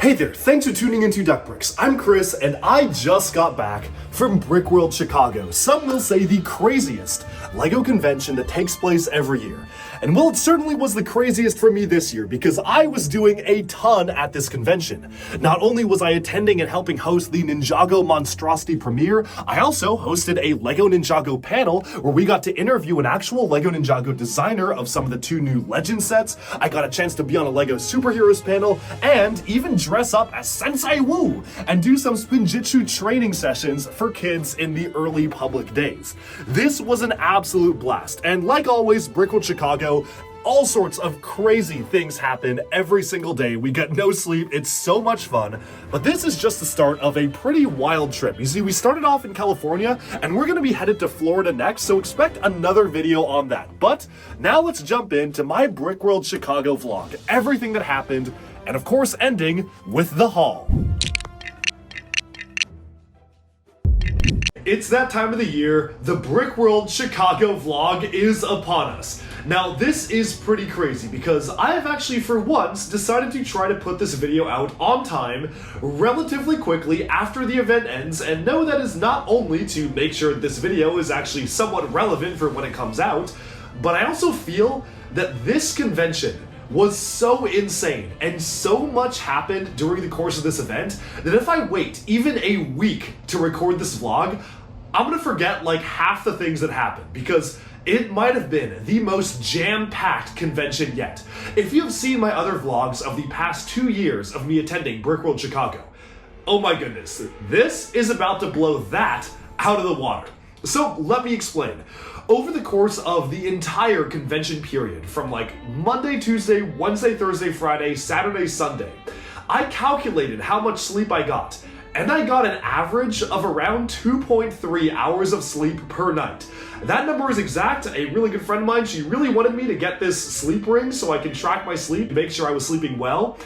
Hey there, thanks for tuning into Duck Bricks. I'm Chris, and I just got back from Brickworld Chicago, some will say the craziest LEGO convention that takes place every year. And well, it certainly was the craziest for me this year because I was doing a ton at this convention. Not only was I attending and helping host the Ninjago Monstrosity premiere, I also hosted a LEGO Ninjago panel where we got to interview an actual LEGO Ninjago designer of some of the 2 new Legend sets. I got a chance to be on a LEGO Superheroes panel and even dress up as Sensei Woo and do some Spinjitzu training sessions for kids in the early public days. This was an absolute blast, and like always, Brickworld Chicago, all sorts of crazy things happen every single day. We get no sleep, it's so much fun, but this is just the start of a pretty wild trip. You see, we started off in California, and we're gonna be headed to Florida next, so expect another video on that. But now let's jump into my Brickworld Chicago vlog, everything that happened, and of course ending with the haul. It's that time of the year, the Brickworld Chicago vlog is upon us. Now this is pretty crazy because I have actually for once decided to try to put this video out on time relatively quickly after the event ends, and no, that is not only to make sure that this video is actually somewhat relevant for when it comes out, but I also feel that this convention was so insane and so much happened during the course of this event that if I wait even a week to record this vlog, I'm gonna forget like half the things that happened because it might have been the most jam-packed convention yet. If you've seen my other vlogs of the past 2 years of me attending Brickworld Chicago, oh my goodness, this is about to blow that out of the water. So let me explain. Over the course of the entire convention period, from like Monday, Tuesday, Wednesday, Thursday, Friday, Saturday, Sunday, I calculated how much sleep I got, and I got an average of around 2.3 hours of sleep per night. That number is exact. A really good friend of mine, she really wanted me to get this sleep ring so I can track my sleep to make sure I was sleeping well.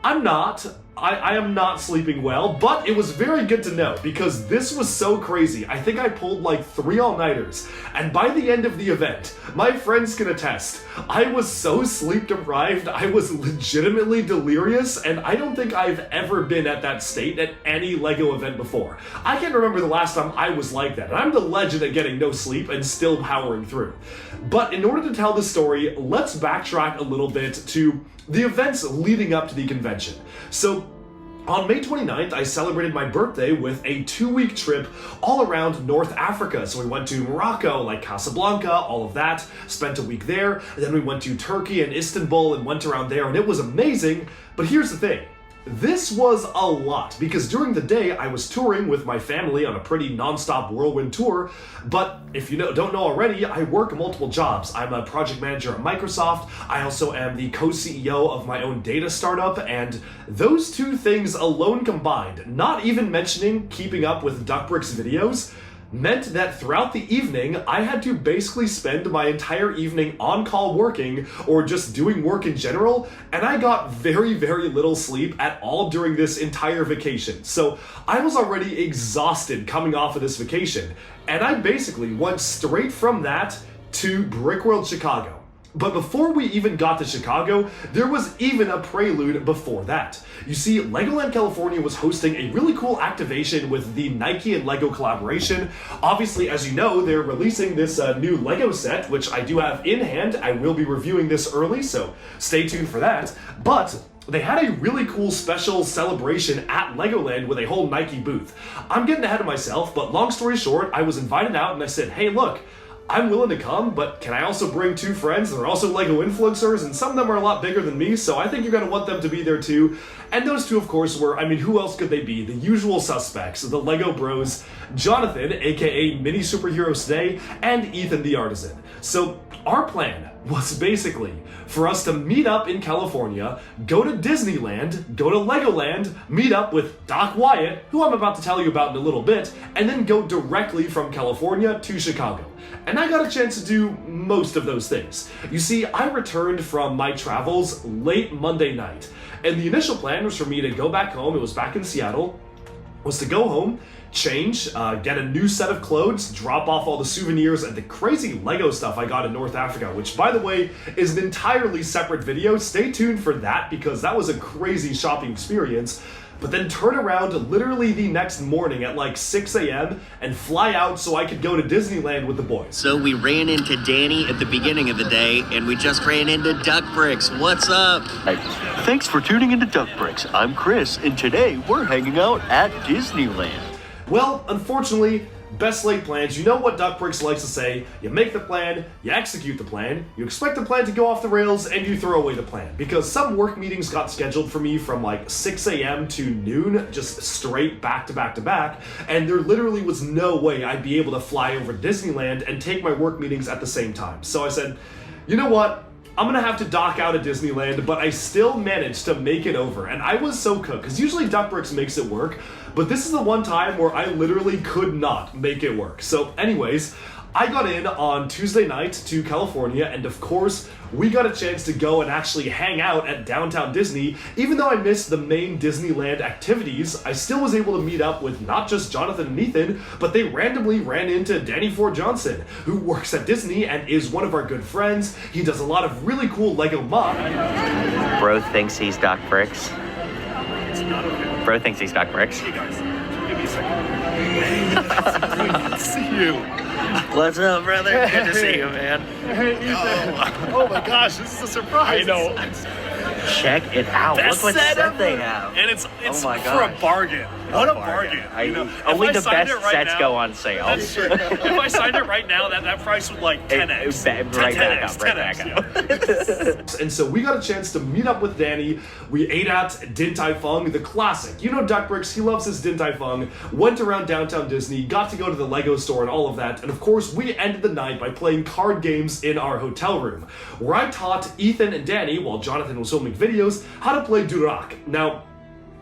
I'm not. I am not sleeping well, but it was very good to know because this was so crazy. I think I pulled like 3 all-nighters, and by the end of the event, my friends can attest, I was so sleep deprived, I was legitimately delirious, and I don't think I've ever been at that state at any LEGO event before. I can't remember the last time I was like that, and I'm the legend at getting no sleep and still powering through. But in order to tell the story, let's backtrack a little bit to the events leading up to the convention. So on May 29th, I celebrated my birthday with a 2-week trip all around North Africa. So we went to Morocco, like Casablanca, all of that, spent a week there. And then we went to Turkey and Istanbul and went around there, and it was amazing. But here's the thing. This was a lot because during the day I was touring with my family on a pretty non-stop whirlwind tour, but if you don't know already, I work multiple jobs. I'm a project manager at Microsoft. I also am the co-CEO of my own data startup, and those 2 things alone combined, not even mentioning keeping up with Duck Bricks videos, meant that throughout the evening, I had to basically spend my entire evening on call working or just doing work in general, and I got very, very little sleep at all during this entire vacation. So I was already exhausted coming off of this vacation, and I basically went straight from that to Brickworld Chicago. But before we even got to Chicago, there was even a prelude before that. You see, Legoland California was hosting a really cool activation with the Nike and Lego collaboration. Obviously, as you know, they're releasing this new Lego set, which I do have in hand. I will be reviewing this early, so stay tuned for that. But they had a really cool special celebration at Legoland with a whole Nike booth. I'm getting ahead of myself, but long story short, I was invited out and I said, hey, look, I'm willing to come, but can I also bring 2 friends that are also LEGO influencers, and some of them are a lot bigger than me, so I think you're gonna want them to be there too. And those 2, of course, were, I mean, who else could they be? The usual suspects, the LEGO bros, Jonathan, aka Mini Superhero Today, and Ethan the Artisan. So our plan was basically for us to meet up in California, go to Disneyland, go to Legoland, meet up with Doc Wyatt, who I'm about to tell you about in a little bit, and then go directly from California to Chicago. And I got a chance to do most of those things. You see, I returned from my travels late Monday night, and the initial plan was for me to go back home. It was back in Seattle, was to go home, change, get a new set of clothes, drop off all the souvenirs and the crazy Lego stuff I got in North Africa, which, by the way, is an entirely separate video. Stay tuned for that because that was a crazy shopping experience. But then turn around literally the next morning at like 6 a.m. and fly out so I could go to Disneyland with the boys. So we ran into Danny at the beginning of the day, and we just ran into Duck Bricks. What's up? Hey, thanks for tuning into Duck Bricks. I'm Chris, and today we're hanging out at Disneyland. Well, unfortunately, best laid plans. You know what Duck Bricks likes to say. You make the plan, you execute the plan, you expect the plan to go off the rails, and you throw away the plan. Because some work meetings got scheduled for me from like 6 a.m. to noon, just straight back to back to back, and there literally was no way I'd be able to fly over to Disneyland and take my work meetings at the same time. So I said, you know what? I'm gonna have to dock out of Disneyland, but I still managed to make it over. And I was so cooked, because usually Duck Bricks makes it work, but this is the one time where I literally could not make it work. So anyways, I got in on Tuesday night to California, and of course, we got a chance to go and actually hang out at downtown Disney. Even though I missed the main Disneyland activities, I still was able to meet up with not just Jonathan and Ethan, but they randomly ran into Danny Ford Johnson, who works at Disney and is one of our good friends. He does a lot of really cool Lego mod. Bro thinks he's Doc Bricks. It's not okay. Bro thinks he's Doc Bricks. Hey guys, give me a second. Hey, good to see you. What's up, brother? Good to see you, man. Hey, Ethan. Oh my gosh, this is a surprise. I know. Check it out. Best Look what set set ever. they have. And it's Oh my for a gosh. bargain. What a bargain. You know, Only if I the signed best it right sets now- go on sale. That's true. If I signed it right now, that price would like 10x. Right back up, right 10x, back up. And so we got a chance to meet up with Danny. We ate at Din Tai Fung, the classic. You know Duck Bricks, he loves his Din Tai Fung. Went around downtown Disney, got to go to the Lego store and all of that. And of course, we ended the night by playing card games in our hotel room, where I taught Ethan and Danny, while Jonathan was filming videos, how to play Durak. Now,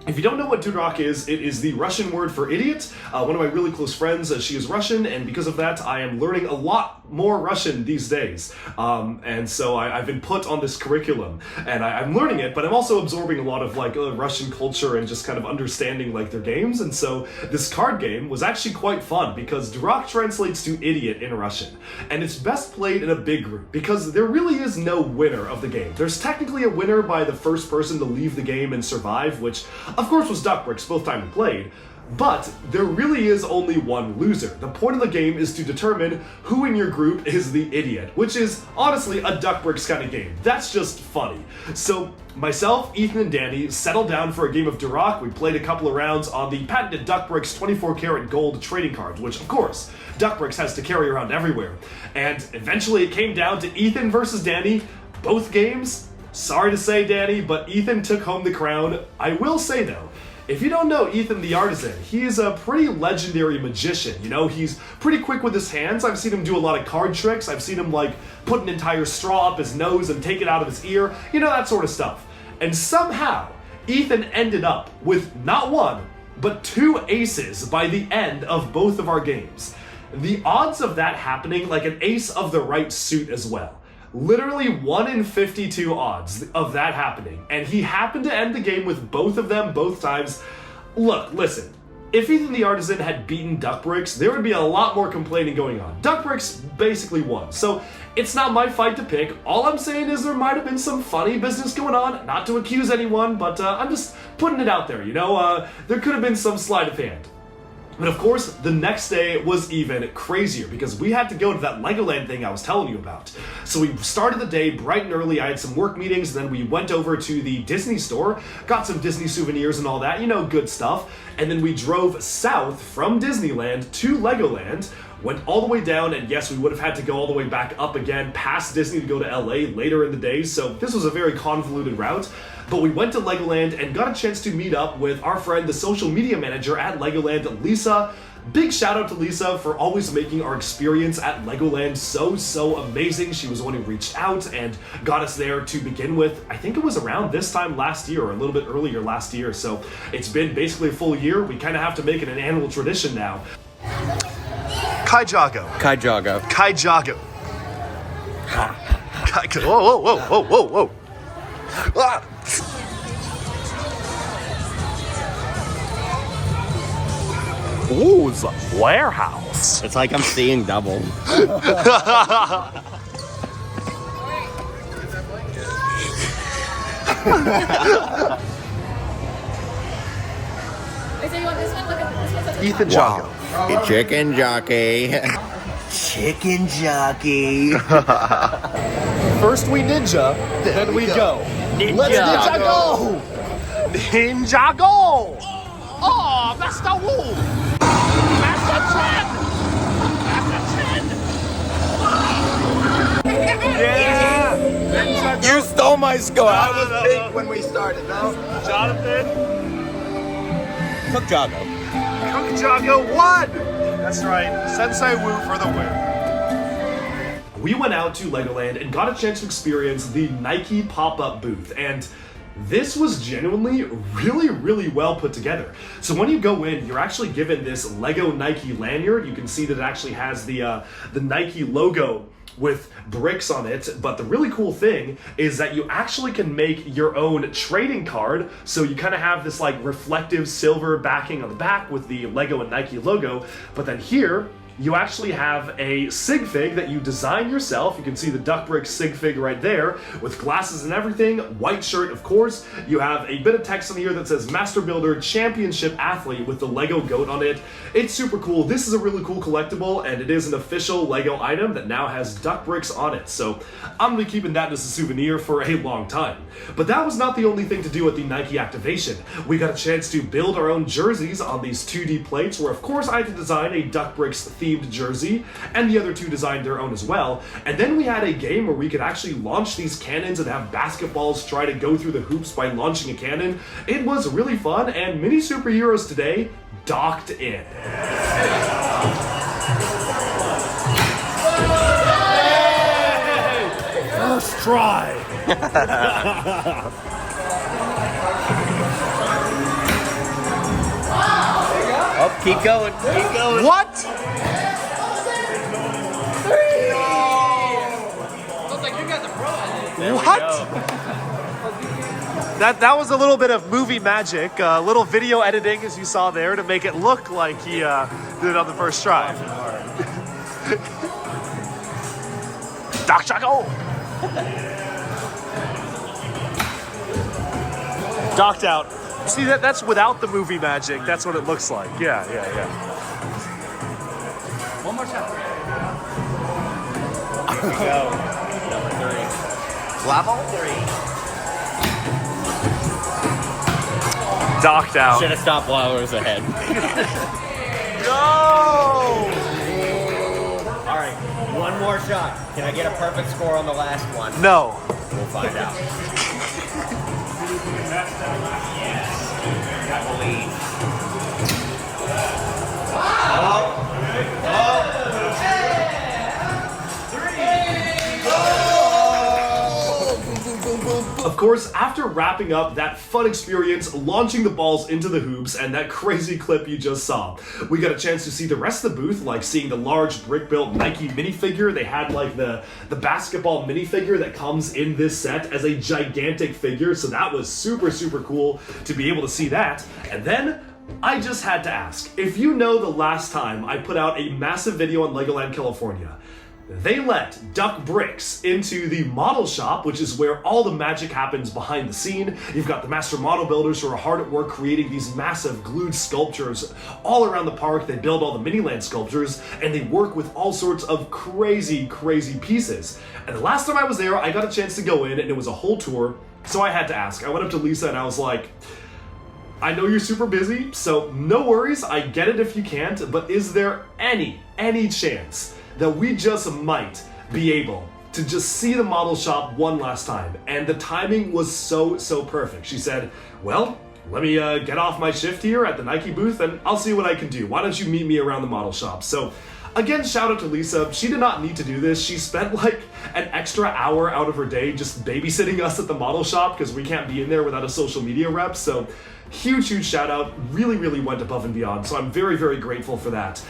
if you don't know what Durak is, it is the Russian word for idiot. One of my really close friends, she is Russian, and because of that, I am learning a lot more Russian these days. And so I've been put on this curriculum, and I'm learning it, but I'm also absorbing a lot of like Russian culture and just kind of understanding like their games. And so this card game was actually quite fun because Durak translates to idiot in Russian, and it's best played in a big group because there really is no winner of the game. There's technically a winner by the first person to leave the game and survive, which of course was Duck Bricks both time we played, but there really is only one loser. The point of the game is to determine who in your group is the idiot, which is honestly a Duck Bricks kind of game. That's just funny. So myself, Ethan, and Danny settled down for a game of Durak. We played a couple of rounds on the patented Duck Bricks 24 karat gold trading cards, which of course Duck Bricks has to carry around everywhere. And eventually it came down to Ethan versus Danny. Both games, sorry to say, Danny, but Ethan took home the crown. I will say though, if you don't know Ethan the Artisan, he is a pretty legendary magician. You know, he's pretty quick with his hands. I've seen him do a lot of card tricks. I've seen him like put an entire straw up his nose and take it out of his ear. You know, that sort of stuff. And somehow, Ethan ended up with not one, but 2 aces by the end of both of our games. The odds of that happening, like an ace of the right suit as well. Literally 1 in 52 odds of that happening, and he happened to end the game with both of them both times. Look, listen, if Ethan the Artisan had beaten Duck Bricks, there would be a lot more complaining going on. Duck Bricks basically won, so it's not my fight to pick. All I'm saying is there might have been some funny business going on, not to accuse anyone, but I'm just putting it out there, you know? There could have been some sleight of hand. But of course, the next day was even crazier because we had to go to that Legoland thing I was telling you about. So we started the day bright and early. I had some work meetings, and then we went over to the Disney store, got some Disney souvenirs and all that, you know, good stuff. And then we drove south from Disneyland to Legoland, went all the way down, and yes, we would have had to go all the way back up again past Disney to go to LA later in the day, so this was a very convoluted route. But we went to Legoland and got a chance to meet up with our friend, the social media manager at Legoland, Lisa. Big shout out to Lisa for always making our experience at Legoland so amazing. She was the one who reached out and got us there to begin with. I think it was around this time last year or a little bit earlier last year, so it's been basically a full year. We kind of have to make it an annual tradition now. Kaijago. Kaijago. Kaijago. Whoa. Ah. Woo's warehouse. It's like I'm seeing double. Ethan Jocko. Wow. Chicken jockey. Chicken jockey. First we ninja, then we go. Let's Ninjago! Ninjago! Oh, Master Woo! Master Chen! Yeah! You stole my score. I was big when we started, no? Jonathan? Cook Jago. Cook Jago won! That's right, Sensei Woo for the win. We went out to Legoland and got a chance to experience the Nike pop-up booth, and this was genuinely really well put together. So when you go in, you're actually given this Lego Nike lanyard. You can see that it actually has the Nike logo with bricks on it, but the really cool thing is that you actually can make your own trading card. So you kind of have this like reflective silver backing on the back with the Lego and Nike logo, but then here you actually have a sig fig that you design yourself. You can see the Duck Bricks sig fig right there with glasses and everything, white shirt of course. You have a bit of text on here that says Master Builder Championship Athlete with the Lego goat on it. It's super cool. This is a really cool collectible, and it is an official Lego item that now has Duck Bricks on it. So I'm gonna be keeping that as a souvenir for a long time. But that was not the only thing to do at the Nike activation. We got a chance to build our own jerseys on these 2D plates, where of course I had to design a Duck Bricks themed jersey, and the other two designed their own as well. And then we had a game where we could actually launch these cannons and have basketballs try to go through the hoops by launching a cannon. It was really fun, and mini superheroes today docked in. First try. Oh, keep going. Keep going. What? What? That was a little bit of movie magic, a little video editing as you saw there to make it look like he did it on the first try. Doc Chaco! Docked out. See, that's without the movie magic. That's what it looks like. Yeah. One more shot. Here we go. Number 3. Level 3. Docked out. Should have stopped while I was ahead. No! Alright, one more shot. Can I get a perfect score on the last one? No. We'll find out. Yes. Got the lead. Of course, after wrapping up that fun experience, launching the balls into the hoops, and that crazy clip you just saw, we got a chance to see the rest of the booth, like seeing the large brick-built Nike minifigure. They had like the basketball minifigure that comes in this set as a gigantic figure, so that was super cool to be able to see that. And then I just had to ask, if you know the last time I put out a massive video on Legoland California, they let Duck Bricks into the model shop, which is where all the magic happens behind the scene. You've got the master model builders who are hard at work creating these massive glued sculptures all around the park. They build all the Miniland sculptures, and they work with all sorts of crazy pieces. And the last time I was there, I got a chance to go in, and it was a whole tour, so I had to ask. I went up to Lisa and I was like, I know you're super busy, so no worries, I get it if you can't, but is there any chance that we just might be able to just see the model shop one last time? And the timing was so perfect. She said, well, let me get off my shift here at the Nike booth and I'll see what I can do. Why don't you meet me around the model shop? So again, shout out to Lisa. She did not need to do this. She spent like an extra hour out of her day just babysitting us at the model shop because we can't be in there without a social media rep. So huge shout out. Really went above and beyond. So I'm very grateful for that.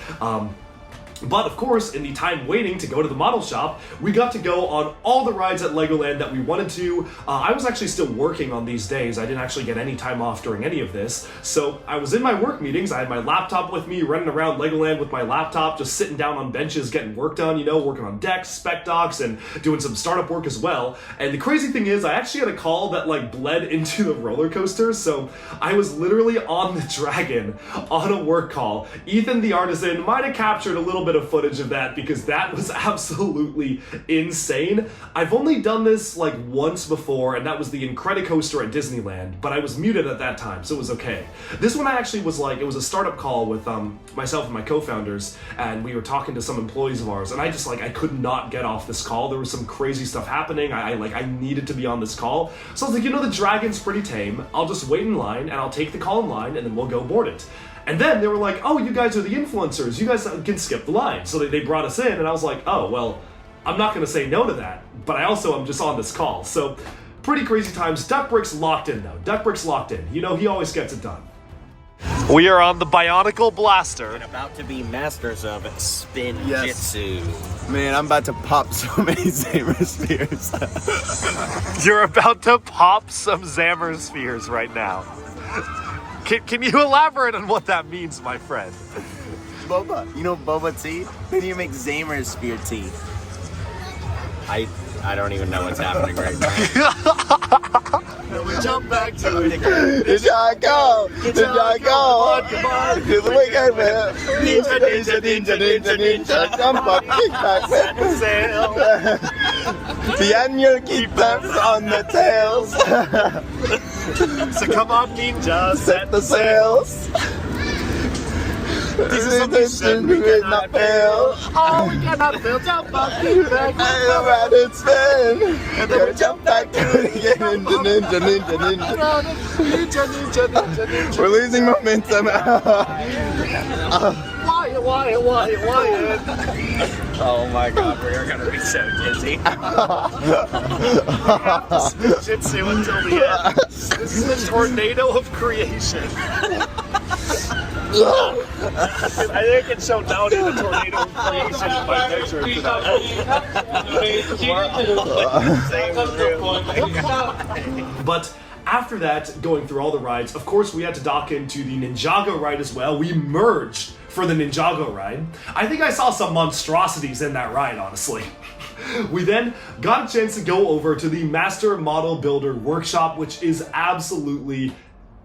But of course, in the time waiting to go to the model shop, we got to go on all the rides at Legoland that we wanted to. I was actually still working on these days. I didn't actually get any time off during any of this. So I was in my work meetings. I had my laptop with me, running around Legoland with my laptop, just sitting down on benches, getting work done, you know, working on decks, spec docs, and doing some startup work as well. And the crazy thing is, I actually had a call that like bled into the roller coaster. So I was literally on the Dragon on a work call. Ethan the artisan might have captured a little bit of footage of that because that was absolutely insane. I've only done this like once before, and that was the Incredicoaster at Disneyland, but I was muted at that time, so it was okay. This one I actually was like, it was a startup call with myself and my co-founders, and we were talking to some employees of ours, and I just like, I could not get off this call. There was some crazy stuff happening. I needed to be on this call. So I was like, you know, the Dragon's pretty tame. I'll just wait in line, and I'll take the call in line, and then we'll go board it. And then they were like, oh, you guys are the influencers. You guys can skip the line. So they brought us in, and I was like, oh, well, I'm not going to say no to that. But I also am just on this call. So pretty crazy times. Duck Brick's locked in, though. Duck Brick's locked in. You know, he always gets it done. We are on the Bionicle Blaster. And about to be masters of spin jitsu. Man, I'm about to pop so many Xamer spheres. You're about to pop some Xammer spheres right now. Can you elaborate on what that means, my friend? Boba. You know boba tea? Then you make Xamer sphere tea. I don't even know what's happening right now. We jump back to it again. Ninjago! Ninjago! Come on! Do the weekend, man! Ninja, ninja, ninja, ninja, ninja! Jump up, kick back, set the sail! The annual keep them on the tails! So come on, ninja, Set the sails! This is a mission we cannot fail. Oh, we cannot fail. Jump up, kick back. Around and spin. And then we jump back to it again. Ninja, ninja, ninja, ninja. Ninja, ninja, ninja, ninja. We're losing momentum. Wyatt. Oh my god, we are gonna be so dizzy. We have to spin jitsu until the end. This is the tornado of creation. I think I can show Dowdy the tornado of creation in my picture tonight. But after that, going through all the rides, of course we had to dock into the Ninjago ride as well. We merged for the Ninjago ride. I think I saw some monstrosities in that ride, honestly. We then got a chance to go over to the Master Model Builder Workshop, which is absolutely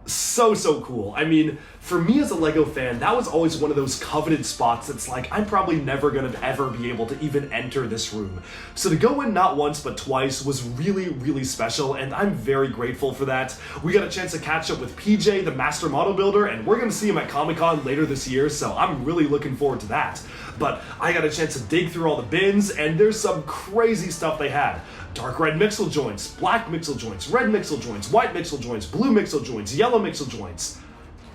so cool. I mean, for me as a Lego fan, that was always one of those coveted spots that's like, I'm probably never gonna ever be able to even enter this room. So to go in not once but twice was really special, and I'm very grateful for that. We got a chance to catch up with PJ, the Master Model Builder, and we're gonna see him at Comic-Con later this year, so I'm really looking forward to that. But I got a chance to dig through all the bins, and there's some crazy stuff they had. Dark red mixel joints, black mixel joints, red mixel joints, white mixel joints, blue mixel joints, yellow mixel joints.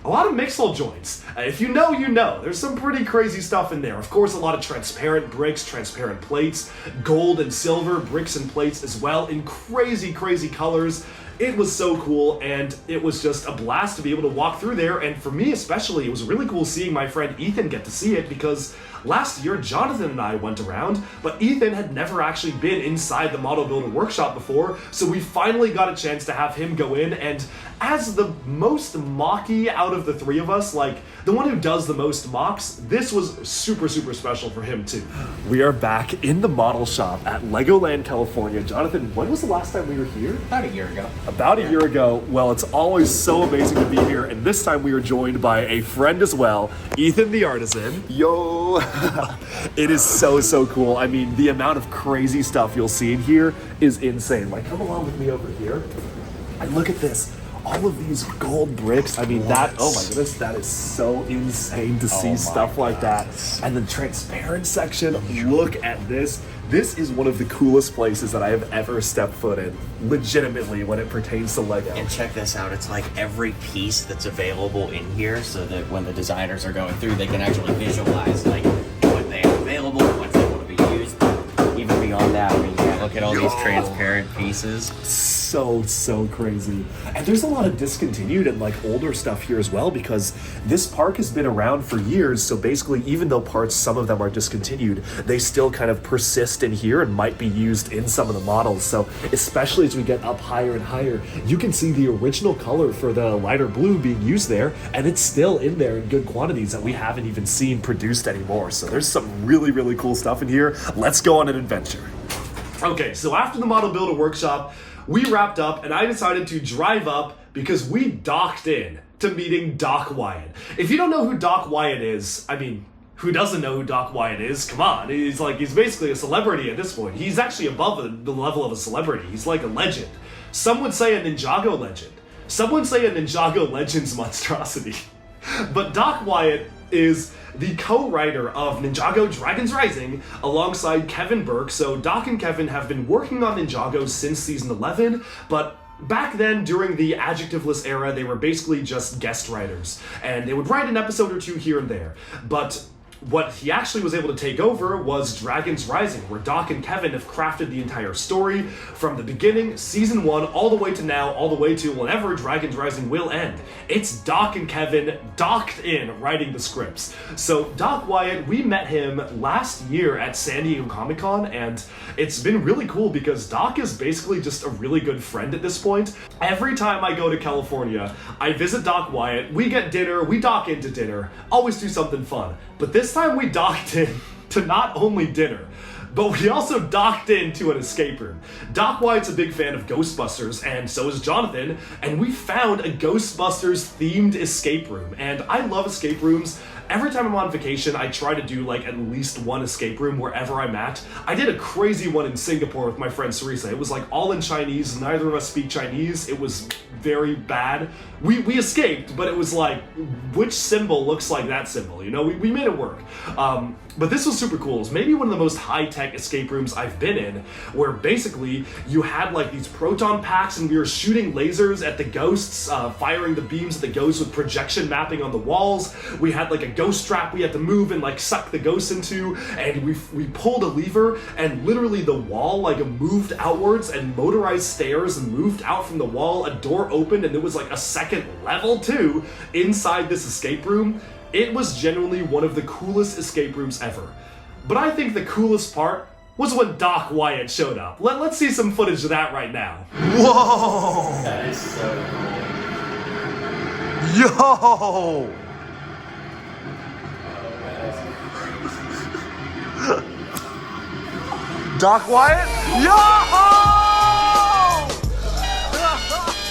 A lot of mixel joints. If you know, you know. There's some pretty crazy stuff in there. Of course, a lot of transparent bricks, transparent plates, gold and silver bricks and plates as well in crazy colors. It was so cool, and it was just a blast to be able to walk through there, and for me especially, it was really cool seeing my friend Ethan get to see it, because last year Jonathan and I went around, but Ethan had never actually been inside the Model Builder Workshop before, so we finally got a chance to have him go in, and as the most mocky out of the three of us, like, the one who does the most mocks, this was super special for him too. We are back in the model shop at Legoland, California. Jonathan, when was the last time we were here? About a year ago. About a year ago. Well, it's always so amazing to be here, and this time we are joined by a friend as well, Ethan the artisan. Yo! It is so cool. I mean, the amount of crazy stuff you'll see in here is insane. Like, come along with me over here and look at this. All of these gold bricks, I mean, that, oh my goodness, that is so insane to see stuff like that. And the transparent section, look at this. This is one of the coolest places that I have ever stepped foot in, legitimately, when it pertains to Lego. And check this out, it's like every piece that's available in here, so that when the designers are going through, they can actually visualize like what they have available, what's able to be used. Even beyond that, I mean, you have Look at all these transparent pieces. So crazy. And there's a lot of discontinued and like older stuff here as well, because this park has been around for years, so basically even though some of them are discontinued, they still kind of persist in here and might be used in some of the models. So especially as we get up higher and higher, you can see the original color for the lighter blue being used there, and it's still in there in good quantities that we haven't even seen produced anymore. So there's some really cool stuff in here. Let's go on an adventure. Okay, so after the model builder workshop, we wrapped up and I decided to drive up because we docked in to meeting Doc Wyatt. If you don't know who Doc Wyatt is, I mean, who doesn't know who Doc Wyatt is? Come on, he's basically a celebrity at this point. He's actually above the level of a celebrity. He's like a legend. Some would say a Ninjago legend. Some would say a Ninjago legend's monstrosity. But Doc Wyatt is the co-writer of Ninjago Dragons Rising alongside Kevin Burke. So Doc and Kevin have been working on Ninjago since season 11, but back then, during the adjectiveless era, they were basically just guest writers, and they would write an episode or two here and there. But what he actually was able to take over was Dragons Rising, where Doc and Kevin have crafted the entire story from the beginning, season 1, all the way to now, all the way to whenever Dragons Rising will end. It's Doc and Kevin docked in writing the scripts. So Doc Wyatt, we met him last year at San Diego Comic-Con, and it's been really cool because Doc is basically just a really good friend at this point. Every time I go to California, I visit Doc Wyatt, we get dinner, we dock into dinner, always do something fun. But this time we docked in to not only dinner, but we also docked into an escape room. Doc Wyatt's a big fan of Ghostbusters, and so is Jonathan, and we found a Ghostbusters themed escape room. And I love escape rooms. Every time I'm on vacation, I try to do like at least one escape room wherever I'm at. I did a crazy one in Singapore with my friend Sarisa. It was like all in Chinese, neither of us speak Chinese. It was very bad. We escaped, but it was like, which symbol looks like that symbol? You know, we made it work. But this was super cool. It's maybe one of the most high-tech escape rooms I've been in, where basically you had like these proton packs and we were shooting lasers at the ghosts, firing the beams at the ghosts with projection mapping on the walls. We had like a ghost trap we had to move and like suck the ghosts into, and we pulled a lever and literally the wall like moved outwards and motorized stairs moved out from the wall. A door opened and there was like a second level too inside this escape room. It was genuinely one of the coolest escape rooms ever. But I think the coolest part was when Doc Wyatt showed up. Let's see some footage of that right now. Whoa! That is so Yo! Doc Wyatt? Yo!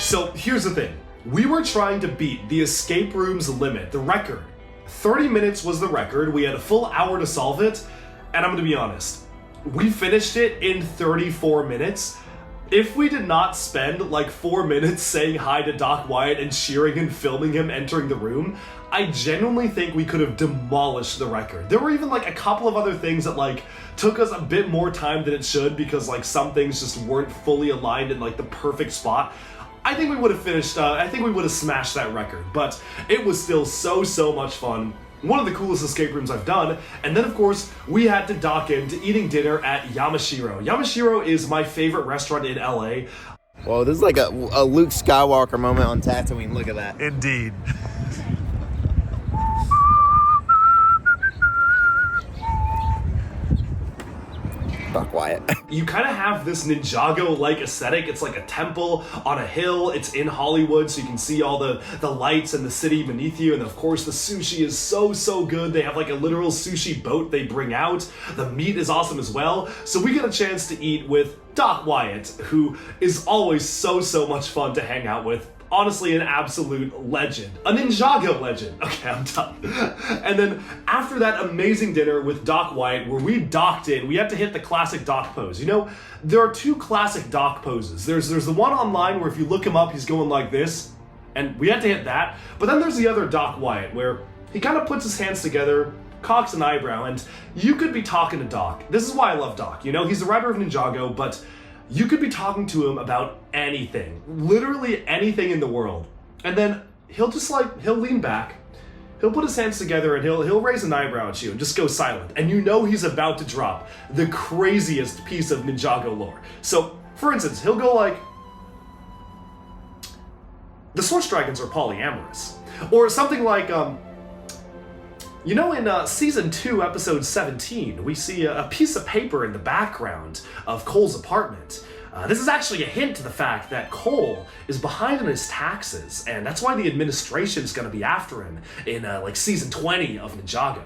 So here's the thing. We were trying to beat the escape room's limit, the record. 30 minutes was the record. We had a full hour to solve it, and I'm gonna be honest, we finished it in 34 minutes. If we did not spend like 4 minutes saying hi to Doc Wyatt and cheering and filming him entering the room, I genuinely think we could have demolished the record. There were even like a couple of other things that like took us a bit more time than it should because like some things just weren't fully aligned in like the perfect spot. I think we would have finished, I think we would have smashed that record, but it was still so much fun. One of the coolest escape rooms I've done. And then of course, we had to dock into eating dinner at Yamashiro. Yamashiro is my favorite restaurant in LA. Whoa, this is like a Luke Skywalker moment on Tatooine. Look at that. Indeed. Doc Wyatt. You kind of have this Ninjago-like aesthetic. It's like a temple on a hill. It's in Hollywood, so you can see all the lights and the city beneath you. And of course, the sushi is so good. They have like a literal sushi boat they bring out. The meat is awesome as well. So we get a chance to eat with Doc Wyatt, who is always so much fun to hang out with. Honestly, an absolute legend. A Ninjago legend. Okay, I'm done. And then after that amazing dinner with Doc Wyatt, where we docked in, we had to hit the classic Doc pose. You know, there are two classic Doc poses. There's the one online where if you look him up, he's going like this, and we had to hit that. But then there's the other Doc Wyatt, where he kind of puts his hands together, cocks an eyebrow, and you could be talking to Doc. This is why I love Doc. You know, he's the writer of Ninjago, but you could be talking to him about anything, literally anything in the world. And then he'll lean back, he'll put his hands together and he'll raise an eyebrow at you and just go silent. And you know he's about to drop the craziest piece of Ninjago lore. So, for instance, he'll go like, the Source Dragons are polyamorous. Or something like, you know, in Season 2, Episode 17, we see a piece of paper in the background of Cole's apartment. This is actually a hint to the fact that Cole is behind on his taxes, and that's why the administration's gonna be after him in like Season 20 of Ninjago.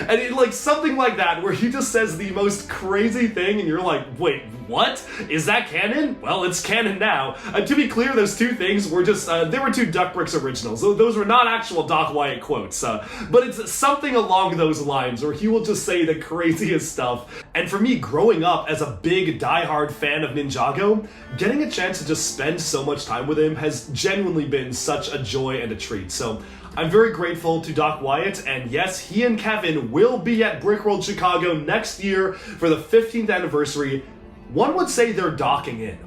And like something like that, where he just says the most crazy thing, and you're like, wait, what? Is that canon? Well, it's canon now. To be clear, those two things were just, they were two Duck Bricks originals. Those were not actual Doc Wyatt quotes, but it's something along those lines, where he will just say the craziest stuff. And for me, growing up as a big, diehard fan of Ninjago, getting a chance to just spend so much time with him has genuinely been such a joy and a treat. So I'm very grateful to Doc Wyatt, and yes, he and Kevin will be at Brickworld Chicago next year for the 15th anniversary. One would say they're docking in.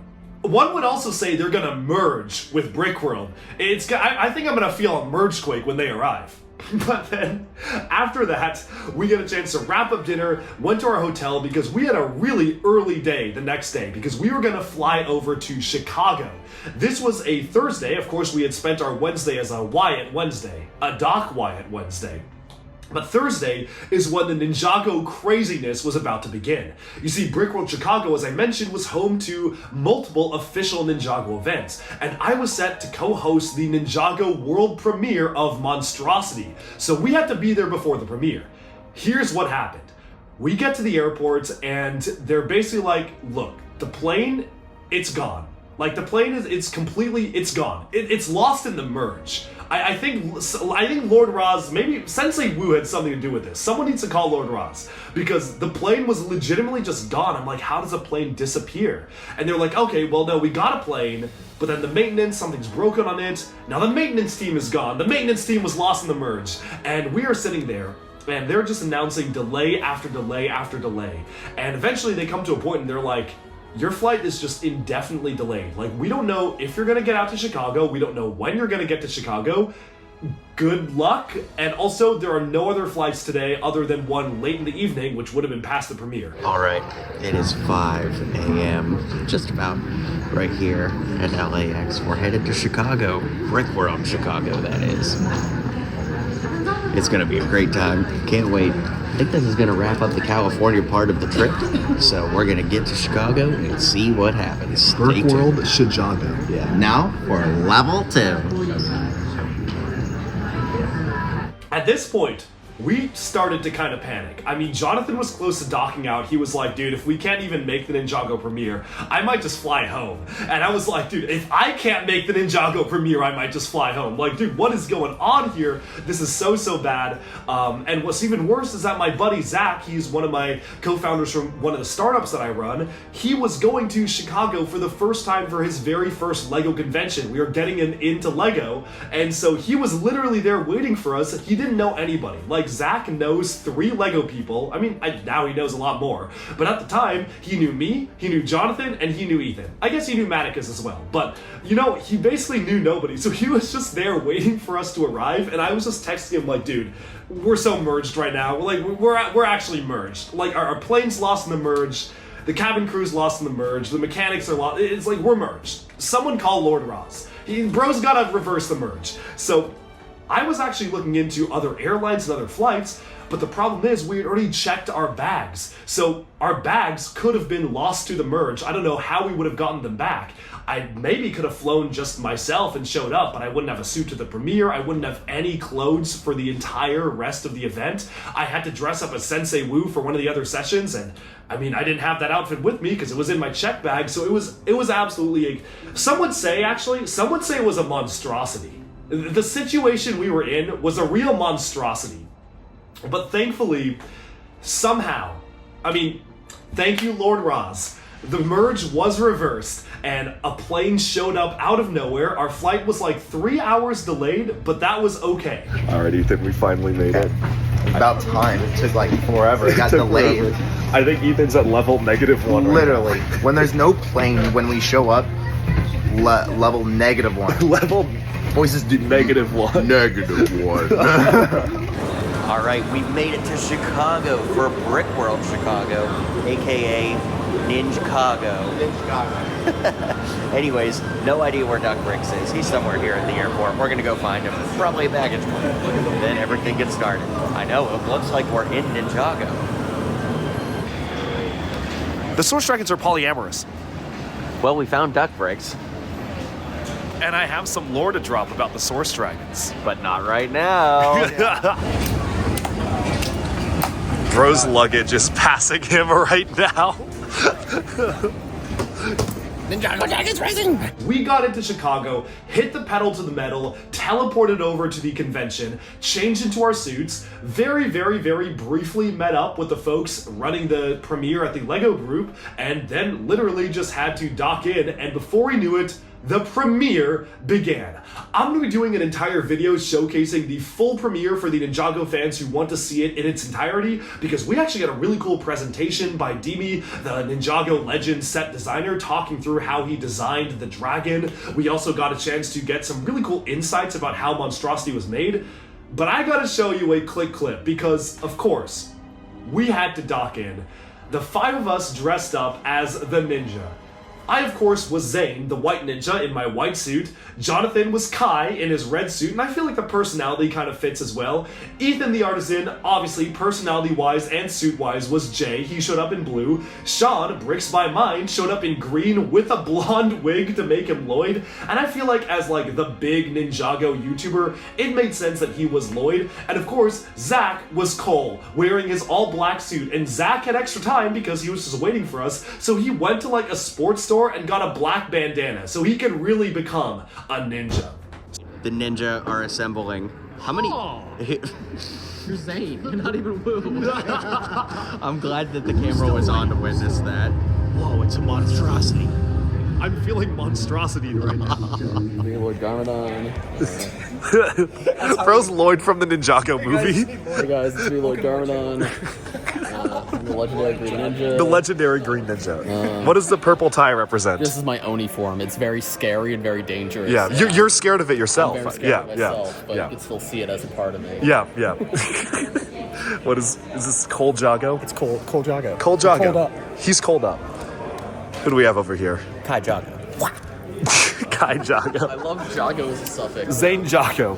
One would also say they're gonna merge with Brickworld. I think I'm gonna feel a mergequake when they arrive. But then, after that, we get a chance to wrap up dinner, went to our hotel because we had a really early day the next day because we were gonna fly over to Chicago. This was a Thursday. Of course, we had spent our Wednesday as a Wyatt Wednesday, a Doc Wyatt Wednesday. But Thursday is when the Ninjago craziness was about to begin. You see, Brickworld Chicago, as I mentioned, was home to multiple official Ninjago events, and I was set to co-host the Ninjago world premiere of Monstrosity, so we had to be there before the premiere. Here's what happened. We get to the airport, and they're basically like, look, the plane, it's gone. Like, the plane it's gone. It's lost in the merge. I think Lord Roz, maybe Sensei Woo had something to do with this. Someone needs to call Lord Roz, because the plane was legitimately just gone. I'm like, how does a plane disappear? And they're like, okay, well, no, we got a plane, but then the maintenance, something's broken on it. Now the maintenance team is gone. The maintenance team was lost in the merge. And we are sitting there, and they're just announcing delay after delay after delay. And eventually they come to a point and they're like, your flight is just indefinitely delayed. Like, we don't know if you're gonna get out to Chicago. We don't know when you're gonna get to Chicago. Good luck. And also, there are no other flights today other than one late in the evening, which would have been past the premiere. All right, it is 5 a.m., just about right here at LAX. We're headed to Chicago, Brickworld Chicago, that is. It's gonna be a great time. Can't wait. I think this is gonna wrap up the California part of the trip. So we're gonna get to Chicago and see what happens. Stay tuned. Brickworld Chicago. Yeah. Now for level 2. At this point, we started to kind of panic. I mean, Jonathan was close to docking out. He was like, dude, if we can't even make the Ninjago premiere, I might just fly home. And I was like, dude, if I can't make the Ninjago premiere, I might just fly home. Like, dude, what is going on here? This is so, so bad. And what's even worse is that my buddy Zach, he's one of my co-founders from one of the startups that I run, he was going to Chicago for the first time for his very first Lego convention. We were getting him into Lego, and so he was literally there waiting for us. He didn't know anybody. Like, Zach knows 3 Lego people. I mean, now he knows a lot more. But at the time, he knew me, he knew Jonathan, and he knew Ethan. I guess he knew Maticus as well. But, you know, he basically knew nobody. So he was just there waiting for us to arrive, and I was just texting him like, dude, we're so merged right now. We're actually merged. Like, our plane's lost in the merge, the cabin crew's lost in the merge, the mechanics are lost. It's like, we're merged. Someone call Lord Roz. Bro's gotta reverse the merge. So I was actually looking into other airlines and other flights, but the problem is we had already checked our bags. So our bags could have been lost to the merge. I don't know how we would have gotten them back. I maybe could have flown just myself and showed up, but I wouldn't have a suit to the premiere. I wouldn't have any clothes for the entire rest of the event. I had to dress up as Sensei Woo for one of the other sessions, and I mean, I didn't have that outfit with me because it was in my check bag, so it was absolutely some would say it was a monstrosity. The situation we were in was a real monstrosity. But thankfully, somehow, I mean, thank you, Lord Roz, the merge was reversed and a plane showed up out of nowhere. Our flight was like 3 hours delayed, but that was okay. Alright, Ethan, we finally made it. About time. It took like forever. It got delayed. Forever. I think Ethan's at level -1. Literally. When there's no plane, when we show up, level -1. Level Voices do -1. -1. All right, we've made it to Chicago for Brickworld Chicago, aka Ninjago. Anyways, no idea where Doc Bricks is. He's somewhere here at the airport. We're gonna go find him. Probably a baggage claim. Then everything gets started. I know, it looks like we're in Ninjago. The Source Dragons are polyamorous. Well, we found Doc Bricks, And I have some lore to drop about the Source Dragons. but not right now. Bro's luggage is passing him right now. Ninjago Dragons Racing! We got into Chicago, hit the pedal to the metal, teleported over to the convention, changed into our suits, very briefly met up with the folks running the premiere at the Lego group, and then literally just had to dock in, and before we knew it, the premiere began. I'm going to be doing an entire video showcasing the full premiere for the Ninjago fans who want to see it in its entirety, because we actually got a really cool presentation by Dimi, the Ninjago Legend set designer, talking through how he designed the dragon. We also got a chance to get some really cool insights about how Monstrosity was made. But I gotta show you a quick clip, because, of course, we had to dock in. The 5 of us dressed up as the ninja. I, of course, was Zane, the white ninja, in my white suit. Jonathan was Kai in his red suit, and I feel like the personality kind of fits as well. Ethan, the artisan, obviously, personality-wise and suit-wise, was Jay. He showed up in blue. Sean, Bricks by Mind, showed up in green with a blonde wig to make him Lloyd. And I feel like as, like, the big Ninjago YouTuber, it made sense that he was Lloyd. And, of course, Zach was Cole, wearing his all-black suit. And Zach had extra time because he was just waiting for us, so he went to, like, a sports store and got a black bandana so he could really become a ninja. The ninja are assembling. How many? You're Zane. You're not even Woo. I'm glad that the camera was on to witness that. Whoa, it's a monstrosity. I'm feeling monstrosity right now. Lord Garmadon. Bro's Lloyd from the Ninjago movie. Hey guys, it's me, Lord Garmadon. I'm the legendary green ninja. The legendary green ninja. What does the purple tie represent? This is my Oni form. It's very scary and very dangerous. Yeah, you're scared of it yourself. I'm very scared of myself, but yeah. you can still see it as a part of me. Yeah. What is this? Cole Jago? It's Cole Jago. Cole Jago. Cold up. He's cold up. Who do we have over here? Kai Jago. Kai Jago. I love Jago as a suffix. Zane Jago.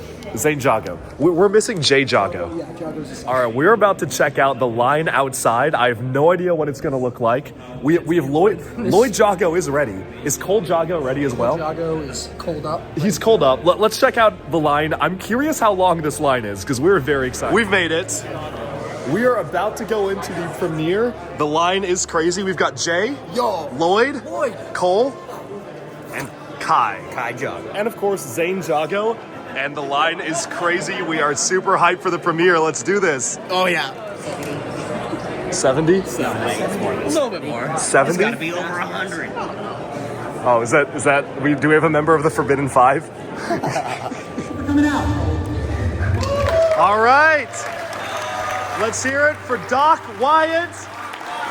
We're missing Jay Jago. Yeah, Jago's All right, we're about to check out the line outside. I have no idea what it's going to look like. We have Lloyd. Lloyd Jago is ready. Is Cole Jago ready as well? Jago is cold up. He's cold up. Let's check out the line. I'm curious how long this line is because we're very excited. We've made it. We are about to go into the premiere. The line is crazy. We've got Jay, Lloyd, Cole, and Kai Jago. And of course, Zane Jago. And the line is crazy. We are super hyped for the premiere. Let's do this. Oh yeah. 70? A little bit more. 70? It's gotta be over 100. Oh, is that? Do we have a member of the Forbidden Five? Coming out. All right. Let's hear it for Doc Wyatt.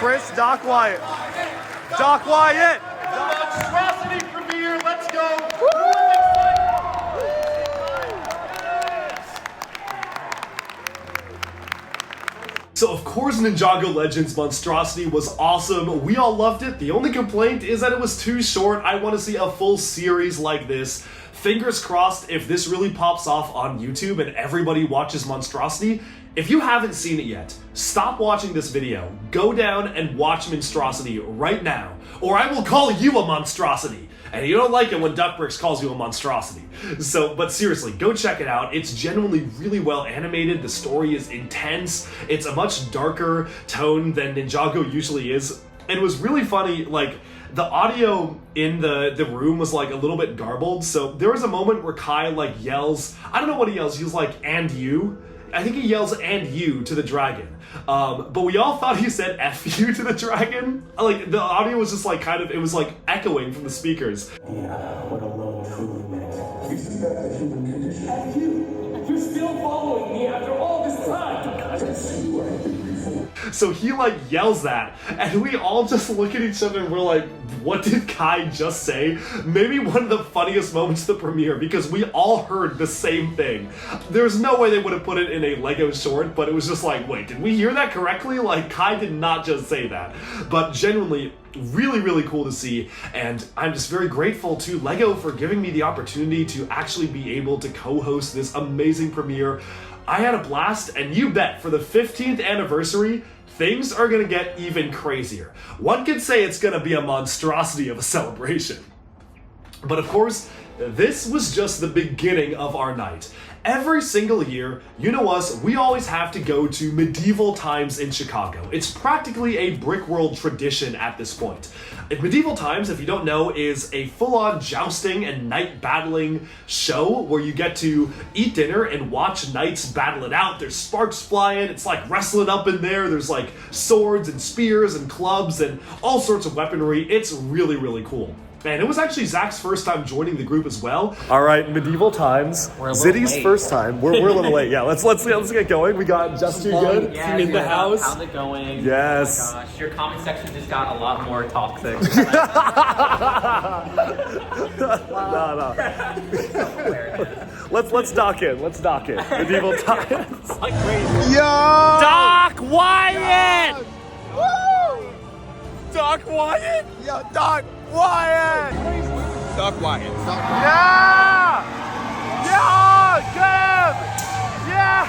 Chris, Doc Wyatt. Doc Wyatt. Monstrosity premiere. Let's go. So of course Ninjago Legends Monstrosity was awesome. We all loved it. The only complaint is that it was too short. I want to see a full series like this. Fingers crossed if this really pops off on YouTube and everybody watches Monstrosity. If you haven't seen it yet, stop watching this video. Go down and watch Monstrosity right now, or I will call you a monstrosity. And you don't like it when Duck Bricks calls you a monstrosity. So, but seriously, go check it out. It's genuinely really well animated. The story is intense. It's a much darker tone than Ninjago usually is. And it was really funny, like, the audio in the room was like a little bit garbled. So there was a moment where Kai like yells, I don't know what he yells, he was like, and you? I think he yells, and you, to the dragon. But we all thought he said F you to the dragon. Like, the audio was just like it was like echoing from the speakers. You're still following me after all this time. So he like yells that, and we all just look at each other and we're like, what did Kai just say? Maybe one of the funniest moments of the premiere, because we all heard the same thing. There's no way they would have put it in a Lego short, but it was just like, wait, did we hear that correctly? Like, Kai did not just say that. But genuinely, really, really cool to see, and I'm just very grateful to LEGO for giving me the opportunity to actually be able to co-host this amazing premiere. I had a blast, and you bet, for the 15th anniversary, things are gonna get even crazier. One could say it's gonna be a monstrosity of a celebration. But of course, this was just the beginning of our night. Every single year, you know us, we always have to go to medieval times in Chicago. It's practically a Brickworld tradition at this point. Medieval times, if you don't know, is a full-on jousting and knight battling show where you get to eat dinner and watch knights battle it out. There's sparks flying, it's like wrestling up in there, there's like swords and spears and clubs and all sorts of weaponry. It's really, really cool. Man, it was actually Zach's first time joining the group as well. All right, medieval times. Zitty's first time. We're a little late. Yeah, let's get going. We got Just Too Good in the house. How's it going? Yes. Oh my gosh, your comment section just got a lot more toxic. No. Let's dock in. Medieval times. Yo! Doc Wyatt! Woo! Doc Wyatt? Yo, Doc Wyatt! Doc Wyatt. Yeah! Yeah! Good! Yeah!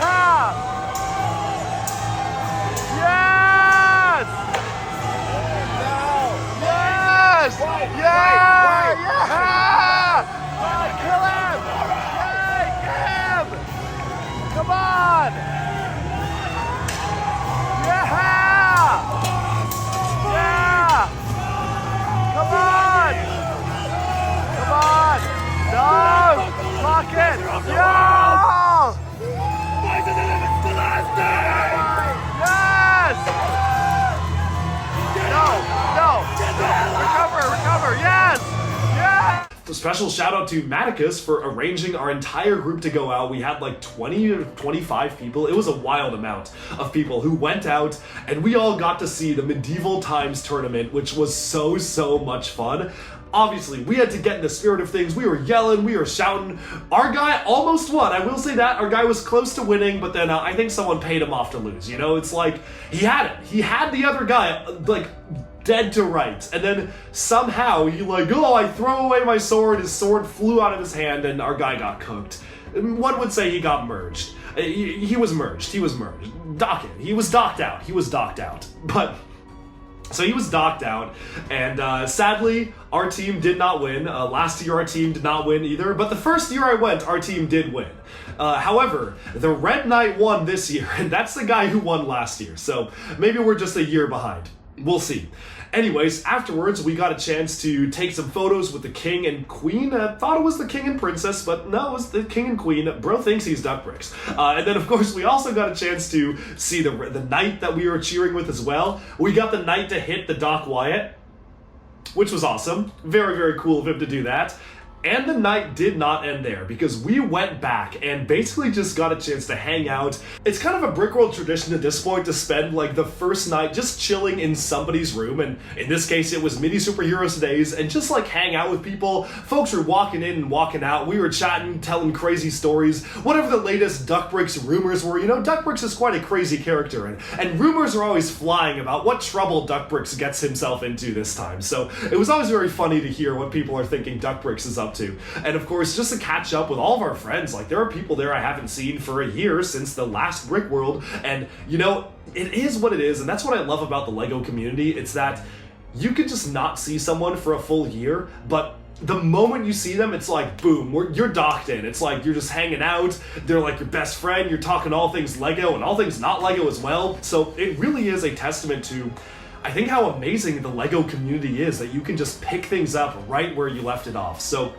Yes! Yes! Yeah! Yeah! Kill him! Yay! Him! Come on! Yeah! Yeah! Come on! Come on! No! Lock it! Yeah! Yes! No! Recover! Yes! Yes! A special shout out to Maticus for arranging our entire group to go out. We had like 20 or 25 people. It was a wild amount of people who went out, and we all got to see the Medieval Times tournament, which was so much fun. Obviously, we had to get in the spirit of things. We were yelling, we were shouting. Our guy almost won. I will say that. Our guy was close to winning, but then I think someone paid him off to lose. You know, it's like, he had it. He had the other guy, like, dead to rights, and then somehow he like, oh, I throw away my sword, his sword flew out of his hand, and our guy got cooked. One would say he got merged. He was merged. He was docked out. But so he was docked out, and sadly, our team did not win. Last year, our team did not win either, but the first year I went, our team did win. However, the Red Knight won this year, and that's the guy who won last year, so maybe we're just a year behind. We'll see. Anyways, afterwards, we got a chance to take some photos with the king and queen. Thought it was the king and princess, but no, it was the king and queen. Bro thinks he's Duck Bricks. And then, of course, we also got a chance to see the knight that we were cheering with as well. We got the knight to hit the Doc Wyatt, which was awesome. Very cool of him to do that. And the night did not end there, because we went back and basically just got a chance to hang out. It's kind of a Brickworld tradition at this point to spend like the first night just chilling in somebody's room, and in this case it was Mini Superheroes Days, and just like hang out with people. Folks were walking in and walking out. We were chatting, telling crazy stories, whatever the latest Duck Bricks rumors were. You know, Duck Bricks is quite a crazy character, and rumors are always flying about what trouble Duck Bricks gets himself into this time. So it was always very funny to hear what people are thinking Duck Bricks is up to. And of course, just to catch up with all of our friends, like there are people there I haven't seen for a year since the last Brickworld, and you know, it is what it is, and that's what I love about the LEGO community. It's that you could just not see someone for a full year, but the moment you see them, it's like, boom, you're docked in. It's like you're just hanging out, they're like your best friend, you're talking all things LEGO and all things not LEGO as well. So it really is a testament to, I think, how amazing the LEGO community is, that you can just pick things up right where you left it off. So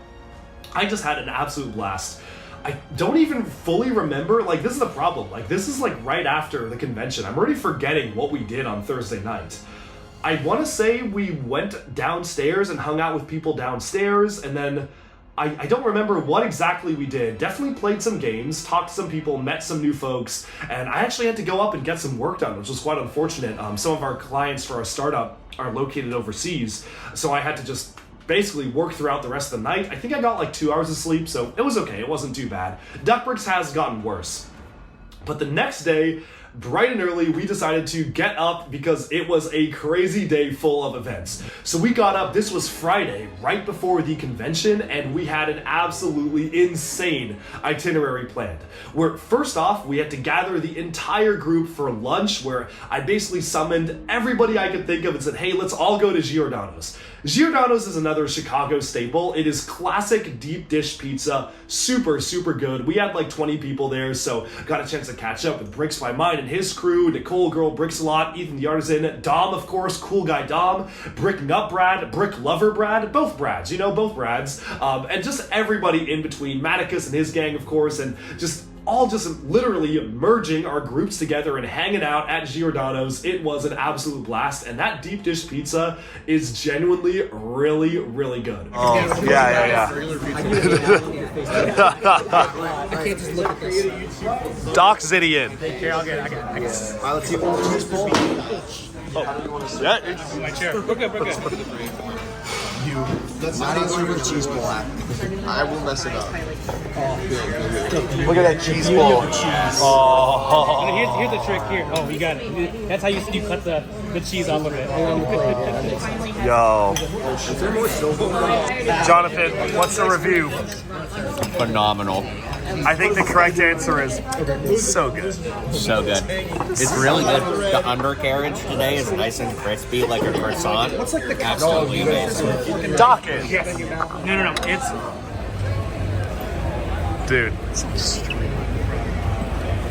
I just had an absolute blast. I don't even fully remember, like this is the problem, like this is like right after the convention. I'm already forgetting what we did on Thursday night. I want to say we went downstairs and hung out with people downstairs, and then I don't remember what exactly we did. Definitely played some games, talked to some people, met some new folks, and I actually had to go up and get some work done, which was quite unfortunate. Some of our clients for our startup are located overseas, so I had to just basically work throughout the rest of the night. I think I got like 2 hours of sleep, so it was okay. It wasn't too bad. Duck Bricks has gotten worse. But the next day, bright and early, we decided to get up because it was a crazy day full of events. So we got up, this was Friday, right before the convention, and we had an absolutely insane itinerary planned. Where first off, we had to gather the entire group for lunch, where I basically summoned everybody I could think of and said, hey, let's all go to Giordano's. Giordano's is another Chicago staple. It is classic deep dish pizza, super, super good. We had like 20 people there, so got a chance to catch up with Bricks by Mine and his crew, Nicole Girl Bricks a lot, Ethan the Artisan, Dom, of course, Cool Guy Dom, Brick Nut Brad, Brick Lover Brad, both Brads, you know, both Brads, and just everybody in between, Maticus and his gang, of course, and just all just literally merging our groups together and hanging out at Giordano's. It was an absolute blast, and that deep dish pizza is genuinely really, really good. Oh, yeah. I can't just look at this. Doc Zidian. Here, I'll get it. Let's see what cheese bowl. My chair. We're good. I didn't see where the cheese bowl at. I will mess it up. Look at that cheese bowl. Oh. Here's the trick here. Oh, you got it. That's how you cut the cheese off of it. Yo. Jonathan, what's the review? Phenomenal. I think the correct answer is so good. So good. It's really good. The undercarriage today is nice and crispy like a croissant. What's like the absolutely amazing. Dock it. No. It's Dude.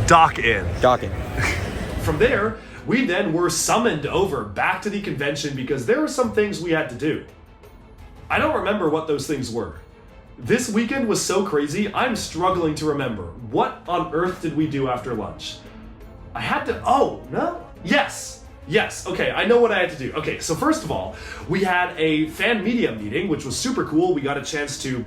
Dock in. Docking. From there, we then were summoned over back to the convention because there were some things we had to do. I don't remember what those things were. This weekend was so crazy, I'm struggling to remember. What on earth did we do after lunch? I had to, Yes, okay, I know what I had to do. Okay, so first of all, we had a fan media meeting, which was super cool. We got a chance to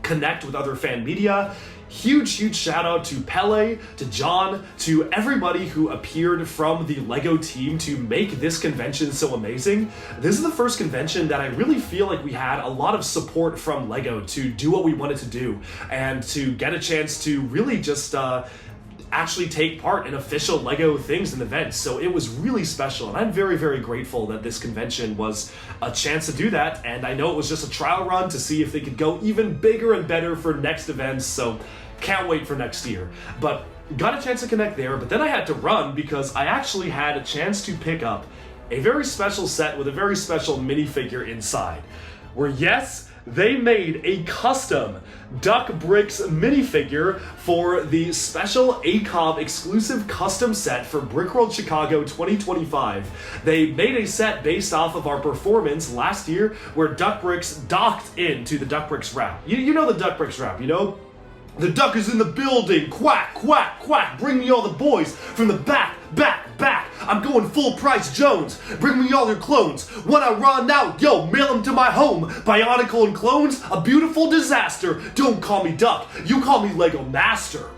connect with other fan media. Huge shout out to Pele, to John, to everybody who appeared from the LEGO team to make this convention so amazing. This is the first convention that I really feel like we had a lot of support from LEGO to do what we wanted to do and to get a chance to really just actually take part in official LEGO things and events. So it was really special, and I'm very, very grateful that this convention was a chance to do that. And I know it was just a trial run to see if they could go even bigger and better for next events. So can't wait for next year. But got a chance to connect there, but then I had to run because I actually had a chance to pick up a very special set with a very special minifigure inside. Where yes, they made a custom Duck Bricks minifigure for the special ACOM exclusive custom set for Brickworld Chicago 2025. They made a set based off of our performance last year where Duck Bricks docked into the Duck Bricks rap. You know the Duck Bricks rap, you know? The duck is in the building, quack, quack, quack, bring me all the boys from the back. I'm going full price Jones, bring me all your clones. When I run out, yo, mail them to my home. Bionicle and clones, a beautiful disaster. Don't call me Duck, you call me Lego Master.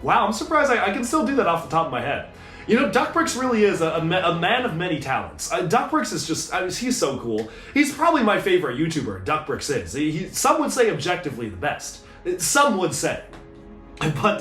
Wow, I'm surprised I can still do that off the top of my head. You know, Duck Bricks really is a man of many talents. Duck Bricks is just, he's so cool. He's probably my favorite YouTuber, Duck Bricks is. Some would say objectively the best. Some would say. But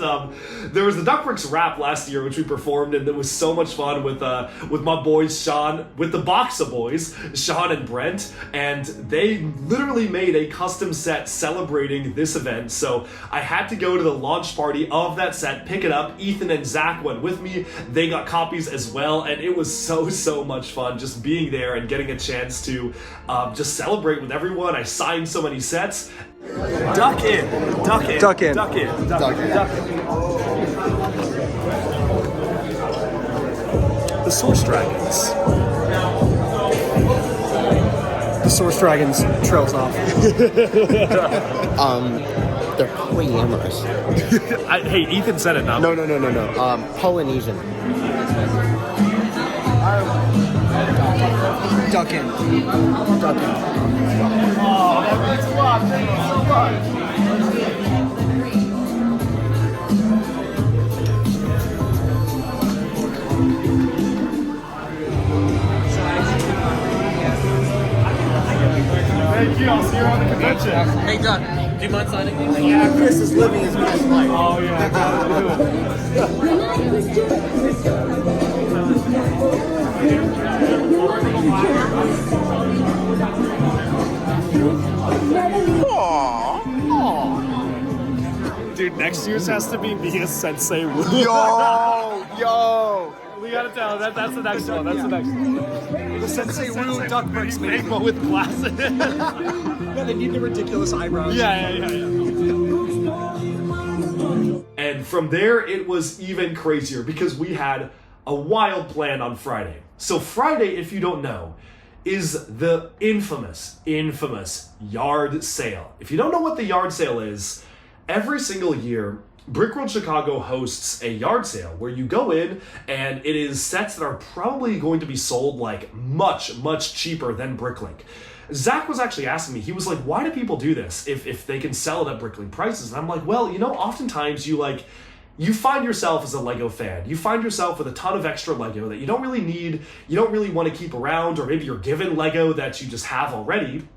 there was the Duck Bricks rap last year, which we performed, and it was so much fun with my boys Sean, with the Boxa boys, Sean and Brent, and they literally made a custom set celebrating this event. So I had to go to the launch party of that set, pick it up. Ethan and Zach went with me. They got copies as well, and it was so much fun just being there and getting a chance to just celebrate with everyone. I signed so many sets. Duck in. The Source Dragons. the Source Dragons trails off. They're polyamorous. Hey, Ethan said it now. No. Polynesian. Duck in. Duck in. Oh, that makes a lot. Thank you so much. Thank you. I'll see you around the convention. Hey, Doc, do you mind signing these? Yeah, Chris is living his best life. Oh yeah, gotta do it. Dude, next year's has to be me as Sensei Woo. Yo! We gotta tell that's the next one. That's the next one. The Sensei Woo Duck Bricks Make one with glasses. Yeah, they need the ridiculous eyebrows. Yeah. And from there, it was even crazier because we had a wild plan on Friday. So Friday, if you don't know, is the infamous yard sale. If you don't know what the yard sale is, every single year, Brickworld Chicago hosts a yard sale where you go in and it is sets that are probably going to be sold like much cheaper than Bricklink. Zach was actually asking me, he was like, why do people do this if they can sell it at Bricklink prices? And I'm like, well, you know, oftentimes you find yourself as a Lego fan. You find yourself with a ton of extra Lego that you don't really need, you don't really want to keep around, or maybe you're given Lego that you just have already.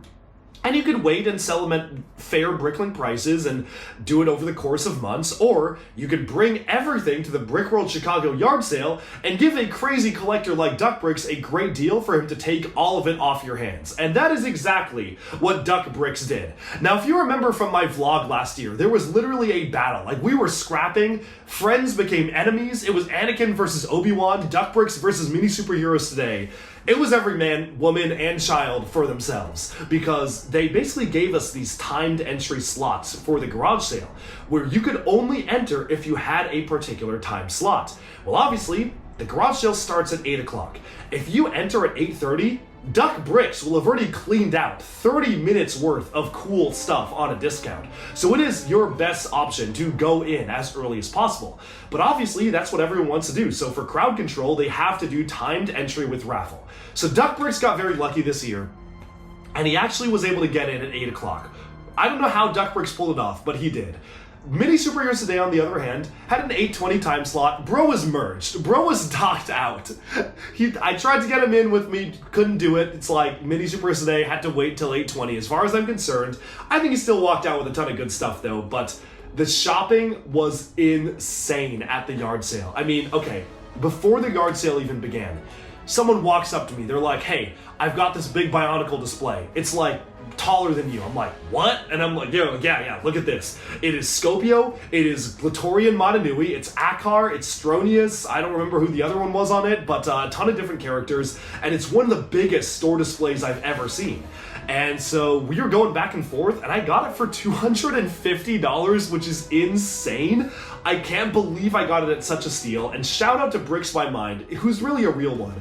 And you could wait and sell them at fair Bricklink prices and do it over the course of months, or you could bring everything to the Brickworld Chicago yard sale and give a crazy collector like Duck Bricks a great deal for him to take all of it off your hands. And that is exactly what Duck Bricks did. Now, if you remember from my vlog last year, there was literally a battle. Like, we were scrapping, friends became enemies, it was Anakin versus Obi-Wan, Duck Bricks versus mini superheroes today. It was every man, woman, and child for themselves, because they basically gave us these timed entry slots for the garage sale, where you could only enter if you had a particular time slot. Well, obviously, the garage sale starts at 8 o'clock. If you enter at 8:30, Duck Bricks will have already cleaned out 30 minutes worth of cool stuff on a discount. So it is your best option to go in as early as possible. But obviously, that's what everyone wants to do. So for crowd control, they have to do timed entry with raffle. So Duck Bricks got very lucky this year, and he actually was able to get in at 8 o'clock. I don't know how Duck Bricks pulled it off, but he did. Mini Superheroes Today, on the other hand, had an 8:20 time slot. Bro was merged. Bro was docked out. I tried to get him in with me, couldn't do it. It's like Mini Superheroes Today had to wait till 8:20. As far as I'm concerned, I think he still walked out with a ton of good stuff though, but the shopping was insane at the yard sale. I mean, okay, before the yard sale even began, someone walks up to me. They're like, hey, I've got this big Bionicle display. It's like taller than you. I'm like, what? And I'm like, yeah, look at this. It is Scopio, it is Glatorian Motonui, it's Akar, it's Stronius, I don't remember who the other one was on it, but a ton of different characters, and it's one of the biggest store displays I've ever seen. And so we were going back and forth, and I got it for $250, which is insane. I can't believe I got it at such a steal, and shout out to Bricks My Mind, who's really a real one.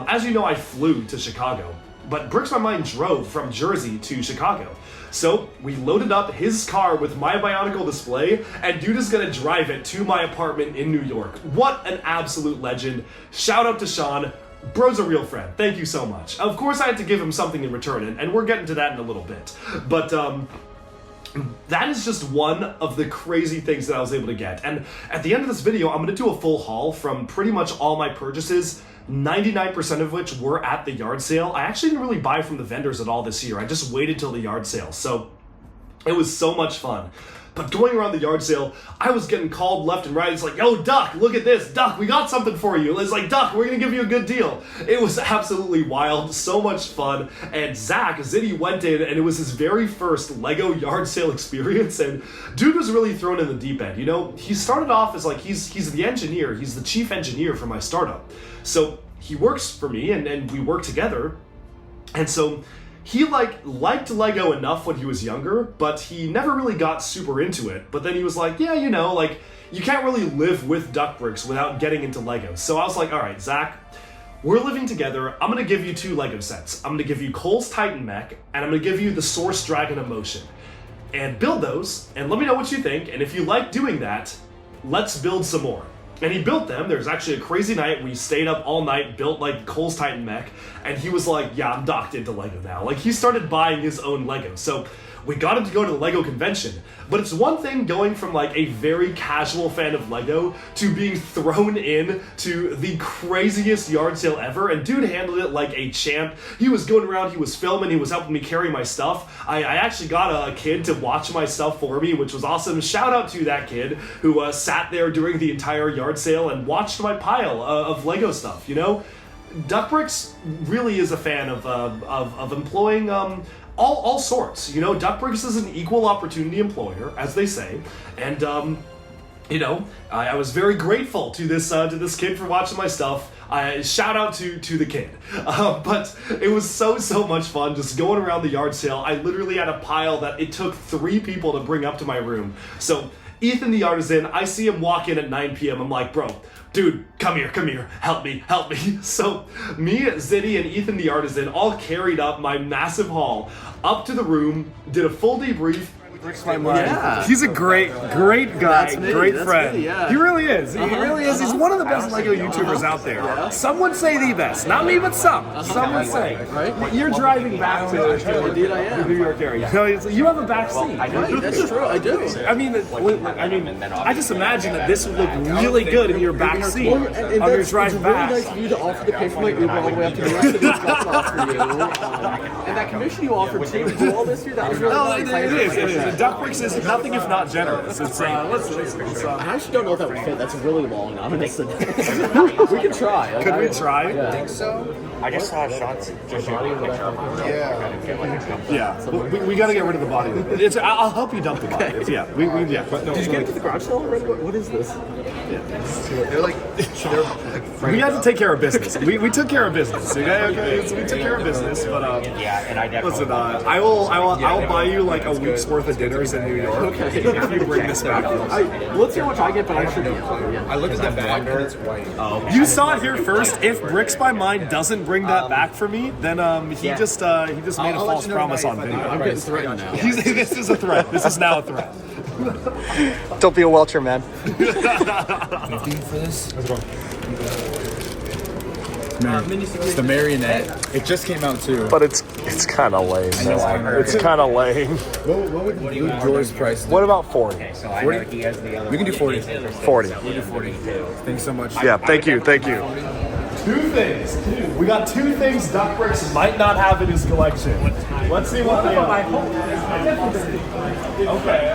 As you know, I flew to Chicago, but Bricks My Mind drove from Jersey to Chicago. So we loaded up his car with my Bionicle display, and dude is gonna drive it to my apartment in New York. What an absolute legend. Shout out to Sean. Bro's a real friend. Thank you so much. Of course I had to give him something in return, and we're getting to that in a little bit. But that is just one of the crazy things that I was able to get. And at the end of this video, I'm gonna do a full haul from pretty much all my purchases, 99% of which were at the yard sale. I actually didn't really buy from the vendors at all this year. I just waited till the yard sale. So it was so much fun. But going around the yard sale, I was getting called left and right. It's like, yo, Duck, look at this. Duck, we got something for you. It's like, Duck, we're going to give you a good deal. It was absolutely wild, so much fun. And Ziddy went in, and it was his very first Lego yard sale experience. And dude was really thrown in the deep end. You know, he started off as like, he's the engineer. He's the chief engineer for my startup. So he works for me, and we work together. And so he liked Lego enough when he was younger, but he never really got super into it. But then he was like, yeah, you know, like, you can't really live with Duck Bricks without getting into Lego. So I was like, all right, Zach, we're living together. I'm gonna give you 2 Lego sets. I'm gonna give you Cole's Titan Mech, and I'm gonna give you the Source Dragon Emotion. And build those, and let me know what you think. And if you like doing that, let's build some more. And he built them. There's actually a crazy night. We stayed up all night, built like Cole's Titan mech, and he was like, yeah, I'm docked into Lego now. Like, he started buying his own Lego. So we got him to go to the Lego convention. But it's one thing going from like a very casual fan of Lego to being thrown in to the craziest yard sale ever. And dude handled it like a champ. He was going around, he was filming, he was helping me carry my stuff. I actually got a kid to watch my stuff for me, which was awesome. Shout out to that kid who sat there during the entire yard sale and watched my pile of Lego stuff, you know? Duck Bricks really is a fan of employing all sorts. You know, Duck Bricks is an equal opportunity employer, as they say, and you know, I was very grateful to this kid for watching my stuff. Shout out to the kid. But it was so much fun just going around the yard sale. I literally had a pile that it took 3 people to bring up to my room. So Ethan the artisan, I see him walk in at 9 p.m. I'm like, bro, dude, come here, help me. So me, Ziddy, and Ethan the artisan all carried up my massive haul up to the room, did a full debrief. Yeah. He's a great guy, great friend. me, yeah. He really is. He really is. He's one of the best Lego YouTubers out there. Some would say the best. Not me, but some. Some would say. Right? You're driving back to Indeed I am. the New York area. You have a back seat. Right, that's true, I do. I mean, I just imagine that this would look really good in your back seat on your drive back. It's really nice of you to offer to pay for my Uber all the way up to the rest of these drops off for you. And that commission you offered too, to do all this here, that was really nice. It is. Duck Bricks is nothing if not generous. It's I actually don't know if that would fit. That's really long, honestly. We can try. Could we try? Yeah. think so? I just saw shots just showing a picture of him. Yeah, we got to get rid of the body. I'll help you dump the body. But no, Did you get to the garage sale already? What is this? They're like we had to take care of business. We took care of business. Okay. So we took care of business. But Yeah, and I definitely. listen, I'll buy you like a week's worth of dinners in New York if you bring this back. Let's see how much I get, but I should. I looked at the bag and it's white. You saw it here first. If Bricks by Mine doesn't bring that back for me, then he just made a false promise on video. I'm getting threatened now. This is a threat. This is now a threat. Don't be a welcher, man. It's the marionette. It just came out too. But it's kind of lame. It's kind of lame. What would yours price? What about 40? Okay, so I know he has the other. We can do 40. 40. We'll do 40. Thanks so much. Yeah, thank you. 2 things. We got 2 things Duck Bricks might not have in his collection. Let's see what they are. Okay.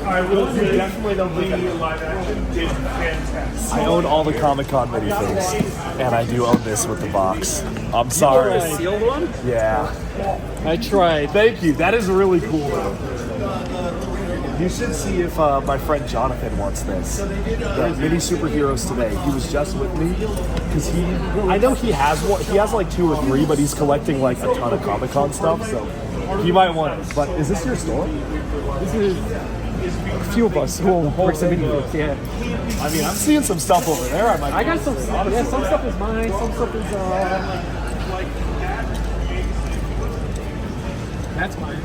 I will definitely don't think live action is fantastic. I own all the Comic-Con minifigs, and I do own this with the box. I'm sorry. The sealed one? Yeah. I tried. Thank you. That is really cool. You should see if my friend Jonathan wants this. The Mini Superheroes Today. He was just with me because I know he has one. He has like 2 or 3, but he's collecting like a ton of Comic-Con stuff, so he might want it. But is this your store? This is a few of us who own Bricks and Minifigs, yeah. I mean, I'm seeing some stuff over there. I got some stuff is mine, some stuff is, that's mine.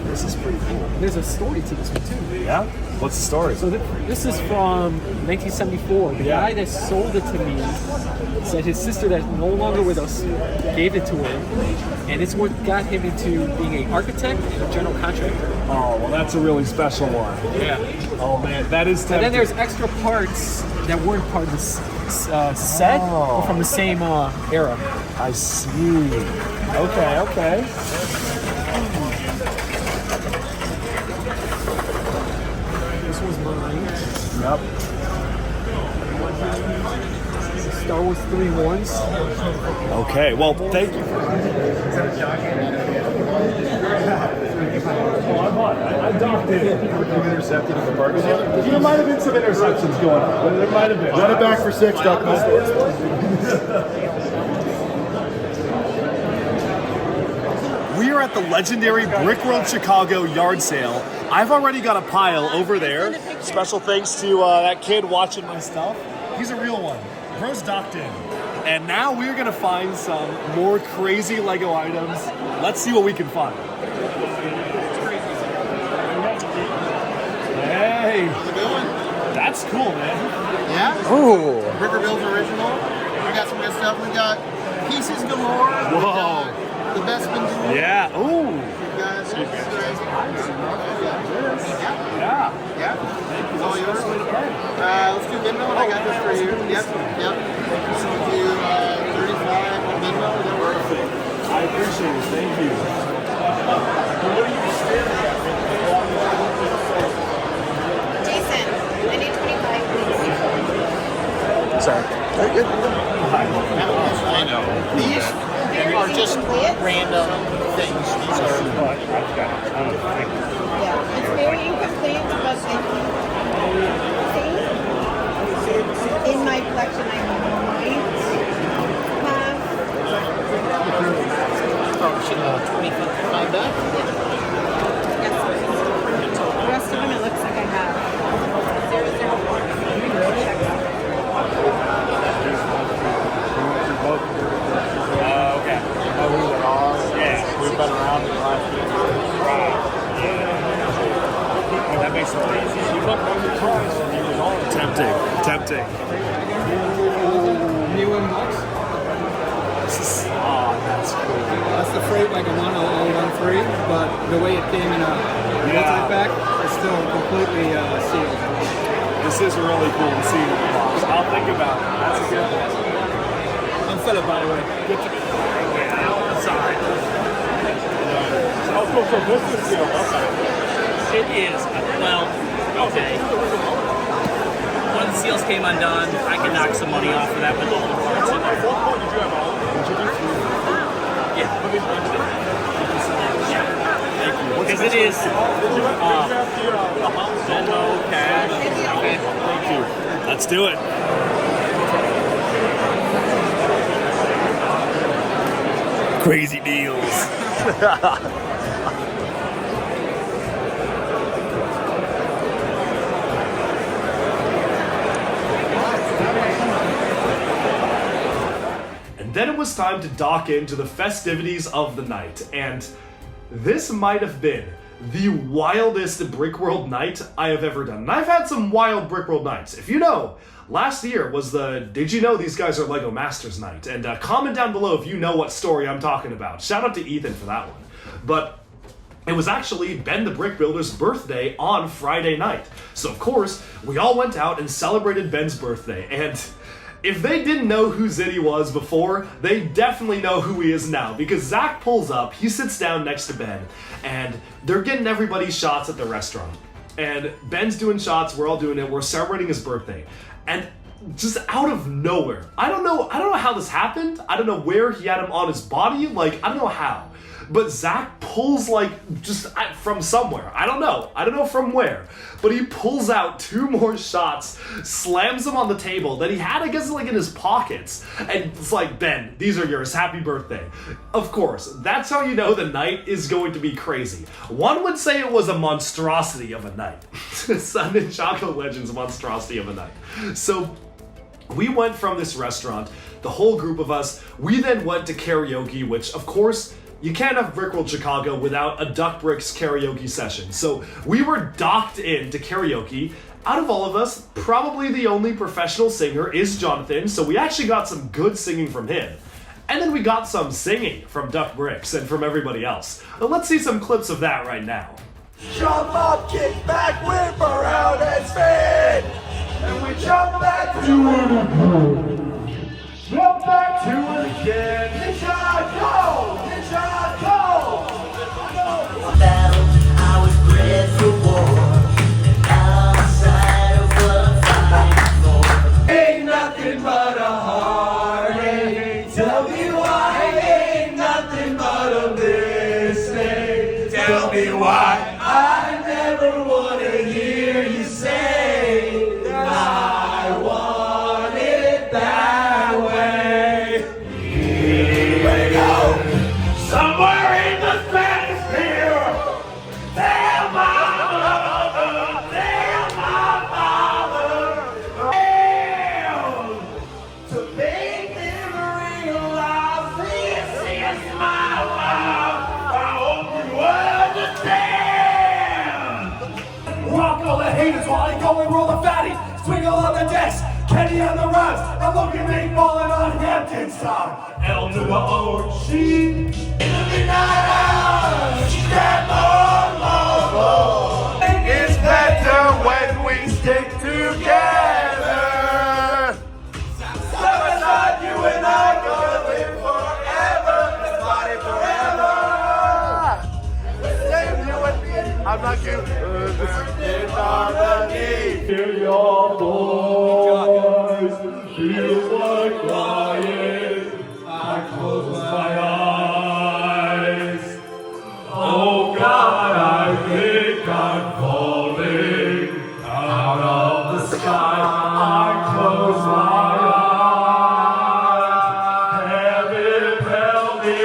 This is pretty cool. There's a story to this one too. Yeah? What's the story? So this is from 1974. The guy that sold it to me said his sister that's no longer with us gave it to him, and it's what got him into being an architect and a general contractor. Oh, well, that's a really special one. Yeah. Oh, man, that is tempting. And then there's extra parts that weren't part of this set or from the same era. I see. Okay. This was mine. Yep. Star Wars 3 ones. Okay, well, thank you. I docked in. Intercepted in the park. There might have been some interceptions going on. There might have been. Run it back for 6, Doc. We are at the legendary Brickworld Chicago yard sale. I've already got a pile over there. Special thanks to that kid watching my stuff. He's a real one. Bro's docked in. And now we're gonna find some more crazy Lego items. Let's see what we can find. Hey, that's cool, man. Yeah? Ooh. Brickworld's original. We got some good stuff. We got pieces galore. Whoa. The best been doing. Yeah. Ooh. Yeah. It's all yours. Let's do Venmo, and I got this for you. Yep. Let's do 35 on Venmo. That works. I appreciate it. Thank you. What are you staring at? Jason, I need 25, please. Sorry. I know. These are just random things. These are. Yeah, it's very incomplete, but see, in my collection I might have 25 back? yes, the rest of them it looks like I have 001. Okay. Yeah, we've been around in the last few years. Right. Yeah. That makes it easy. You look on the price and you was on. Tempting. New inbox. That's cool. That's the freight like a 1013, but the way it came in a multi-pack, it's still completely sealed. This is really cool to see in the box. I'll think about it. That's a good one. I'm Philip, by the way. Good to sorry. Oh, cool. So this is sealed. Okay. It is. Well, okay. When the seals came undone, I could knock some money off of that with all the parts in there. Yeah. Because it is Venmo, cash. Okay. Thank you. Let's do it. Crazy deals. Then it was time to dock into the festivities of the night, and this might have been the wildest Brickworld night I have ever done. And I've had some wild Brickworld nights. If you know, last year was the Did You Know These Guys Are Lego Masters night, and comment down below if you know what story I'm talking about. Shout out to Ethan for that one. But it was actually Ben the Brick Builder's birthday on Friday night. So of course, we all went out and celebrated Ben's birthday, and if they didn't know who Zitty was before, they definitely know who he is now, because Zach pulls up, he sits down next to Ben, and they're getting everybody's shots at the restaurant. And Ben's doing shots, we're all doing it, we're celebrating his birthday. And just out of nowhere, I don't know how this happened, I don't know where he had him on his body, like, I don't know how. But Zach pulls, like, just from somewhere. I don't know from where. But he pulls out 2 more shots, slams them on the table that he had, I guess, like, in his pockets. And it's like, Ben, these are yours. Happy birthday. Of course, that's how you know the night is going to be crazy. One would say it was a monstrosity of a night. Ninjago Legends monstrosity of a night. So we went from this restaurant, the whole group of us. We then went to karaoke, which, of course, you can't have Brickworld Chicago without a Duck Bricks karaoke session. So we were docked into karaoke. Out of all of us, probably the only professional singer is Jonathan, so we actually got some good singing from him. And then we got some singing from Duck Bricks and from everybody else. But let's see some clips of that right now. Jump up, kick back, whip around and spin. And we jump back to it again. Jump back to it again. Ninjago! Ninjago! I was bred for war. Outside of what I'm fighting for. Ain't nothing but a heartache. Tell me why. Ain't nothing but a mistake. Tell me why. I never want to hear you say I want it. the rest. I'm looking at falling on Hampton's top. L to the O, she. In the midnight hour, she's that more. It's better when we stick together. Summertime, you and I gonna live forever. Let's party forever. Same you and me. I'm not good. In harmony. Hear your voice, feels like crying. I close my eyes. Oh God, I think I'm falling out of the sky. I close my eyes. Heaven help me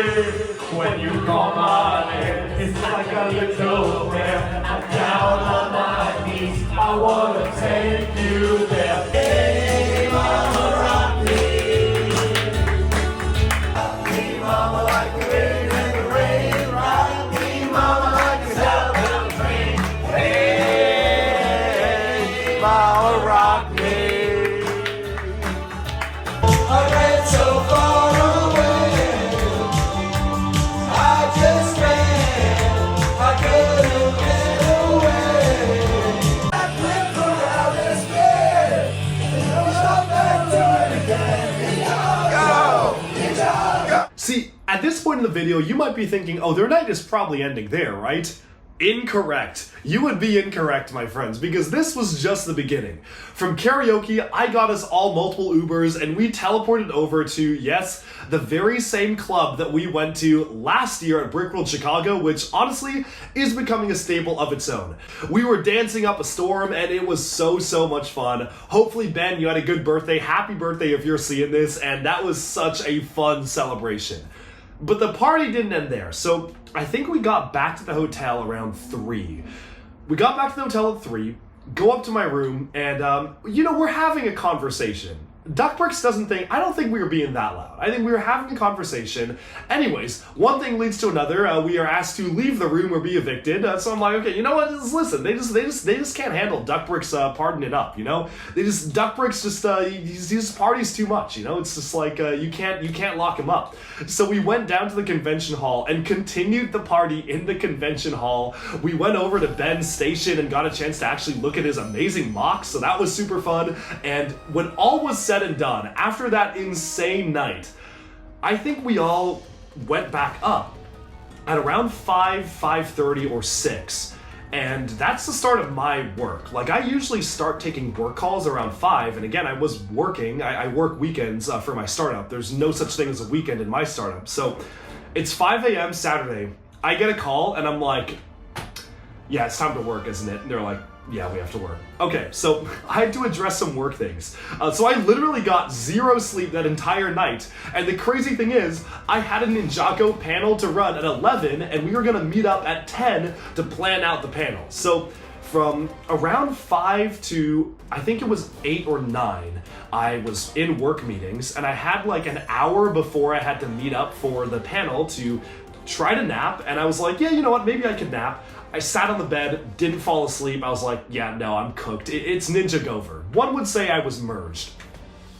when you call my name. It's like a little prayer. I'm down on my knees. I wanna take you there. Hey, mama, rock me. Rock me, mama, like the wind and the rain. Rock me, mama, like a southern rain. Hey, mama, rock me. I ran so far away. I just ran. I couldn't get away. I flipped around and scared. Shot back to it again. Ninjago. See, at this point in the video, you might be thinking, oh, their night is probably ending there, right? Incorrect. You would be incorrect, my friends, because this was just the beginning. From karaoke, I got us all multiple Ubers, and we teleported over to, yes, the very same club that we went to last year at Brickworld Chicago, which honestly is becoming a staple of its own. We were dancing up a storm, and it was so much fun. Hopefully, Ben, you had a good birthday. Happy birthday if you're seeing this, and that was such a fun celebration. But the party didn't end there, so I think we got back to the hotel around 3. We got back to the hotel at 3, go up to my room, and, you know, we're having a conversation. Duck Bricks I don't think we were being that loud. I think we were having a conversation. Anyways, one thing leads to another. We are asked to leave the room or be evicted. So I'm like, okay, you know what? Just listen. They just can't handle Duck Bricks partying it up. You know, Duck Bricks he just parties too much. You know, it's just like you can't lock him up. So we went down to the convention hall and continued the party in the convention hall. We went over to Ben's station and got a chance to actually look at his amazing mocks. So that was super fun. And when all was said and done, after that insane night, I think we all went back up at around 5:30 or 6. And that's the start of my work. Like, I usually start taking work calls around 5, and again, I was working. I work weekends for my startup. There's no such thing as a weekend in my startup. So it's 5 a.m. Saturday. I get a call, and I'm like, yeah, it's time to work, isn't it? And they're like, yeah, we have to work. Okay, so I had to address some work things. So I literally got 0 sleep that entire night. And the crazy thing is, I had a Ninjago panel to run at 11, and we were gonna meet up at 10 to plan out the panel. So from around 5 to, I think it was 8 or 9, I was in work meetings, and I had like an hour before I had to meet up for the panel to try to nap, and I was like, yeah, you know what, maybe I could nap. I sat on the bed, didn't fall asleep. I was like, yeah, no, I'm cooked. It's Ninjago. One would say I was merged.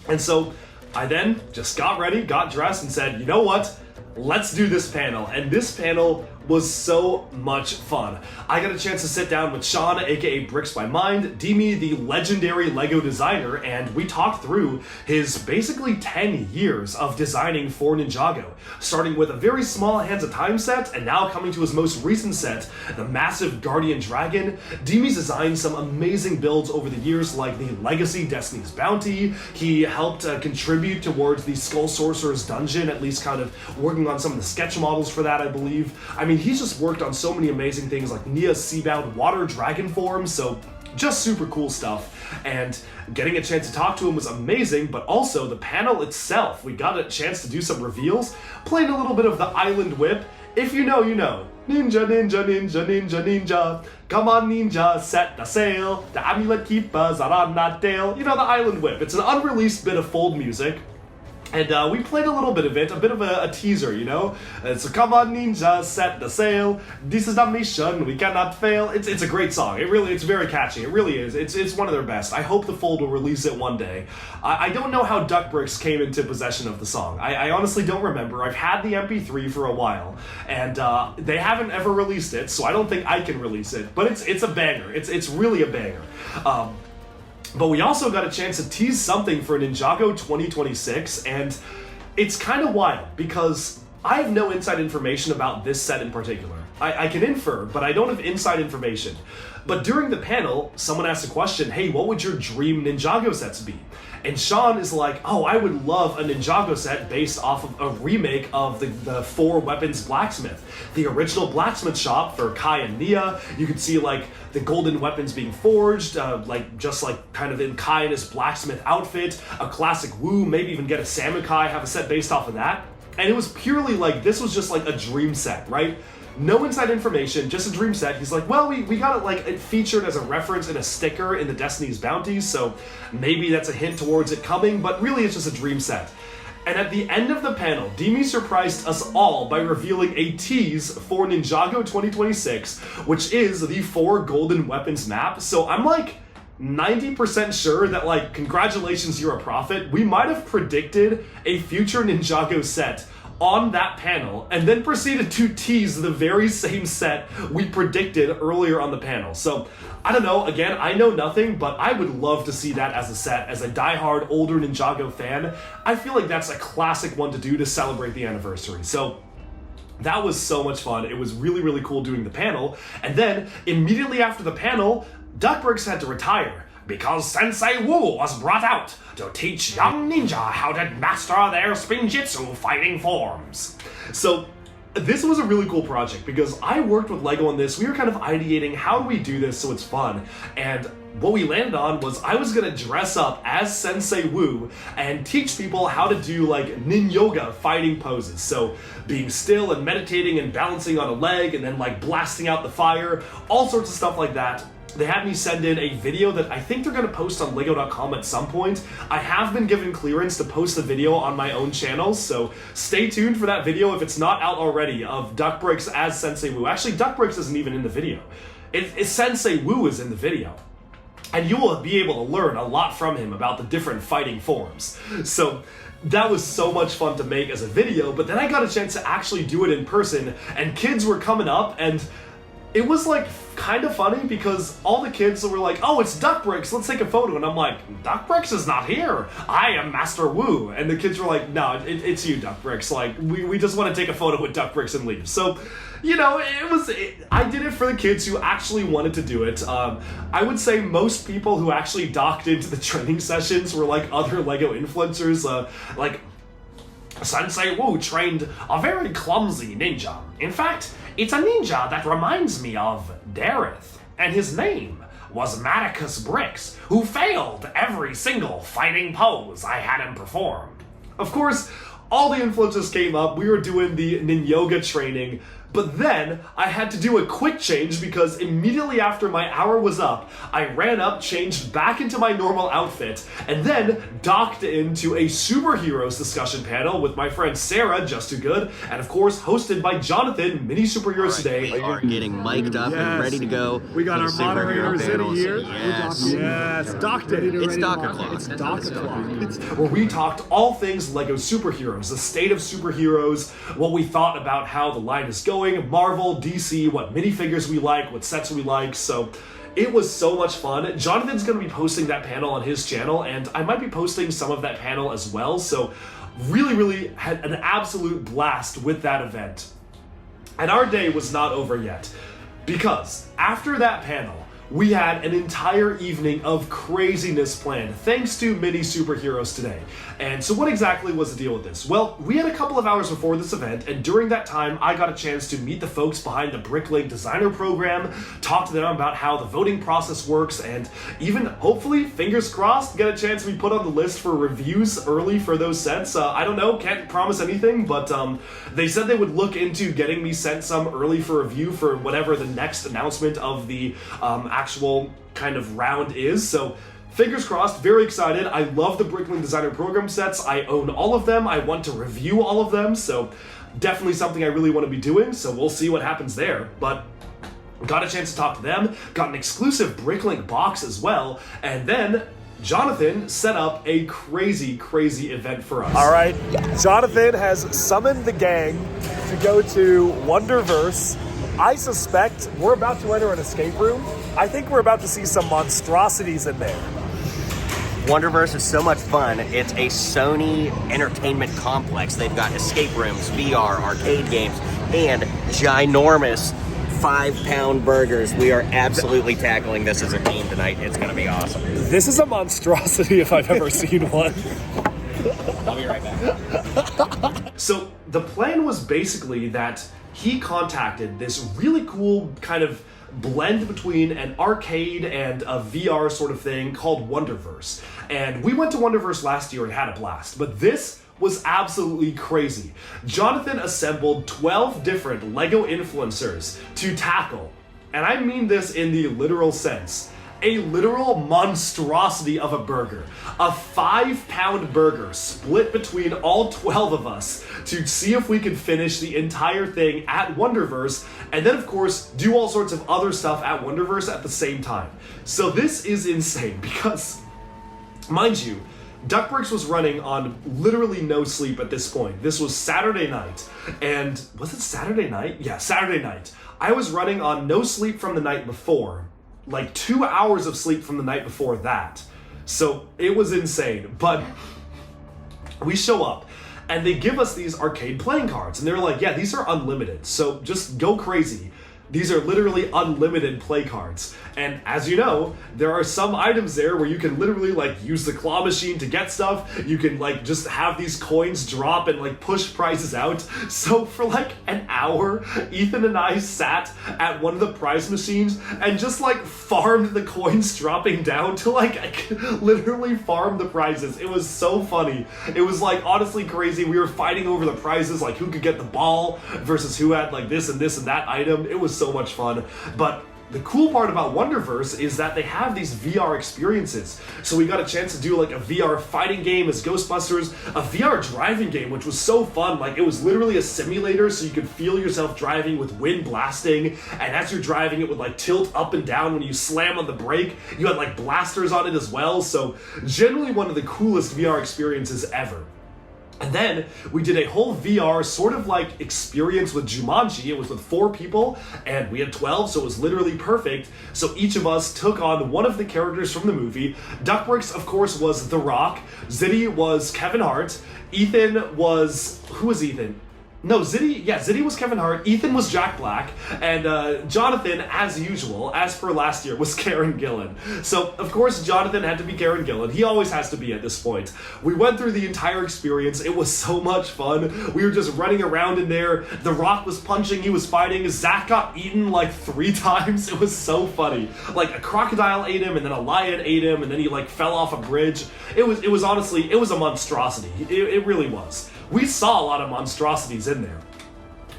And so I then just got ready, got dressed, and said, you know what? Let's do this panel. And this panel was so much fun. I got a chance to sit down with Sean, aka Bricks by Mind, Demi, the legendary Lego designer, and we talked through his basically 10 years of designing for Ninjago, starting with a very small Hands of Time set, and now coming to his most recent set, the massive Guardian Dragon. Demi's designed some amazing builds over the years, like the Legacy Destiny's Bounty. He helped contribute towards the Skull Sorcerer's Dungeon, at least kind of working on some of the sketch models for that, I believe. I mean, he's just worked on so many amazing things like Nia's Seabound Water Dragon form, so just super cool stuff. And getting a chance to talk to him was amazing, but also the panel itself. We got a chance to do some reveals, played a little bit of the Island Whip. If you know, you know. Ninja, ninja, ninja, ninja, ninja. Come on, ninja, set the sail. The amulet keepers are on that tail. You know, the Island Whip. It's an unreleased bit of fold music. And we played a little bit of it, a bit of a teaser, you know? So come on ninja, set the sail, this is the mission, we cannot fail. It's a great song, it's very catchy, it really is. It's one of their best. I hope the Fold will release it one day. I don't know how Duck Bricks came into possession of the song. I honestly don't remember. I've had the MP3 for a while, and they haven't ever released it, so I don't think I can release it. But it's a banger, it's really a banger. But we also got a chance to tease something for Ninjago 2026, and it's kind of wild because I have no inside information about this set in particular. I can infer, but I don't have inside information. But during the panel, someone asked a question, hey, what would your dream Ninjago sets be? And Sean is like, oh, I would love a Ninjago set based off of a remake of the Four Weapons Blacksmith. The original blacksmith shop for Kai and Nia. You could see like the golden weapons being forged, just kind of in Kai and his blacksmith outfit, a classic Woo, maybe even get a Samukai, have a set based off of that. And it was purely like, this was just like a dream set, right? No inside information, just a dream set. He's like, well, we got it featured as a reference in a sticker in the Destiny's Bounties, so maybe that's a hint towards it coming, but really it's just a dream set. And at the end of the panel, Demi surprised us all by revealing a tease for Ninjago 2026, which is the Four Golden Weapons map. So I'm like 90% sure that, like, congratulations, you're a prophet. We might have predicted a future Ninjago set on that panel, and then proceeded to tease the very same set we predicted earlier on the panel. So, I don't know, again, I know nothing, but I would love to see that as a set. As a diehard older Ninjago fan, I feel like that's a classic one to do to celebrate the anniversary. So, that was so much fun. It was really, really cool doing the panel. And then, immediately after the panel, Duck Bricks had to retire because Sensei Woo was brought out to teach young ninja how to master their spinjitzu fighting forms. So this was a really cool project because I worked with Lego on this. We were kind of ideating how do we do this so it's fun, and what we landed on was I was gonna dress up as Sensei Woo and teach people how to do like Ninjago fighting poses. So being still and meditating and balancing on a leg and then like blasting out the fire, all sorts of stuff like that. They had me send in a video that I think they're going to post on Lego.com at some point. I have been given clearance to post the video on my own channels, so stay tuned for that video if it's not out already, of Duck Bricks as Sensei Woo. Actually, Duck Bricks isn't even in the video. It's Sensei Woo is in the video. And you will be able to learn a lot from him about the different fighting forms. So that was so much fun to make as a video, but then I got a chance to actually do it in person, and kids were coming up, and it was like kind of funny because all the kids were like, oh, it's Duck Bricks, let's take a photo. And I'm like, Duck Bricks is not here. I am Master Woo. And the kids were like, no, it's you, Duck Bricks. Like, we just want to take a photo with Duck Bricks and leave. So, you know, I did it for the kids who actually wanted to do it. I would say most people who actually docked into the training sessions were like other Lego influencers, like Sensei Woo trained a very clumsy ninja. In fact, it's a ninja that reminds me of Dareth, and his name was Maticus Bricks, who failed every single fighting pose I had him perform. Of course, all the influencers came up, we were doing the Ninjago training, but then I had to do a quick change because immediately after my hour was up, I ran up, changed back into my normal outfit, and then docked into a superheroes discussion panel with my friend Sarah, Just Too Good, and of course hosted by Jonathan, Mini Superheroes Today. We are getting mic'd up and ready to go. We got our moderators in here. Yes, docked it. It's Doc o'clock. It's Doc o'clock. Where we talked all things Lego superheroes, the state of superheroes, what we thought about how the line is going, Marvel, DC, what minifigures we like, what sets we like. So it was so much fun. Jonathan's going to be posting that panel on his channel, and I might be posting some of that panel as well. So really had an absolute blast with that event. And our day was not over yet, because after that panel, we had an entire evening of craziness planned, thanks to Mini Superheroes Today. And so what exactly was the deal with this? Well, we had a couple of hours before this event, and during that time, I got a chance to meet the folks behind the Brickworld Designer Program, talk to them about how the voting process works, and even, hopefully, fingers crossed, get a chance to be put on the list for reviews early for those sets. I don't know, can't promise anything, but they said they would look into getting me sent some early for review for whatever the next announcement of the actual kind of round is. So fingers crossed, very excited. I love the Brickland Designer Program sets. I own all of them. I want to review all of them, so definitely something I really want to be doing, so we'll see what happens there. But got a chance to talk to them, got an exclusive Bricklink box as well, and then Jonathan set up a crazy, crazy event for us. All right, Jonathan has summoned the gang to go to Wonderverse. I suspect we're about to enter an escape room. I think we're about to see some monstrosities in there. Wonderverse is so much fun. It's a Sony entertainment complex. They've got escape rooms, VR, arcade games, and ginormous 5-pound burgers. We are absolutely tackling this as a game tonight. It's going to be awesome. This is a monstrosity if I've ever seen one. I'll be right back. So the plan was basically that he contacted this really cool kind of blend between an arcade and a VR sort of thing called Wonderverse. And we went to Wonderverse last year and had a blast, but this was absolutely crazy. Jonathan assembled 12 different Lego influencers to tackle, and I mean this in the literal sense, a literal monstrosity of a burger. A 5-pound burger split between all 12 of us to see if we could finish the entire thing at Wonderverse, and then of course do all sorts of other stuff at Wonderverse at the same time. So this is insane because, mind you, Duck Bricks was running on literally no sleep at this point. This was Saturday night, and was it Saturday night? Yeah, Saturday night. I was running on no sleep from the night before, like 2 hours of sleep from the night before that. So it was insane, but we show up and they give us these arcade playing cards and they're like, yeah, these are unlimited, so just go crazy. These are literally unlimited play cards. And as you know, there are some items there where you can literally like use the claw machine to get stuff. You can like just have these coins drop and like push prizes out. So for like an hour, Ethan and I sat at one of the prize machines and just like farmed the coins dropping down to like literally farm the prizes. It was so funny. It was like honestly crazy. We were fighting over the prizes, like who could get the ball versus who had like this and that item. It was so much fun. But the cool part about Wonderverse is that they have these VR experiences. So we got a chance to do like a VR fighting game as Ghostbusters, a VR driving game, which was so fun. Like it was literally a simulator, so you could feel yourself driving with wind blasting, and as you're driving it would like tilt up and down when you slam on the brake. You had like blasters on it as well, so generally one of the coolest VR experiences ever. And then we did a whole VR sort of like experience with Jumanji. It was with 4 people and we had 12, so it was literally perfect. So each of us took on one of the characters from the movie. Duck Bricks, of course, was The Rock. Ziddy was Kevin Hart. Ethan was... who was Ethan? No, Ziddy was Kevin Hart, Ethan was Jack Black, and Jonathan, as usual, as per last year, was Karen Gillan. So, of course, Jonathan had to be Karen Gillan. He always has to be at this point. We went through the entire experience. It was so much fun. We were just running around in there. The Rock was punching, he was fighting. Zach got eaten like 3 times. It was so funny. Like, a crocodile ate him, and then a lion ate him, and then he, like, fell off a bridge. It was honestly, it was a monstrosity. It really was. We saw a lot of monstrosities in there.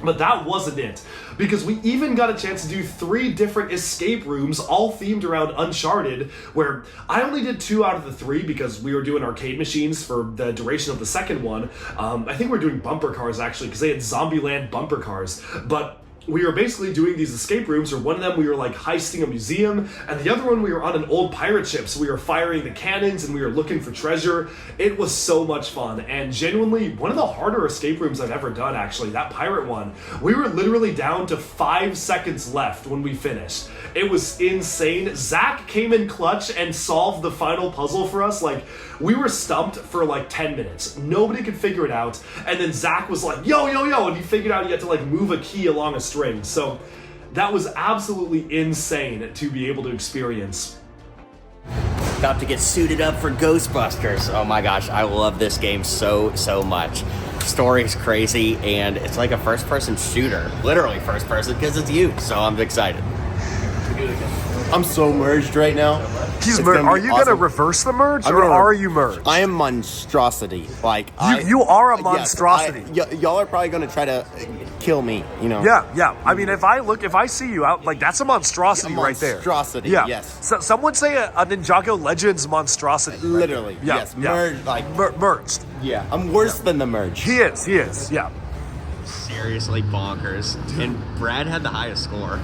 But that wasn't it, because we even got a chance to do 3 different escape rooms, all themed around Uncharted, where I only did 2 out of the 3 because we were doing arcade machines for the duration of the second one. I think we're doing bumper cars, actually, because they had Zombieland bumper cars. But we were basically doing these escape rooms, or one of them we were like heisting a museum, and the other one we were on an old pirate ship, so we were firing the cannons and we were looking for treasure. It was so much fun, and genuinely one of the harder escape rooms I've ever done, actually, that pirate one. We were literally down to 5 seconds left when we finished. It was insane. Zach came in clutch and solved the final puzzle for us. Like, we were stumped for like 10 minutes. Nobody could figure it out, and then Zach was like, yo, and he figured out he had to like move a key along a string. So that was absolutely insane to be able to experience. About to get suited up for Ghostbusters. Oh my gosh, I love this game so much. Story's crazy, and it's like a first-person shooter. Literally first-person, because it's you, so I'm excited. I'm so merged right now. He's It's merged. gonna Are be you gonna awesome. reverse the merge, I'm or gonna- are you merged? I am monstrosity. Like You are a yes, monstrosity. y'all are probably gonna try to kill me. You know. Yeah. I mean, if I see you out, like that's a monstrosity right there. Monstrosity. Yeah. Yes. So, some would say a Ninjago Legends monstrosity. right Literally. there. Yeah. Yes. Yeah. Merged. Like merged. yeah. I'm worse than the merge. He is. Yeah. Seriously bonkers. And Brad had the highest score.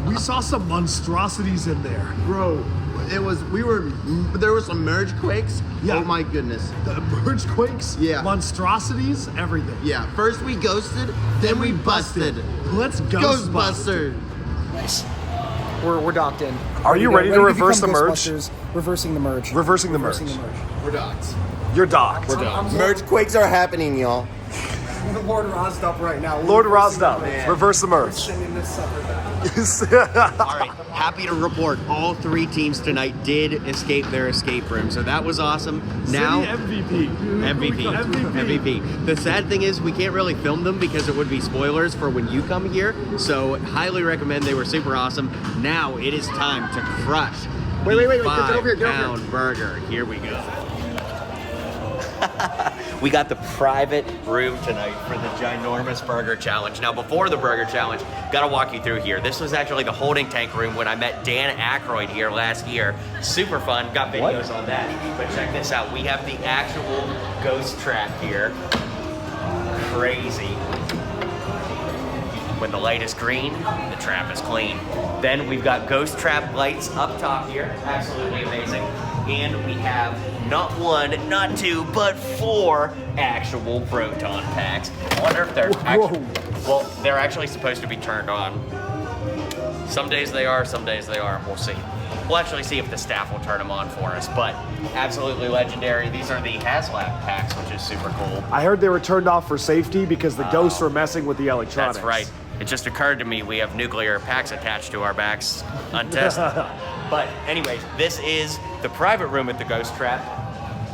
We saw some monstrosities in there. Bro, there was some merge quakes. Yeah. Oh my goodness. The merge quakes, Yeah. monstrosities, everything. Yeah. First we ghosted, then we busted. Let's Ghostbuster. We're docked in. Are you ready to reverse the merge? Ghostbusters, Reversing the merge. Reversing the merge. We're docked. You're docked. Merge quakes are happening, y'all. Lord Rosed up right now. Lord Rosdell, reverse the merge. Sending this sucker back. All right, happy to report all 3 teams tonight did escape their escape room, so that was awesome. Now, MVP. The sad thing is we can't really film them because it would be spoilers for when you come here, so highly recommend. They were super awesome. Now it is time to crush Wait, the get over here, get over here. 5-pound burger. Here we go. We got the private room tonight for the ginormous burger challenge. Now, before the burger challenge, gotta walk you through here. This was actually the holding tank room when I met Dan Aykroyd here last year. Super fun, got videos on that. But check this out, we have the actual ghost trap here. Crazy. When the light is green, the trap is clean. Then we've got ghost trap lights up top here, absolutely amazing. And we have not 1, not 2, but 4 actual proton packs. I wonder if they're actually, well, they're actually supposed to be turned on. Some days they are, some days they aren't. We'll see. We'll actually see if the staff will turn them on for us, but absolutely legendary. These are the HasLab packs, which is super cool. I heard they were turned off for safety because the ghosts were messing with the electronics. That's right. It just occurred to me we have nuclear packs attached to our backs, untested. But anyways, this is the private room at the Ghost Trap.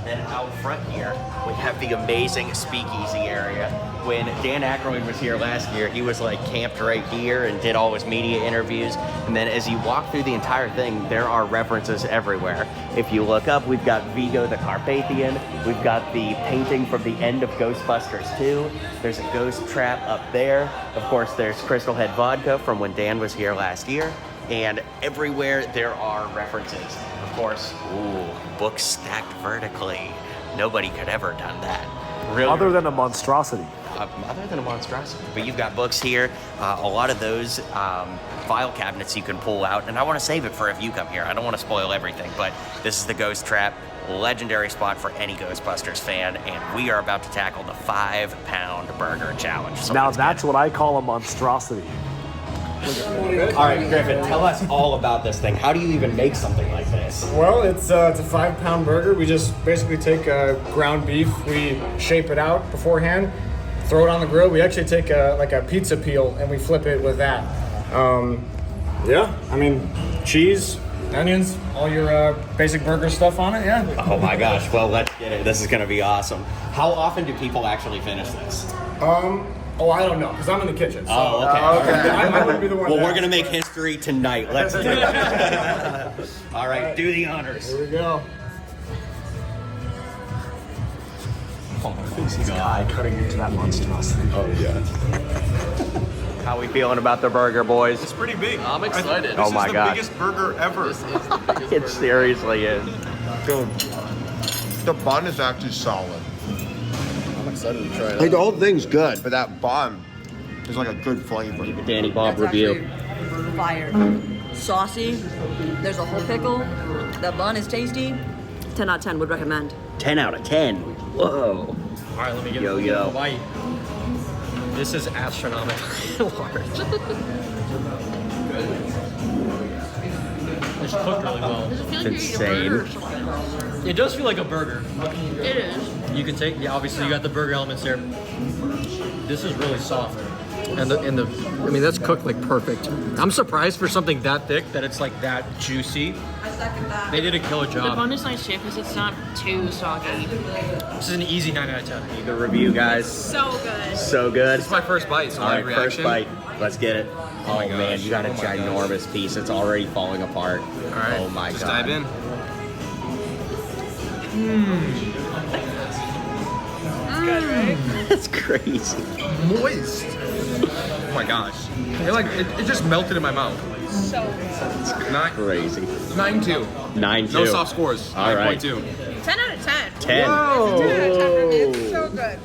Then out front here, we have the amazing speakeasy area. When Dan Aykroyd was here last year, he was like camped right here and did all his media interviews. And then as you walk through the entire thing, there are references everywhere. If you look up, we've got Vigo the Carpathian. We've got the painting from the end of Ghostbusters 2. There's a ghost trap up there. Of course, there's Crystal Head Vodka from when Dan was here last year. And everywhere there are references. Of course, books stacked vertically. Nobody could ever done that. Really? Other than a monstrosity. Other than a monstrosity. But you've got books here, a lot of those file cabinets you can pull out, and I want to save it for if you come here. I don't want to spoil everything, but this is the Ghost Trap, legendary spot for any Ghostbusters fan, and we are about to tackle the 5-pound burger challenge. So Now that's what I call a monstrosity. all right, Griffin, tell us all about this thing. How do you even make something like this? Well, it's a 5-pound burger. We just basically take ground beef, we shape it out beforehand, throw it on the grill. We actually take a pizza peel and we flip it with that. Yeah, I mean, cheese, onions, all your basic burger stuff on it, yeah. Oh my gosh, well, let's get it. This is going to be awesome. How often do people actually finish this? Oh, I don't know, because I'm in the kitchen. So, Oh, okay. I wouldn't be the one. Well, we're going to make history tonight. Let's do it. All right, do the honors. Here we go. Oh my goodness, he's cutting into that monstrosity. Oh yeah. How we feeling about the burger, boys? It's pretty big. I'm excited. Oh my This is the gosh. biggest burger ever. It seriously is. Dude, the bun is actually solid. I'm excited to try it. Like the whole thing's good, but that bun is like a good flavor. Danny Bob review. Fire. Saucy. There's a whole pickle. The bun is tasty. 10 out of 10 would recommend. 10 out of 10. Whoa. All right, let me get Yo, a yo. bite. This is astronomically large. It's cooked really well. Does it feel like you're eating a burger or It does feel like a burger. It is. You can take, yeah, obviously you got the burger elements there. This is really soft. And I mean, that's cooked like perfect. I'm surprised for something that thick that it's like that juicy. I second that. They did a killer The job. bun is nice too because it's not too soggy. This is an easy 9 out of 10. The review, guys. So good. So good. It's my first bite, so All my right, reaction. first bite. Let's get it. Oh, my man, gosh. you got a Oh my ginormous piece. It's already falling apart. All right, Oh my just god. dive in. Good, right? That's crazy. Moist. Oh my gosh. It just melted in my mouth. So good. Crazy. 9-2. 9-2. No soft scores. All right. 9.2. 10 out of 10. 10. Whoa. 10 out of 10 for me. It's so good.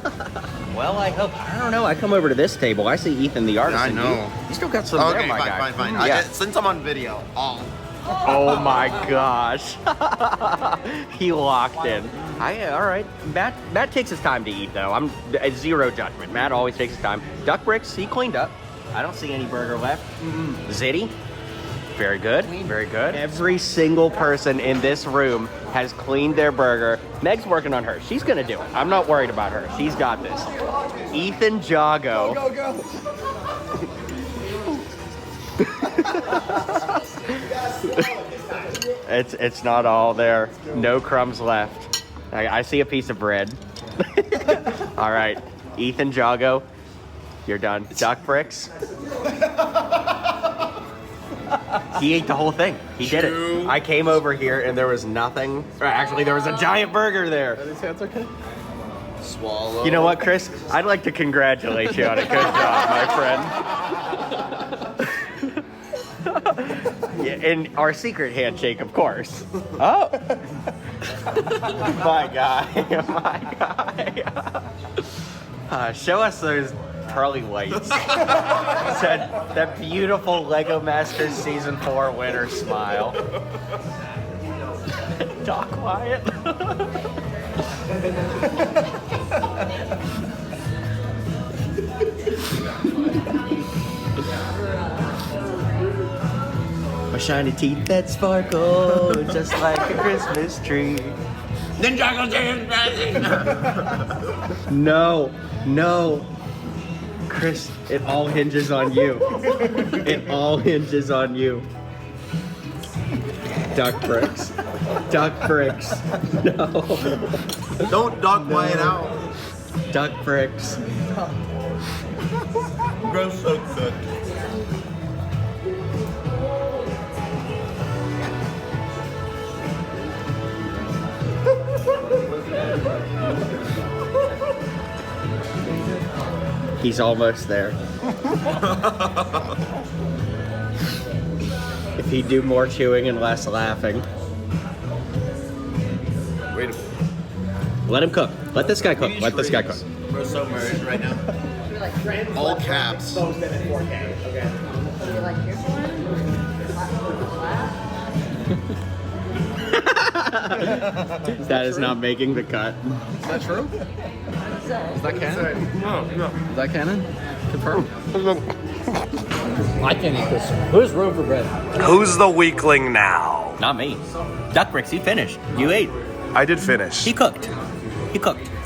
Well, I don't know. I come over to this table. I see Ethan the artist. I know. You still got some there, my guy. Fine. Yeah. Since I'm on video, Oh my gosh. He locked in. All right. Matt takes his time to eat, though. I'm zero judgment. Matt always takes his time. Duck Bricks, he cleaned up. I don't see any burger left. Zitty, very good. Very good. Every single person in this room has cleaned their burger. Meg's working on hers. She's gonna do it. I'm not worried about her. She's got this. Ethan Jago. Go. It's not all there. No crumbs left. I see a piece of bread. All right, Ethan Jago, you're done. Duck Bricks. He ate the whole thing. He did it. I came over here and there was nothing. Or actually, there was a giant burger there. That's okay. Swallow. You know what, Chris? I'd like to congratulate you on a good job, my friend. Yeah, and our secret handshake, of course. Oh. My guy. Show us those pearly whites. that beautiful Lego Masters Season 4 winner smile. Doc Wyatt. My shiny teeth that sparkle just like a Christmas tree. Ninjago dancing. No. Chris, it all hinges on you. It all hinges on you. Duck Bricks. No. Don't Doc Wyatt out. Duck Bricks. Bro, so good. He's almost there. If he'd do more chewing and less laughing. Wait a minute. Let him cook. Let this guy cook. Let this guy cook. We're so merged right now. All caps. That is not making the cut. Is that true? Is that canon? No. Is that canon? Confirmed. I can't eat this. Who's room for bread? Who's the weakling now? Not me. Duck Bricks, you finished. You ate. I did finish. He cooked.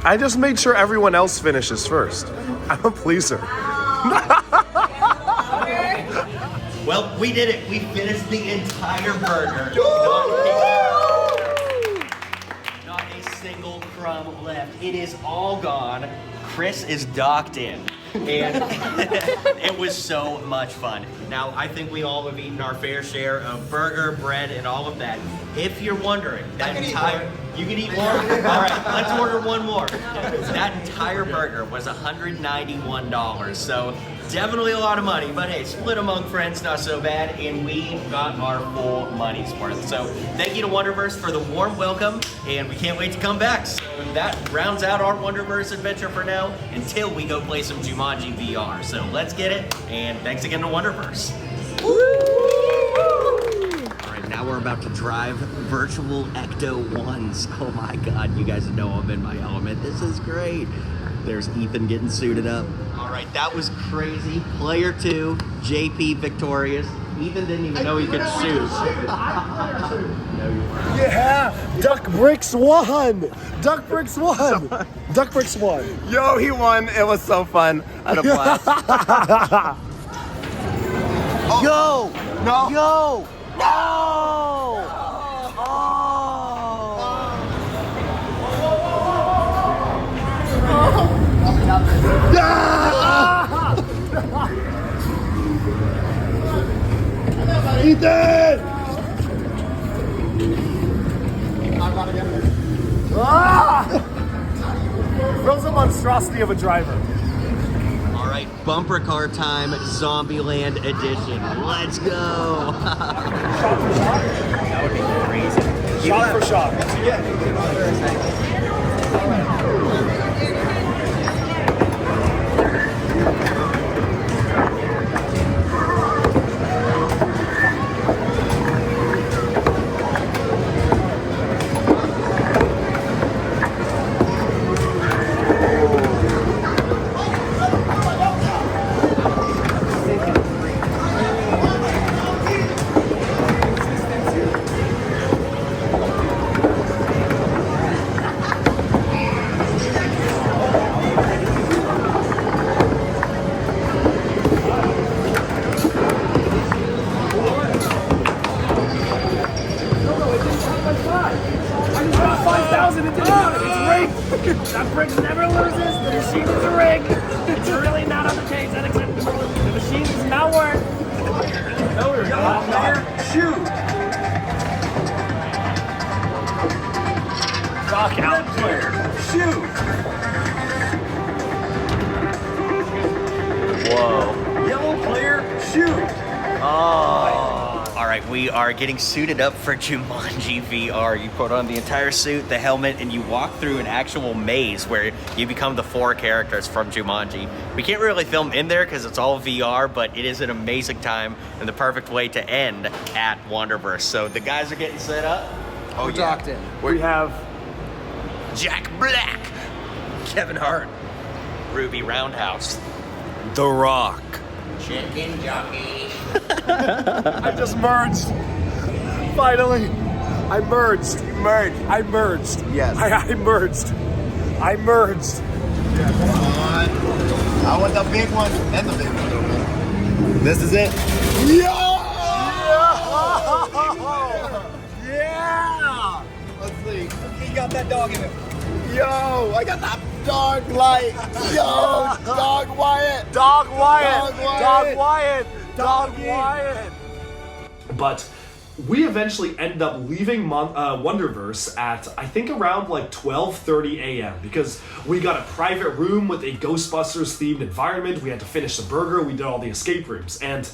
I just made sure everyone else finishes first. I'm a pleaser. Well, we did it. We finished the entire burger. Not a single crumb left. It is all gone. Chris is docked in. And it was so much fun. Now, I think we all have eaten our fair share of burger, bread, and all of that. If you're wondering, you can eat more? All right, let's order one more. That entire burger was $191, so definitely a lot of money, but hey, split among friends, not so bad, and we got our full money's worth. So thank you to Wonderverse for the warm welcome, and we can't wait to come back. So that rounds out our Wonderverse adventure for now until we go play some Jumanji VR. So let's get it, and thanks again to Wonderverse. All right, now we're about to drive virtual Ecto 1s. Oh my God, you guys know I'm in my element. This is great. There's Ethan getting suited up. All right, that was crazy. Player 2, JP victorious. Ethan didn't even know he could shoot. No, you weren't. Yeah! Duck Bricks won! Duck Bricks won! Duck Bricks won! Yo, he won. It was so fun. I had a blast. Yo! No! Yo! No! Ethan! Throws a monstrosity of a driver. All right, bumper car time, Zombieland edition. Let's go. That would be crazy. Shot for shot. That brick never loses. The machine is a rig. It's really not on the case. Unacceptable. The machine does not work. No, we're not. Shoot. Rock out player. Shoot. Whoa. Yellow player. Shoot. Oh. All right, we are getting suited up for Jumanji VR. You put on the entire suit, the helmet, and you walk through an actual maze where you become the 4 characters from Jumanji. We can't really film in there because it's all VR, but it is an amazing time and the perfect way to end at Wonderverse. So the guys are getting set up. Oh, yeah. Docked in. We have Jack Black, Kevin Hart, Ruby Roundhouse, The Rock, Chicken Jockey. I just merged. Finally. I merged. You merged. I merged. Yes. I merged. I merged. I want the big one and the big one. This is it. Yeah! Let's see. He got that dog in him. Yo, I got that dog light. Yo, Doc Wyatt. Doc Wyatt. Doc Wyatt. Doc Wyatt. But we eventually ended up leaving Wonderverse at, I think, around like 12:30 a.m. because we got a private room with a Ghostbusters themed environment. We had to finish the burger. We did all the escape rooms. And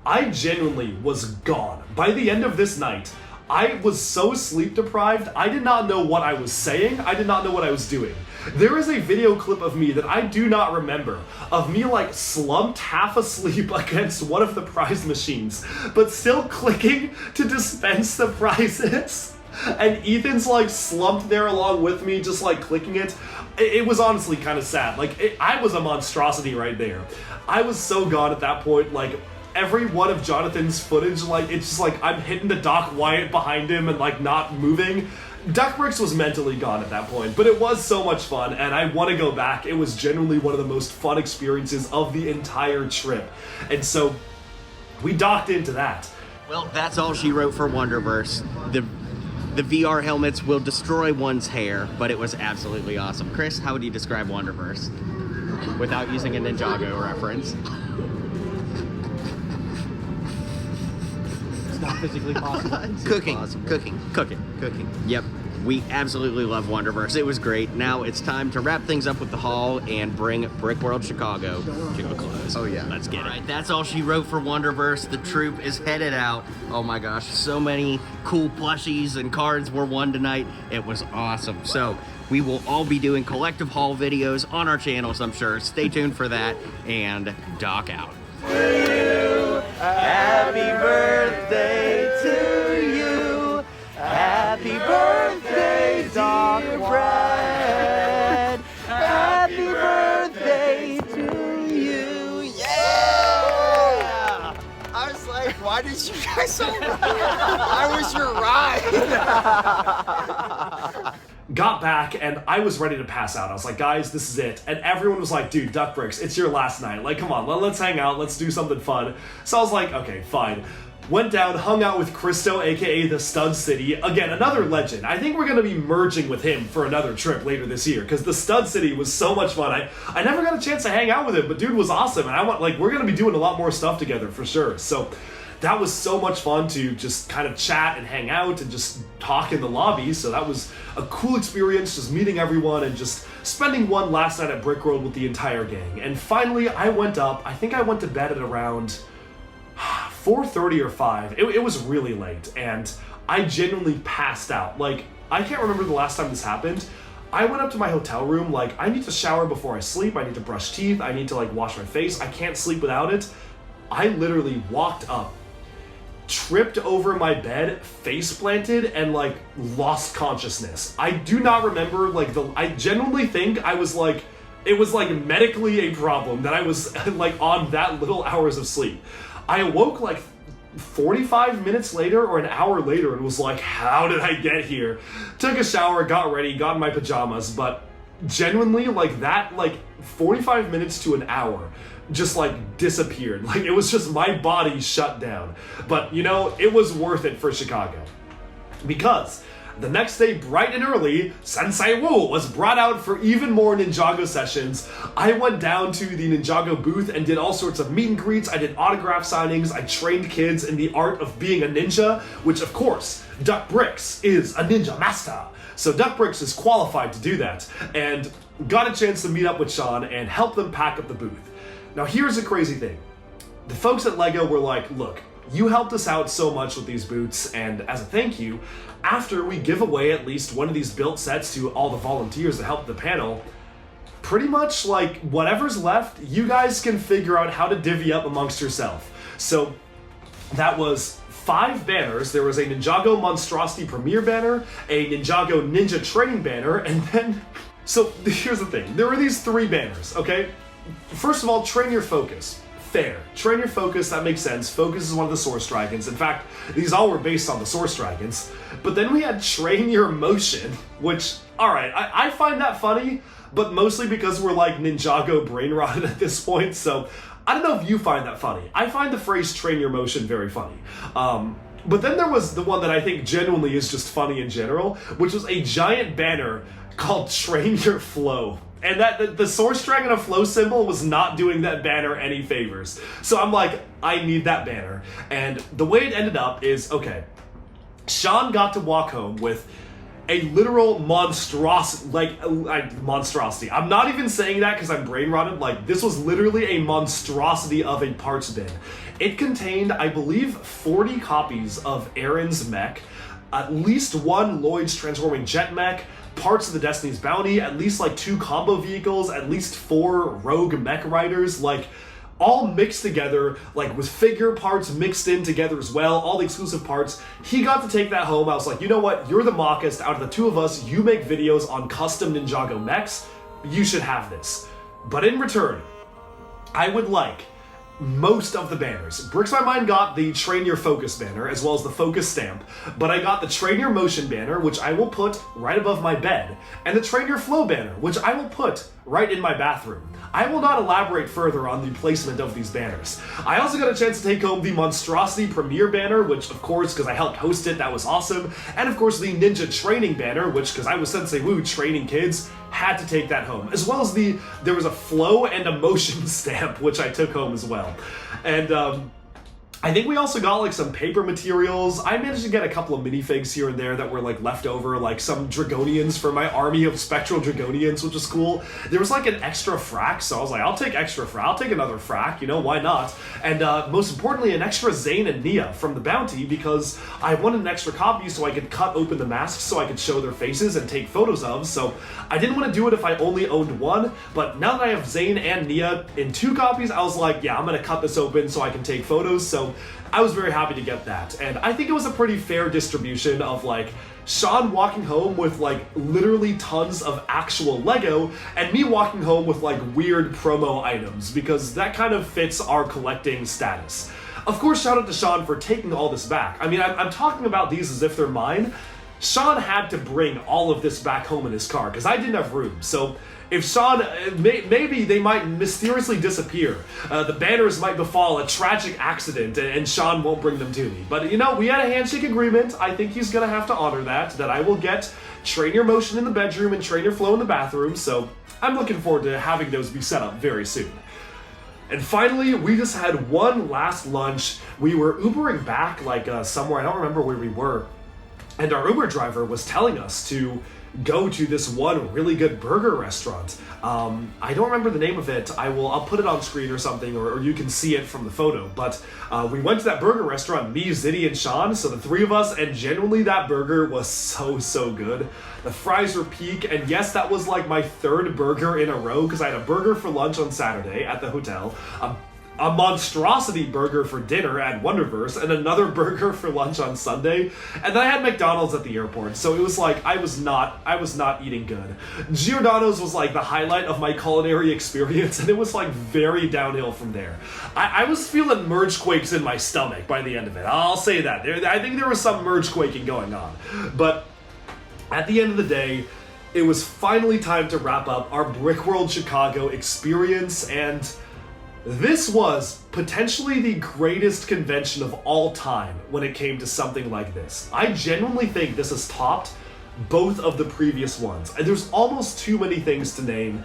I genuinely was gone. By the end of this night, I was so sleep deprived, I did not know what I was saying. I did not know what I was doing. There is a video clip of me that I do not remember, of me like slumped half asleep against one of the prize machines, but still clicking to dispense the prizes. And Ethan's like slumped there along with me, just like clicking it. It was honestly kind of sad. Like, I was a monstrosity right there. I was so gone at that point, like, every one of Jonathan's footage, like, it's just like I'm hitting the Doc Wyatt behind him and like not moving. Duck Bricks was mentally gone at that point, but it was so much fun and I want to go back. It was genuinely one of the most fun experiences of the entire trip. And so we docked into that. Well, that's all she wrote for Wonderverse. The VR helmets will destroy one's hair, but it was absolutely awesome. Chris, how would you describe Wonderverse without using a Ninjago reference? Not physically possible. Cooking. Yep. We absolutely love Wonderverse. It was great. Now it's time to wrap things up with the haul and bring Brickworld Chicago to a close. Oh yeah. Let's get it. All right, that's all she wrote for Wonderverse. The troop is headed out. Oh my gosh, so many cool plushies and cards were won tonight. It was awesome. So we will all be doing collective haul videos on our channels, I'm sure. Stay tuned for that, and Doc out. Happy birthday to you. Happy birthday, Doc Brad. Happy birthday to you. Yeah! I was like, why did you guys so I was your ride. Got back and I was ready to pass out. I was like, guys, this is it. And everyone was like, dude, Duck Bricks, it's your last night. Like, come on, let's hang out. Let's do something fun. So I was like, okay, fine. Went down, hung out with Christo, aka the Stud City. Again, another legend. I think we're going to be merging with him for another trip later this year because the Stud City was so much fun. I never got a chance to hang out with him, but dude was awesome. And we're going to be doing a lot more stuff together for sure. So that was so much fun to just kind of chat and hang out and just talk in the lobby. So that was a cool experience, just meeting everyone and just spending one last night at Brickworld with the entire gang. And finally, I went up. I think I went to bed at around 4:30 or 5. It was really late, and I genuinely passed out. Like, I can't remember the last time this happened. I went up to my hotel room, like, I need to shower before I sleep, I need to brush teeth, I need to, like, wash my face, I can't sleep without it. I literally walked up, tripped over my bed, face planted, and, like, lost consciousness. I do not remember, like, I genuinely think I was, like, it was, like, medically a problem that I was, like, on that little hours of sleep. I awoke, like, 45 minutes later or an hour later and was like, how did I get here? Took a shower, got ready, got in my pajamas, but genuinely, like, that, like, 45 minutes to an hour just, like, disappeared. Like, it was just my body shut down. But, you know, it was worth it for Chicago. Because the next day, bright and early, Sensei Woo was brought out for even more Ninjago sessions. I went down to the Ninjago booth and did all sorts of meet and greets. I did autograph signings. I trained kids in the art of being a ninja, which, of course, Duck Bricks is a ninja master. So Duck Bricks is qualified to do that, and got a chance to meet up with Sean and help them pack up the booth. Now, here's the crazy thing. The folks at LEGO were like, look, you helped us out so much with these boots, and as a thank you, after we give away at least one of these built sets to all the volunteers that helped the panel, pretty much, like, whatever's left, you guys can figure out how to divvy up amongst yourself. So that was 5 banners. There was a Ninjago Monstrosity Premiere banner, a Ninjago Ninja Training banner, and then... So here's the thing. There were these 3 banners, okay? First of all, train your focus. Fair. Train your focus, that makes sense. Focus is one of the Source Dragons. In fact, these all were based on the Source Dragons. But then we had Train Your Motion, which, alright, I find that funny, but mostly because we're, like, Ninjago brain rotted at this point, so I don't know if you find that funny. I find the phrase Train Your Motion very funny. But then there was the one that I think genuinely is just funny in general, which was a giant banner called Train Your Flow. And that the Source Dragon of Flow symbol was not doing that banner any favors. So I'm like, I need that banner. And the way it ended up is, okay, Sean got to walk home with a literal monstrosity. I'm not even saying that because I'm brain rotted. Like, this was literally a monstrosity of a parts bin. It contained, I believe, 40 copies of Aaron's mech, at least 1 Lloyd's transforming jet mech, parts of the Destiny's Bounty, at least like 2 combo vehicles, at least 4 rogue mech riders, like all mixed together, like with figure parts mixed in together as well, all the exclusive parts. He got to take that home. I was like, you know what? You're the mockest. Out of the 2 of us, you make videos on custom Ninjago mechs. You should have this. But in return, I would like most of the banners. Bricks My Mind got the Train Your Focus banner, as well as the Focus stamp, but I got the Train Your Motion banner, which I will put right above my bed, and the Train Your Flow banner, which I will put right in my bathroom. I will not elaborate further on the placement of these banners. I also got a chance to take home the Monstrosity Premiere banner, which, of course, because I helped host it, that was awesome, and of course the Ninja Training banner, which, because I was Sensei Woo training kids, had to take that home, as well as there was a Flow and a Motion stamp, which I took home as well. And I think we also got like some paper materials. I managed to get a couple of minifigs here and there that were like left over, like some Dragonians for my army of Spectral Dragonians, which is cool. There was like an extra frac, so I was like, I'll take extra frac, I'll take another frac, you know, why not? And most importantly, an extra Zane and Nia from the bounty, because I wanted an extra copy so I could cut open the masks so I could show their faces and take photos of. So I didn't want to do it if I only owned 1, but now that I have Zane and Nia in 2 copies, I was like, yeah, I'm gonna cut this open so I can take photos. So I was very happy to get that, and I think it was a pretty fair distribution of like Sean walking home with like literally tons of actual Lego, and me walking home with like weird promo items, because that kind of fits our collecting status. Of course, shout out to Sean for taking all this back. I mean, I'm talking about these as if they're mine. Sean had to bring all of this back home in his car, because I didn't have room. So if Sean, maybe they might mysteriously disappear. The banners might befall a tragic accident, and Sean won't bring them to me. But, you know, we had a handshake agreement. I think he's going to have to honor that I will get Train Your Motion in the bedroom and Train Your Flow in the bathroom. So I'm looking forward to having those be set up very soon. And finally, we just had one last lunch. We were Ubering back like somewhere, I don't remember where we were, and our Uber driver was telling us to go to this one really good burger restaurant. I don't remember the name of it. I'll put it on screen or something, or you can see it from the photo. But we went to that burger restaurant, me, Ziddy, and Sean, so the three of us, and genuinely that burger was so good. The fries were peak, and yes, that was like my third burger in a row, because I had a burger for lunch on Saturday at the hotel, a monstrosity burger for dinner at Wonderverse, and another burger for lunch on Sunday, and then I had McDonald's at the airport, so it was like I was not eating good. Giordano's was like the highlight of my culinary experience, and it was like very downhill from there. I was feeling merge quakes in my stomach by the end of it, I'll say that. I think there was some merge quaking going on, but at the end of the day, it was finally time to wrap up our Brickworld Chicago experience, and this was potentially the greatest convention of all time when it came to something like this. I genuinely think this has topped both of the previous ones. And there's almost too many things to name,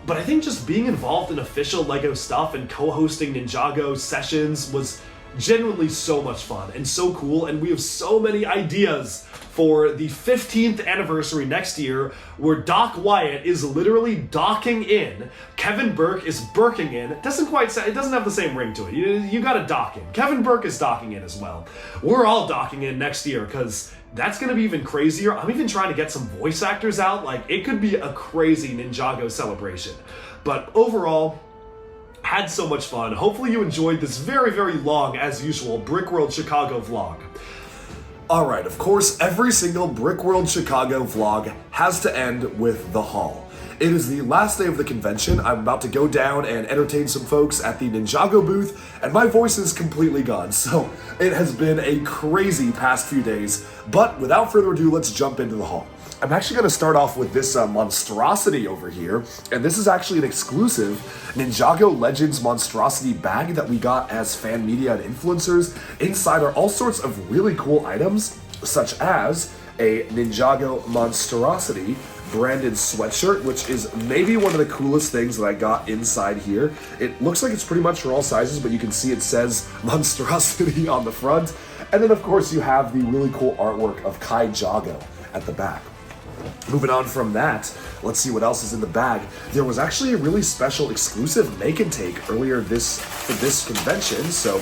but I think just being involved in official LEGO stuff and co-hosting Ninjago sessions was genuinely so much fun and so cool, and we have so many ideas for the 15th anniversary next year, where Doc Wyatt is literally docking in, Kevin Burke is burking in. It doesn't have the same ring to it. You gotta dock in. Kevin Burke is docking in as well. We're all docking in next year, because that's gonna be even crazier. I'm even trying to get some voice actors out. Like, it could be a crazy Ninjago celebration. But overall, had so much fun. Hopefully you enjoyed this very, very long, as usual, Brickworld Chicago vlog. Alright, of course, every single Brickworld Chicago vlog has to end with the haul. It is the last day of the convention. I'm about to go down and entertain some folks at the Ninjago booth, and my voice is completely gone, so it has been a crazy past few days. But without further ado, let's jump into the haul. I'm actually going to start off with this monstrosity over here, and this is actually an exclusive Ninjago Legends monstrosity bag that we got as fan media and influencers. Inside are all sorts of really cool items, such as a Ninjago monstrosity branded sweatshirt, which is maybe one of the coolest things that I got inside here. It looks like it's pretty much for all sizes, but you can see it says monstrosity on the front. And then of course you have the really cool artwork of Kai Jago at the back. Moving on from that, let's see what else is in the bag. There was actually a really special exclusive make and take earlier for this convention. So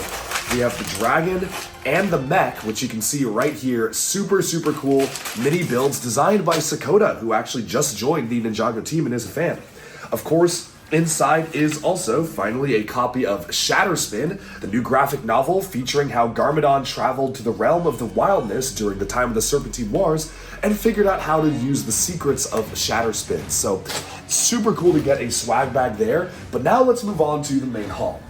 we have the dragon and the mech, which you can see right here. Super cool mini builds designed by Sakota, who actually just joined the Ninjago team and is a fan. Of course, inside is also finally a copy of Shatterspin, the new graphic novel featuring how Garmadon traveled to the realm of the wildness during the time of the Serpentine Wars and figured out how to use the secrets of Shatterspin. So super cool to get a swag bag there. But now let's move on to the main haul.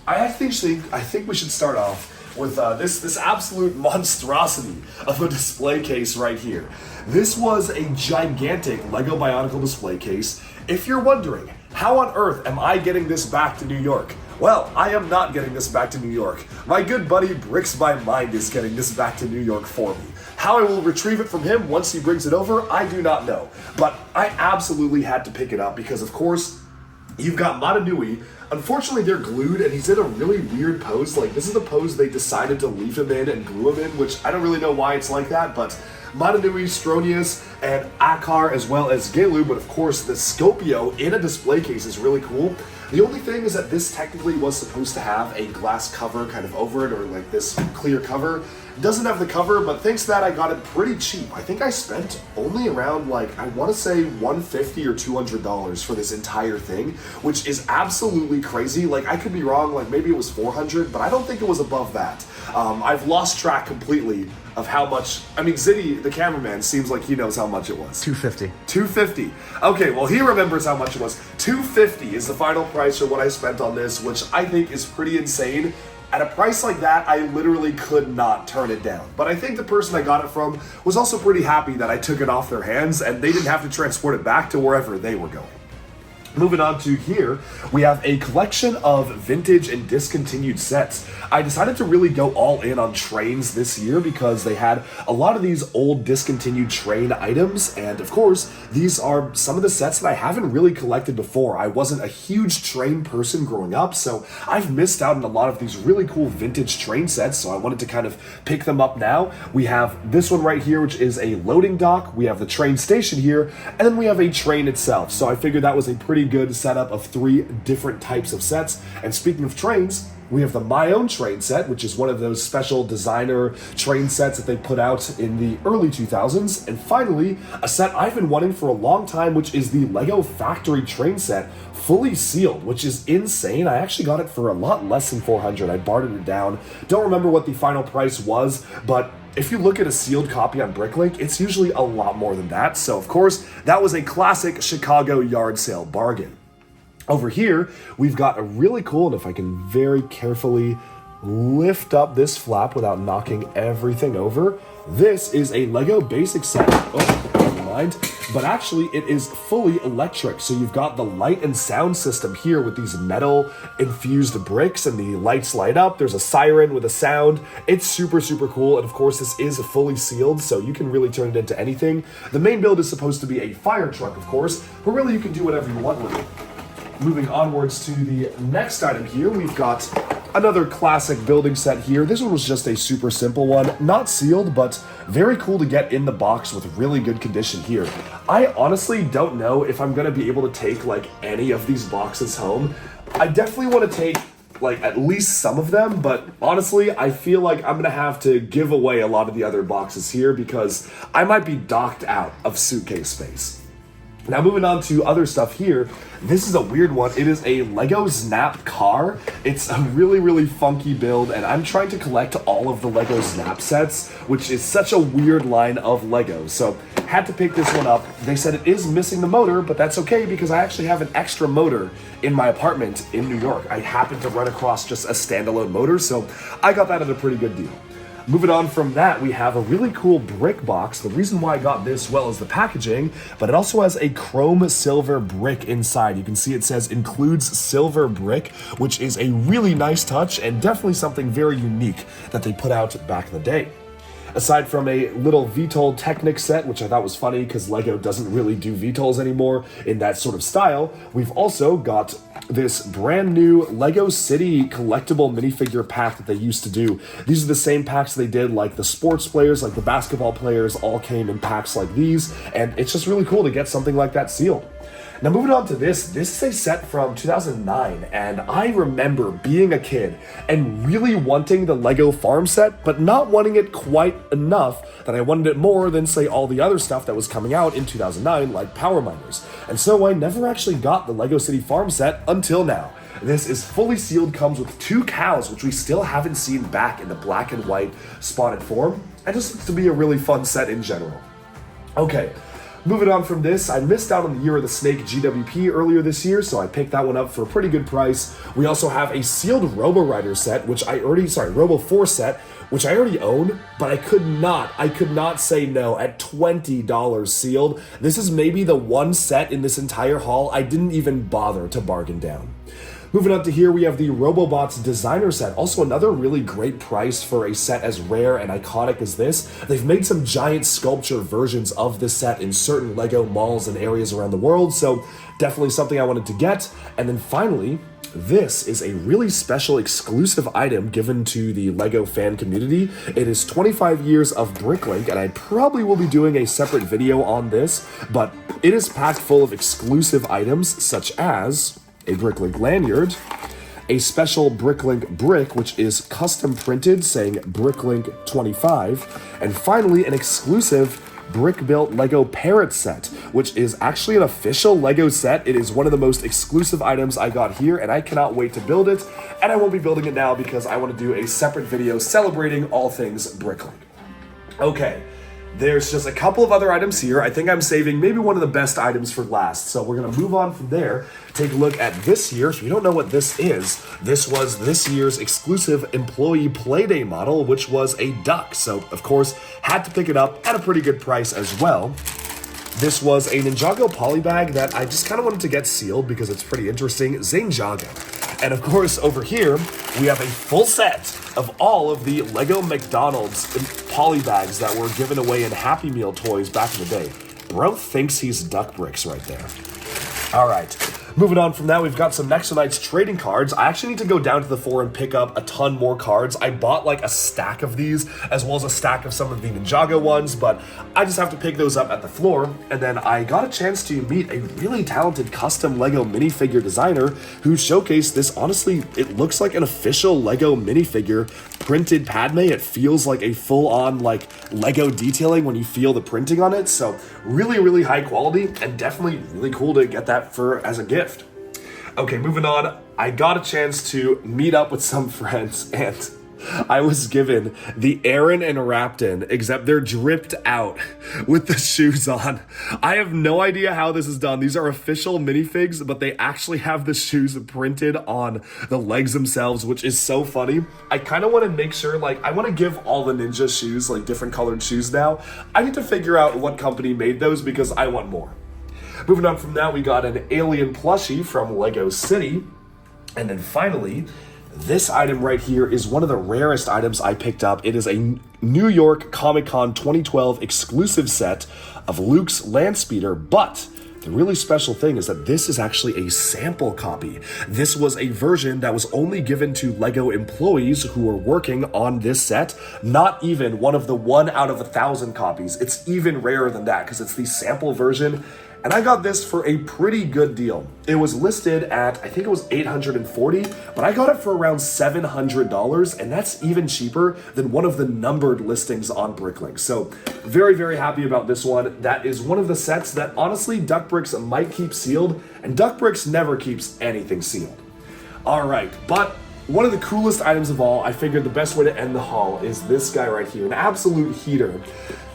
I think we should start off with this absolute monstrosity of a display case right here. This was a gigantic Lego Bionicle display case. If you're wondering, how on earth am I getting this back to New York? Well, I am not getting this back to New York. My good buddy Bricks by Mind is getting this back to New York for me. How I will retrieve it from him once he brings it over, I do not know. But I absolutely had to pick it up because, of course, you've got Matanui. Unfortunately, they're glued, and he's in a really weird pose. Like, this is the pose they decided to leave him in and glue him in, which I don't really know why it's like that, but Matanui, Stronius, and Akar, as well as Gelu, but of course the Scopio in a display case is really cool. The only thing is that this technically was supposed to have a glass cover kind of over it, or like this clear cover. It doesn't have the cover, but thanks to that I got it pretty cheap. I think I spent only around, like, I want to say $150 or $200 for this entire thing, which is absolutely crazy. Like, I could be wrong, like maybe it was $400, but I don't think it was above that. I've lost track completely of how much. I mean, Ziddy, the cameraman, seems like he knows how much it was. $250. $250. Okay, well, he remembers how much it was. $250 is the final price for what I spent on this, which I think is pretty insane. At a price like that, I literally could not turn it down. But I think the person I got it from was also pretty happy that I took it off their hands and they didn't have to transport it back to wherever they were going. Moving on to here, we have a collection of vintage and discontinued sets. I decided to really go all in on trains this year because they had a lot of these old discontinued train items, and of course, these are some of the sets that I haven't really collected before. I wasn't a huge train person growing up, so I've missed out on a lot of these really cool vintage train sets, so I wanted to kind of pick them up now. We have this one right here, which is a loading dock. We have the train station here, and then we have a train itself. So I figured that was a pretty good setup of 3 different types of sets. And speaking of trains, we have the My Own Train set, which is one of those special designer train sets that they put out in the early 2000s. And finally, a set I've been wanting for a long time, which is the Lego Factory train set, fully sealed, which is insane. I actually got it for a lot less than $400. I bartered it down. Don't remember what the final price was, but if you look at a sealed copy on Bricklink, it's usually a lot more than that. So of course, that was a classic Chicago yard sale bargain. Over here, we've got a really cool, and if I can very carefully lift up this flap without knocking everything over, this is a Lego basic set. Oh, never mind. But actually, it is fully electric. So you've got the light and sound system here with these metal infused bricks, and the lights light up. There's a siren with a sound. It's super, super cool. And of course, this is fully sealed, so you can really turn it into anything. The main build is supposed to be a fire truck, of course, but really you can do whatever you want with it. Moving onwards to the next item here, we've got another classic building set here. This one was just a super simple one, not sealed, but very cool to get in the box with really good condition here. I honestly don't know if I'm gonna be able to take like any of these boxes home. I definitely want to take like at least some of them, but honestly, I feel like I'm gonna have to give away a lot of the other boxes here because I might be docked out of suitcase space. Now moving on to other stuff here, this is a weird one. It is a Lego Snap car. It's a really, really funky build, and I'm trying to collect all of the Lego Snap sets, which is such a weird line of Legos. So had to pick this one up. They said it is missing the motor, but that's okay because I actually have an extra motor in my apartment in New York. I happened to run across just a standalone motor, so I got that at a pretty good deal. Moving on from that, we have a really cool brick box. The reason why I got this, well, is the packaging, but it also has a chrome silver brick inside. You can see it says includes silver brick, which is a really nice touch and definitely something very unique that they put out back in the day. Aside from a little VTOL Technic set, which I thought was funny because Lego doesn't really do VTOLs anymore in that sort of style, we've also got this brand new Lego City collectible minifigure pack that they used to do. These are the same packs they did, like the sports players, like the basketball players, all came in packs like these, and it's just really cool to get something like that sealed. Now moving on to this is a set from 2009, and I remember being a kid and really wanting the Lego farm set, but not wanting it quite enough that I wanted it more than, say, all the other stuff that was coming out in 2009, like Power Miners. And so I never actually got the Lego City farm set until now. This is fully sealed, comes with 2 cows, which we still haven't seen back in the black and white spotted form, and just looks to be a really fun set in general. Okay. Moving on from this, I missed out on the Year of the Snake GWP earlier this year, so I picked that one up for a pretty good price. We also have a sealed Robo Rider set, Robo 4 set, which I already own, but I could not say no at $20 sealed. This is maybe the one set in this entire haul I didn't even bother to bargain down. Moving up to here, we have the Robobots designer set. Also another really great price for a set as rare and iconic as this. They've made some giant sculpture versions of this set in certain Lego malls and areas around the world, so definitely something I wanted to get. And then finally, this is a really special exclusive item given to the Lego fan community. It is 25 years of Bricklink, and I probably will be doing a separate video on this, but it is packed full of exclusive items such as a Bricklink lanyard, a special Bricklink brick, which is custom printed saying Bricklink 25, and finally an exclusive brick-built Lego Parrot set, which is actually an official Lego set. It is one of the most exclusive items I got here, and I cannot wait to build it, and I won't be building it now because I want to do a separate video celebrating all things Bricklink. Okay. There's just a couple of other items here. I think I'm saving maybe one of the best items for last. So we're going to move on from there, take a look at this year. So if you don't know what this is, this was this year's exclusive employee Playday model, which was a duck. So, of course, had to pick it up at a pretty good price as well. This was a Ninjago polybag that I just kind of wanted to get sealed because it's pretty interesting. Ninjago. And of course, over here, we have a full set of all of the Lego McDonald's polybags that were given away in Happy Meal toys back in the day. Bro thinks he's Duck Bricks right there. All right. Moving on from that, we've got some Next to Night's trading cards. I actually need to go down to the floor and pick up a ton more cards. I bought like a stack of these, as well as a stack of some of the Ninjago ones, but I just have to pick those up at the floor. And then I got a chance to meet a really talented custom Lego minifigure designer who showcased this. Honestly, it looks like an official Lego minifigure printed Padme. It feels like a full-on like Lego detailing when you feel the printing on it. So really, really high quality and definitely really cool to get that as a gift. Okay, moving on. I got a chance to meet up with some friends and I was given the Aaron and Rapton, except they're dripped out with the shoes on. I have no idea how this is done. These are official minifigs, but they actually have the shoes printed on the legs themselves, which is so funny. I kind of want to make sure, like, I want to give all the ninja shoes, like, different colored shoes now. I need to figure out what company made those because I want more. Moving on from that, we got an alien plushie from Lego City. And then finally, this item right here is one of the rarest items I picked up. It is a New York Comic-Con 2012 exclusive set of Luke's Landspeeder, but the really special thing is that this is actually a sample copy. This was a version that was only given to Lego employees who were working on this set, not even one of the 1 out of 1,000 copies. It's even rarer than that because it's the sample version. And I got this for a pretty good deal. It was listed at, I think it was $840, but I got it for around $700, and that's even cheaper than one of the numbered listings on Bricklink. So very, very happy about this one. That is one of the sets that honestly Duck Bricks might keep sealed, and Duck Bricks never keeps anything sealed. All right, but one of the coolest items of all, I figured the best way to end the haul is this guy right here, an absolute heater.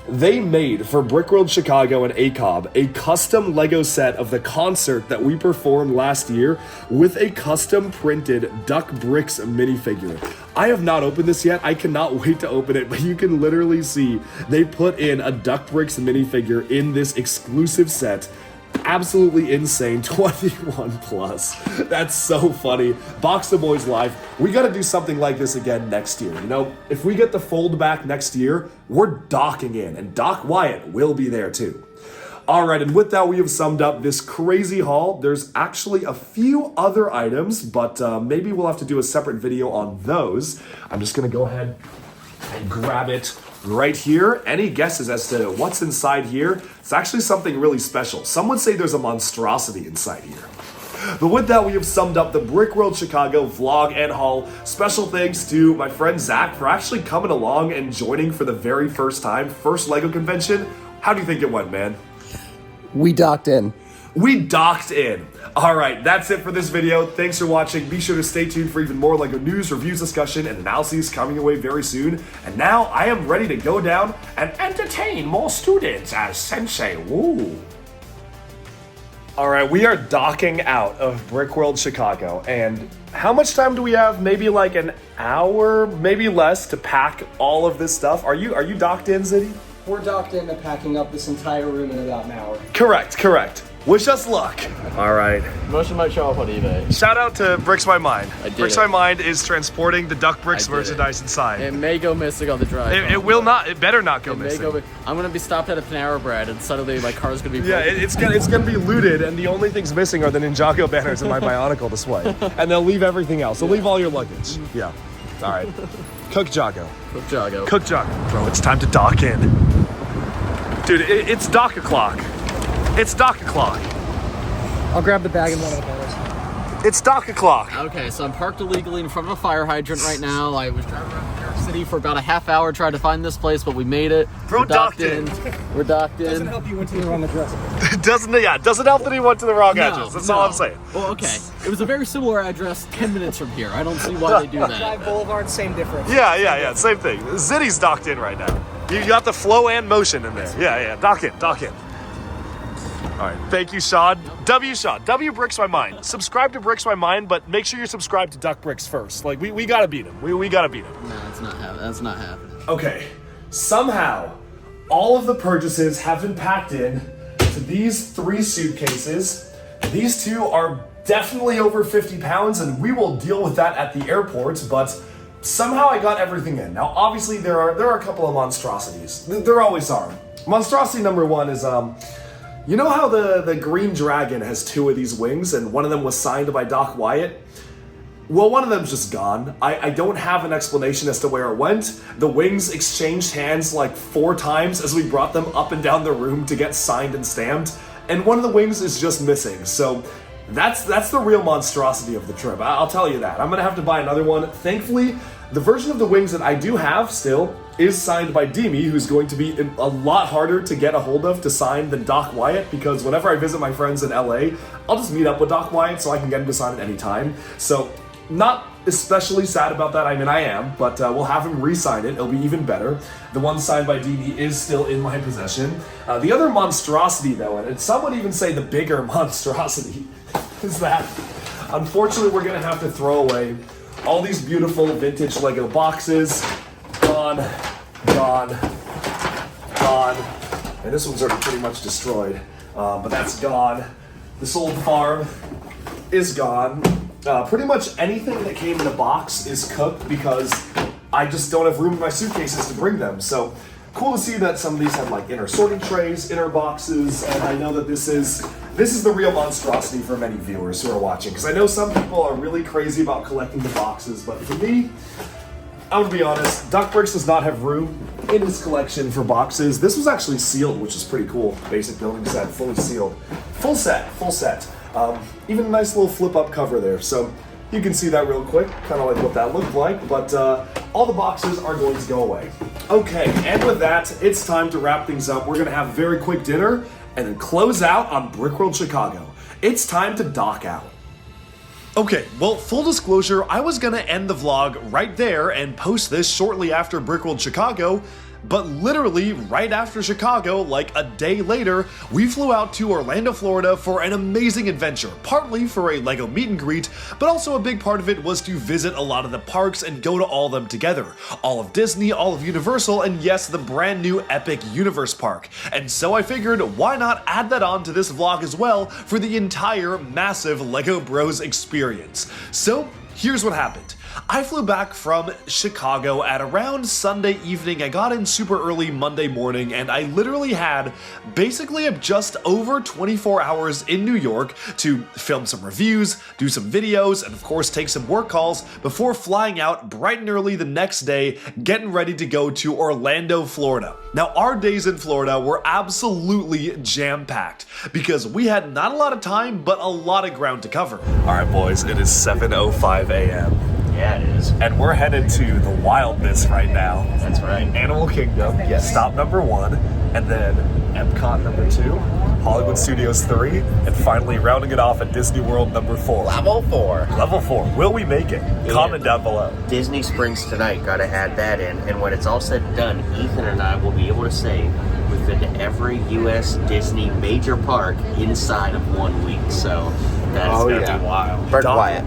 They made for Brickworld Chicago and ACOB a custom Lego set of the concert that we performed last year with a custom printed Duck Bricks minifigure. I have not opened this yet. I cannot wait to open it, but you can literally see they put in a Duck Bricks minifigure in this exclusive set. Absolutely insane. 21 plus. That's so funny. Box the Boys Live. We got to do something like this again next year. You know, if we get the fold back next year, we're docking in, and Doc Wyatt will be there too. All right, and with that, we have summed up this crazy haul. There's actually a few other items, but maybe we'll have to do a separate video on those. I'm just going to go ahead and grab it right here. Any guesses as to what's inside here? It's actually something really special. Some would say there's a monstrosity inside here. But with that, we have summed up the Brickworld Chicago vlog and haul. Special thanks to my friend Zach for actually coming along and joining for the very first time. First Lego convention. How do you think it went, man? We docked in. We docked in. All right, that's it for this video. Thanks for watching. Be sure to stay tuned for even more Lego news, reviews, discussion, and analyses coming your way very soon. And now I am ready to go down and entertain more students as Sensei Woo. All right, we are docking out of Brickworld Chicago. And how much time do we have? Maybe like an hour, maybe less, to pack all of this stuff. Are you docked in, Ziddy? We're docked in and packing up this entire room in about an hour. Correct. Wish us luck. All right. Motion might show up on eBay. Shout out to Bricks My Mind. I did Bricks it. My Mind is transporting the Duck Bricks merchandise inside. It may go missing on the drive. It will not. It better not go missing. I'm gonna be stopped at a Panera Bread, and suddenly my car's gonna be broken. Yeah, it's gonna be looted, and the only things missing are the Ninjago banners in my Bionicle display, and they'll leave everything else. They'll leave all your luggage. Yeah. All right. Cook Jago. Bro, it's time to dock in. Dude, it's dock o'clock. It's dock o'clock. I'll grab the bag in one of the cars. It's dock o'clock. Okay, so I'm parked illegally in front of a fire hydrant right now. I was driving around New York City for about a half hour trying to find this place, but we made it. Bro, We're docked in. Doesn't help you went to the wrong address. Doesn't help that he went to the wrong address. That's all I'm saying. Well, okay. It was a very similar address 10 minutes from here. I don't see why they do that. Drive Boulevard, same difference. Yeah, same thing. Ziddy's docked in right now. You got the flow and motion in there. Yeah, dock in. All right, thank you, Sean. Sean. W Bricks My Mind. Subscribe to Bricks My Mind, but make sure you're subscribed to Duck Bricks first. Like, we gotta beat him. We gotta beat him. No, that's not happening. Okay, somehow, all of the purchases have been packed in to these 3 suitcases. These 2 are definitely over 50 pounds, and we will deal with that at the airport, but somehow I got everything in. Now, obviously, there are a couple of monstrosities. There always are. Monstrosity number 1 is, you know how the Green Dragon has 2 of these wings, and one of them was signed by Doc Wyatt? Well, one of them's just gone. I don't have an explanation as to where it went. The wings exchanged hands like 4 times as we brought them up and down the room to get signed and stamped, and one of the wings is just missing. So that's the real monstrosity of the trip. I'll tell you that. I'm gonna have to buy another one. Thankfully, the version of the wings that I do have still is signed by Demi, who's going to be a lot harder to get a hold of to sign than Doc Wyatt, because whenever I visit my friends in LA, I'll just meet up with Doc Wyatt so I can get him to sign at any time. So, not especially sad about that. I mean, I am, but we'll have him re-sign it. It'll be even better. The one signed by Demi is still in my possession. The other monstrosity, though, and some would even say the bigger monstrosity, is that, unfortunately, we're going to have to throw away all these beautiful vintage Lego boxes. Gone, gone, gone. And this one's already pretty much destroyed, but that's gone. This old farm is gone. Pretty much anything that came in a box is cooked because I just don't have room in my suitcases to bring them. So cool to see that some of these have like inner sorting trays, inner boxes, and I know that this is the real monstrosity for many viewers who are watching, because I know some people are really crazy about collecting the boxes, but for me, I'm gonna be honest, Duck Bricks does not have room in his collection for boxes. This was actually sealed, which is pretty cool. Basic building set, fully sealed. Full set. Even a nice little flip-up cover there. So you can see that real quick, kind of like what that looked like, but all the boxes are going to go away. Okay, and with that, it's time to wrap things up. We're gonna have a very quick dinner and then close out on Brickworld Chicago. It's time to dock out. Okay, well, full disclosure, I was gonna end the vlog right there and post this shortly after Brickworld Chicago, but literally right after Chicago, like a day later, we flew out to Orlando, Florida for an amazing adventure, partly for a Lego meet and greet, but also a big part of it was to visit a lot of the parks and go to all of them together. All of Disney, all of Universal, and yes, the brand new Epic Universe Park. And so I figured, why not add that on to this vlog as well for the entire massive Lego Bros experience. So here's what happened. I flew back from Chicago at around Sunday evening. I got in super early Monday morning, and I literally had basically just over 24 hours in New York to film some reviews, do some videos, and of course take some work calls before flying out bright and early the next day, getting ready to go to Orlando, Florida. Now, our days in Florida were absolutely jam-packed because we had not a lot of time, but a lot of ground to cover. All right, boys, it is 7:05 a.m. Yeah, it is. And we're headed to the wildness right now. That's right. Animal Kingdom, yes. Stop number 1, and then Epcot number 2, Hollywood Studios 3, and finally rounding it off at Disney World number 4. Level 4. Level 4. Will we make it? Comment down below. Disney Springs tonight, gotta add that in. And when it's all said and done, Ethan and I will be able to say we've been to every U.S. Disney major park inside of 1 week. So that is gonna be wild. Doc Wyatt.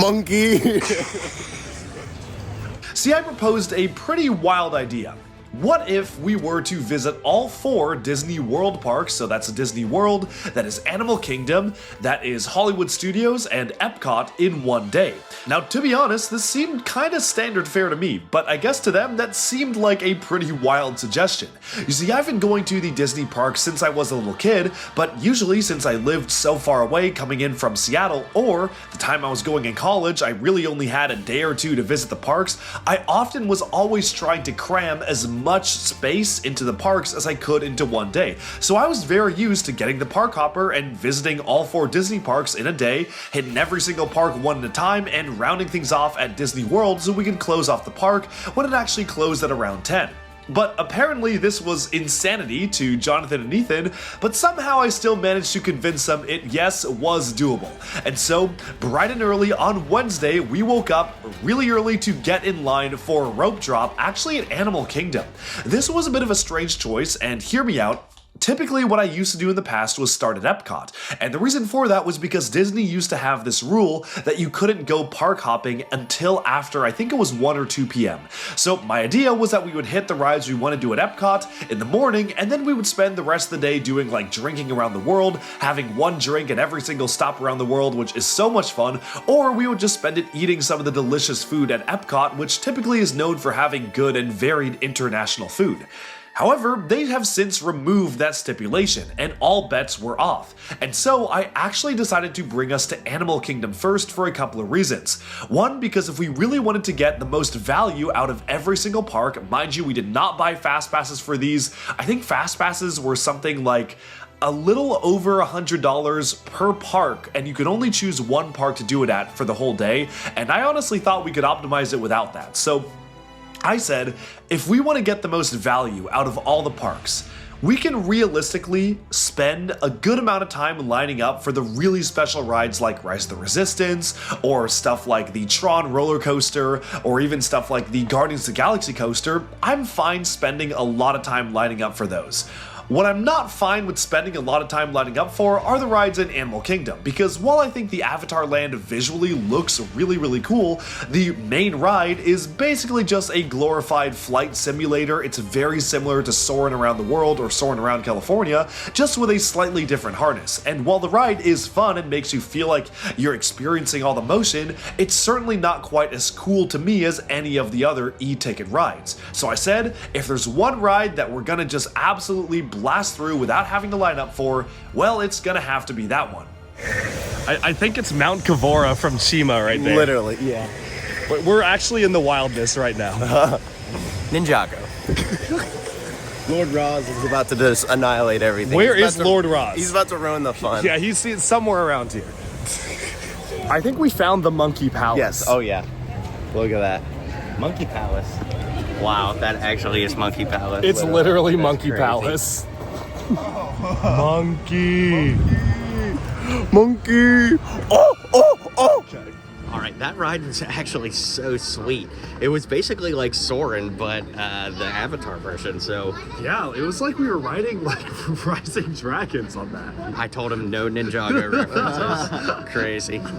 Monkey. See, I proposed a pretty wild idea. What if we were to visit all 4 Disney World parks? So that's Disney World, that is Animal Kingdom, that is Hollywood Studios, and Epcot in 1 day. Now, to be honest, this seemed kind of standard fare to me, but I guess to them that seemed like a pretty wild suggestion. You see, I've been going to the Disney parks since I was a little kid, but usually since I lived so far away coming in from Seattle, or the time I was going in college, I really only had a day or two to visit the parks, I often was always trying to cram as much space into the parks as I could into 1 day. So I was very used to getting the park hopper and visiting all 4 Disney parks in a day, hitting every single park one at a time, and rounding things off at Disney World so we could close off the park when it actually closed at around 10. But apparently this was insanity to Jonathan and Ethan, but somehow I still managed to convince them it, yes, was doable. And so, bright and early on Wednesday, we woke up really early to get in line for a rope drop, actually at Animal Kingdom. This was a bit of a strange choice, and hear me out. typically what I used to do in the past was start at Epcot, and the reason for that was because Disney used to have this rule that you couldn't go park hopping until after, I think it was 1 or 2 p.m. So my idea was that we would hit the rides we want to do at Epcot in the morning, and then we would spend the rest of the day doing like drinking around the world, having one drink at every single stop around the world, which is so much fun, or we would just spend it eating some of the delicious food at Epcot, which typically is known for having good and varied international food. However, they have since removed that stipulation, and all bets were off. And so I actually decided to bring us to Animal Kingdom first for a couple of reasons. One, because if we really wanted to get the most value out of every single park, mind you, we did not buy fast passes for these. I think fast passes were something like a little over $100 per park, and you could only choose one park to do it at for the whole day, and I honestly thought we could optimize it without that. So I said, if we want to get the most value out of all the parks, we can realistically spend a good amount of time lining up for the really special rides like Rise of the Resistance, or stuff like the Tron roller coaster, or even stuff like the Guardians of the Galaxy coaster. I'm fine spending a lot of time lining up for those. What I'm not fine with spending a lot of time lining up for are the rides in Animal Kingdom, because while I think the Avatar Land visually looks really cool, the main ride is basically just a glorified flight simulator. It's very similar to Soarin' Around the World or Soarin' Around California, just with a slightly different harness. And while the ride is fun and makes you feel like you're experiencing all the motion, it's certainly not quite as cool to me as any of the other e-ticket rides. So I said, if there's one ride that we're gonna just absolutely blast through without having to line up for, well, it's gonna have to be that one. I think it's Mount Kavora from Chima right there. Literally, yeah. We're actually in the wildness right now. Ninjago. Lord Roz is about to just annihilate everything. Where is Lord Roz? He's about to ruin the fun. Yeah, he's somewhere around here. I think we found the Monkey Palace. Yes, oh yeah. Look at that. Monkey Palace. Wow, that actually is Monkey Palace. It's literally That's Monkey crazy. Palace. Monkey. Monkey. Oh. Okay. All right, that ride was actually so sweet. It was basically like Soarin', but the Avatar version, so... Yeah, it was like we were riding like Rising Dragons on that. I told him no Ninjago references.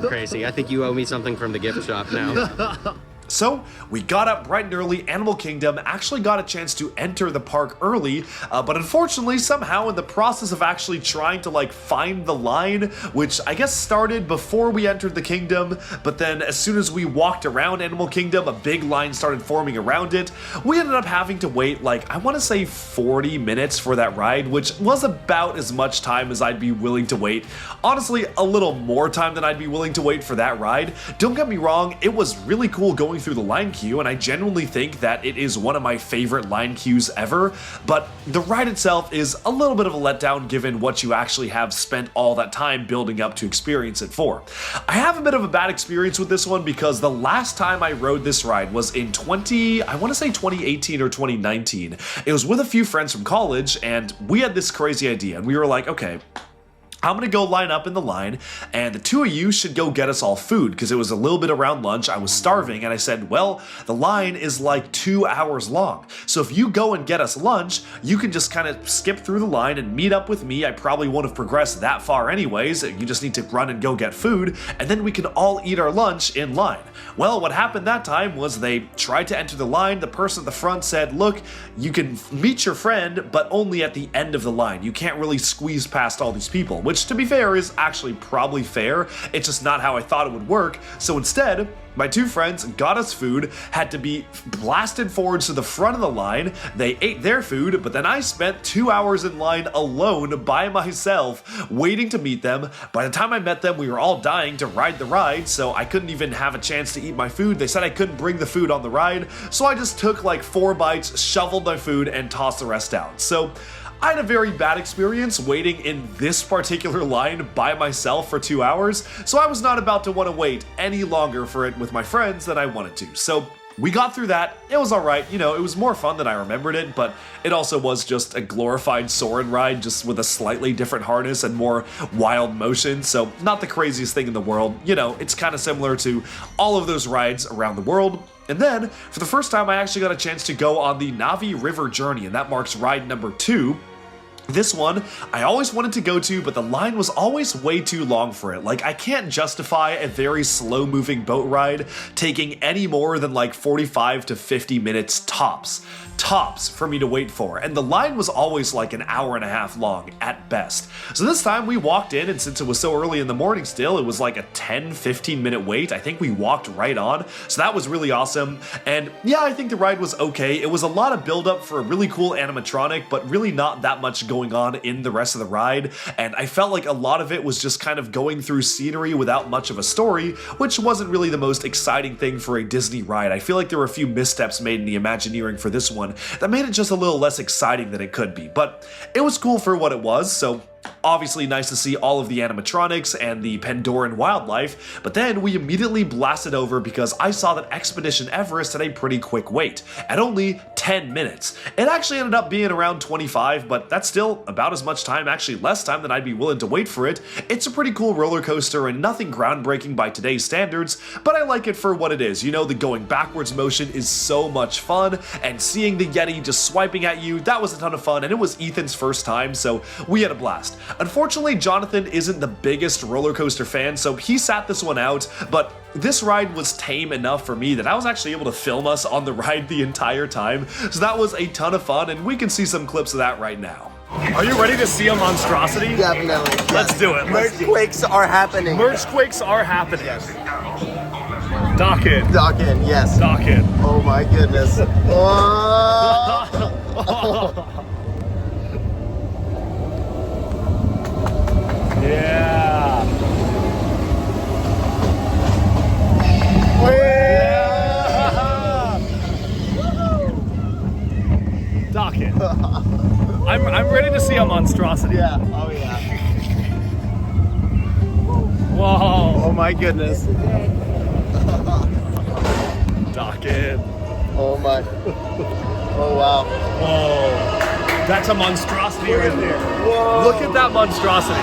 Crazy. I think you owe me something from the gift shop now. So, we got up bright and early. Animal Kingdom actually got a chance to enter the park early, but unfortunately, somehow in the process of actually trying to like find the line, which I guess started before we entered the kingdom, but then as soon as we walked around Animal Kingdom, a big line started forming around it. We ended up having to wait like, I want to say 40 minutes for that ride, which was about as much time as I'd be willing to wait. Honestly, a little more time than I'd be willing to wait for that ride. Don't get me wrong, it was really cool going through the line queue, and I genuinely think that it is one of my favorite line queues ever, but the ride itself is a little bit of a letdown given what you actually have spent all that time building up to experience it for. I have a bit of a bad experience with this one because the last time I rode this ride was in 2018 or 2019. It was with a few friends from college, and we had this crazy idea, and we were like, okay, I'm gonna go line up in the line, and the two of you should go get us all food, because it was a little bit around lunch, I was starving, and I said, well, the line is like 2 hours long, so if you go and get us lunch, you can just kind of skip through the line and meet up with me. I probably won't have progressed that far anyways, you just need to run and go get food, and then we can all eat our lunch in line. Well, what happened that time was they tried to enter the line, the person at the front said, look, you can meet your friend, but only at the end of the line. You can't really squeeze past all these people, which to be fair is actually probably fair. It's just not how I thought it would work. So instead, my two friends got us food, had to be blasted forwards to the front of the line. They ate their food, but then I spent 2 hours in line alone by myself, waiting to meet them. By the time I met them, we were all dying to ride the ride, so I couldn't even have a chance to eat my food. They said I couldn't bring the food on the ride, so I just took like 4 bites, shoveled my food, and tossed the rest out. So I had a very bad experience waiting in this particular line by myself for 2 hours, so I was not about to want to wait any longer for it with my friends than I wanted to. So we got through that. It was alright, you know, it was more fun than I remembered it, but it also was just a glorified Soarin' ride, just with a slightly different harness and more wild motion, so not the craziest thing in the world. You know, it's kind of similar to all of those rides around the world. And then, for the first time, I actually got a chance to go on the Navi River Journey, and that marks ride number 2. This one, I always wanted to go to, but the line was always way too long for it. Like, I can't justify a very slow-moving boat ride taking any more than like 45 to 50 minutes tops for me to wait for, and the line was always like an hour and a half long at best. So this time we walked in, and since it was so early in the morning still, it was like a 10-15 minute wait. I think we walked right on, so that was really awesome. And yeah, I think the ride was okay. It was a lot of build up for a really cool animatronic, but really not that much going on in the rest of the ride, and I felt like a lot of it was just kind of going through scenery without much of a story, which wasn't really the most exciting thing for a Disney ride. I feel like there were a few missteps made in the Imagineering for this one that made it just a little less exciting than it could be, but it was cool for what it was, so obviously nice to see all of the animatronics and the Pandoran wildlife, but then we immediately blasted over because I saw that Expedition Everest had a pretty quick wait, at only 10 minutes. It actually ended up being around 25, but that's still about as much time, actually less time than I'd be willing to wait for it. It's a pretty cool roller coaster and nothing groundbreaking by today's standards, but I like it for what it is. You know, the going backwards motion is so much fun, and seeing the Yeti just swiping at you, that was a ton of fun, and it was Ethan's first time, so we had a blast. Unfortunately, Jonathan isn't the biggest roller coaster fan, so he sat this one out, but this ride was tame enough for me that I was actually able to film us on the ride the entire time, so that was a ton of fun, and we can see some clips of that right now. Are you ready to see a monstrosity? Definitely. Let's do it. Merchquakes are happening. Merchquakes are happening. Yes. Dock in. Dock in, yes. Dock in. Oh my goodness. Oh. Yeah. Dock in. I'm ready to see a monstrosity. Yeah. Oh yeah. Whoa. Oh my goodness. Dock in. Oh my. Oh wow. Whoa. That's a monstrosity right there. Whoa. Look at that monstrosity.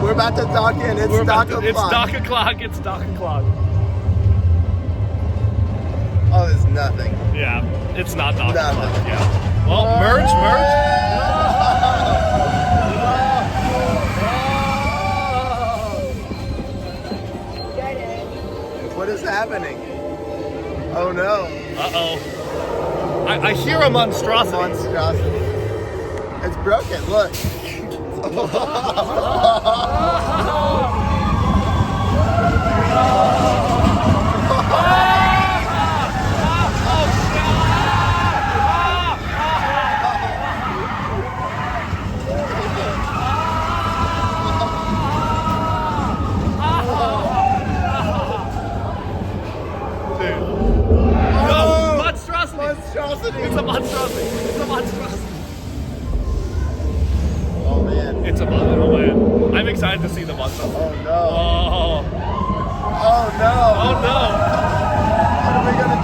We're about to dock in. It's dock o'clock. It's dock o'clock. It's dock o'clock. Oh, there's nothing. Yeah, it's not dock o'clock. Nothing. Yeah. Well, merge. What is happening? Oh no. Uh-oh. I hear a monstrosity. Monstrosity. It's broken, look. Monstrosity. It's a monstrosity. It's a monstrosity. Oh man. It's a monstrosity. Oh man. I'm excited to see the monstrosity. Oh no. Oh. Oh no. Oh no. What are we gonna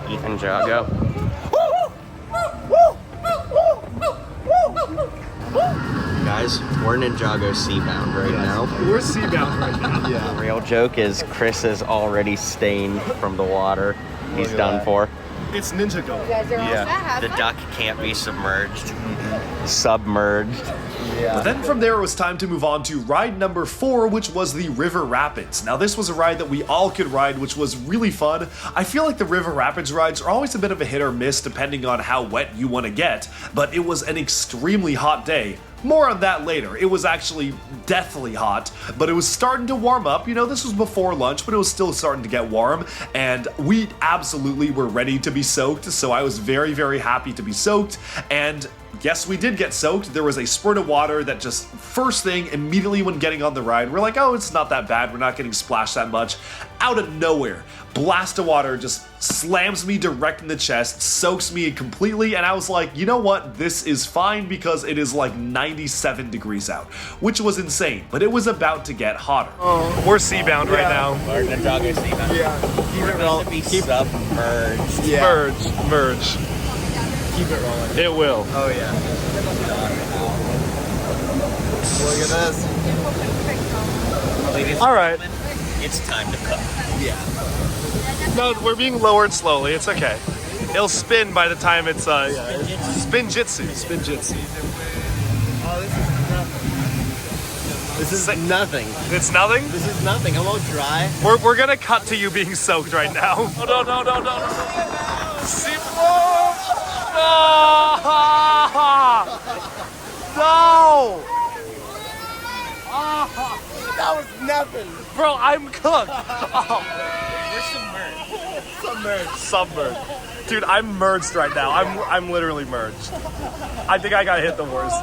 do? Ethan Jago. Guys, we're Ninjago seabound right now. We're seabound right now. Yeah. The real joke is Chris is already stained from the water. He's done for. It's Ninjago. You guys are all set. Have The fun. duck can't be submerged. Submerged. Yeah. But then from there it was time to move on to ride number 4, which was the River Rapids. Now this was a ride that we all could ride, which was really fun. I feel like the River Rapids rides are always a bit of a hit or miss depending on how wet you want to get, but it was an extremely hot day. More on that later. It was actually deathly hot, but it was starting to warm up. You know, this was before lunch, but it was still starting to get warm, and we absolutely were ready to be soaked, so I was very, very happy to be soaked, and yes, we did get soaked. There was a spurt of water that just, first thing, immediately when getting on the ride, we're like, oh, it's not that bad, we're not getting splashed that much. Out of nowhere, blast of water just slams me direct in the chest, soaks me completely, and I was like, you know what, this is fine because it is like 97 degrees out, which was insane, but it was about to get hotter. We're seabound right now. We're Ninjago seabound. Yeah. We're going to be submerged. Yeah. Merge. Keep it rolling. It will. Oh yeah. Look at this. All right. It's time to cook. Yeah. No, we're being lowered slowly. It's okay. It'll spin by the time it's spin jitsu. Spin jitsu. Oh, this is nothing. It's nothing? This is nothing. I'm all dry. We're gonna cut to you being soaked right now. Oh, no. Simon! No! That was nothing. Bro, I'm cooked. We're Submerged. Dude, I'm merged right now. I'm literally merged. I think I got hit the worst.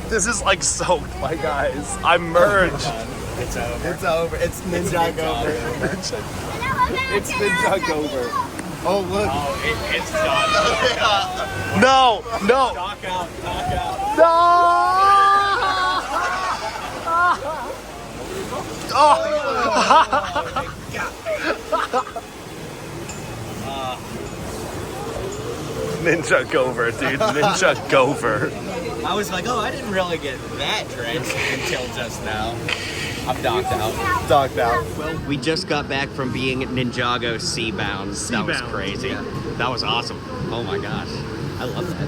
This is like soaked, my guys. I'm merged. It's over. It's over. It's Ninjago over. It's Ninjago over. Oh, look. Oh, it's done. No. Knock out. No! Oh! Ninja Gover, dude. Ninja Gover. I was like, oh, I didn't really get that drenched until just now. I'm docked out. Docked out. Well, we just got back from being at Ninjago Seabound. That was crazy. Yeah. That was awesome. Oh my gosh. I love that.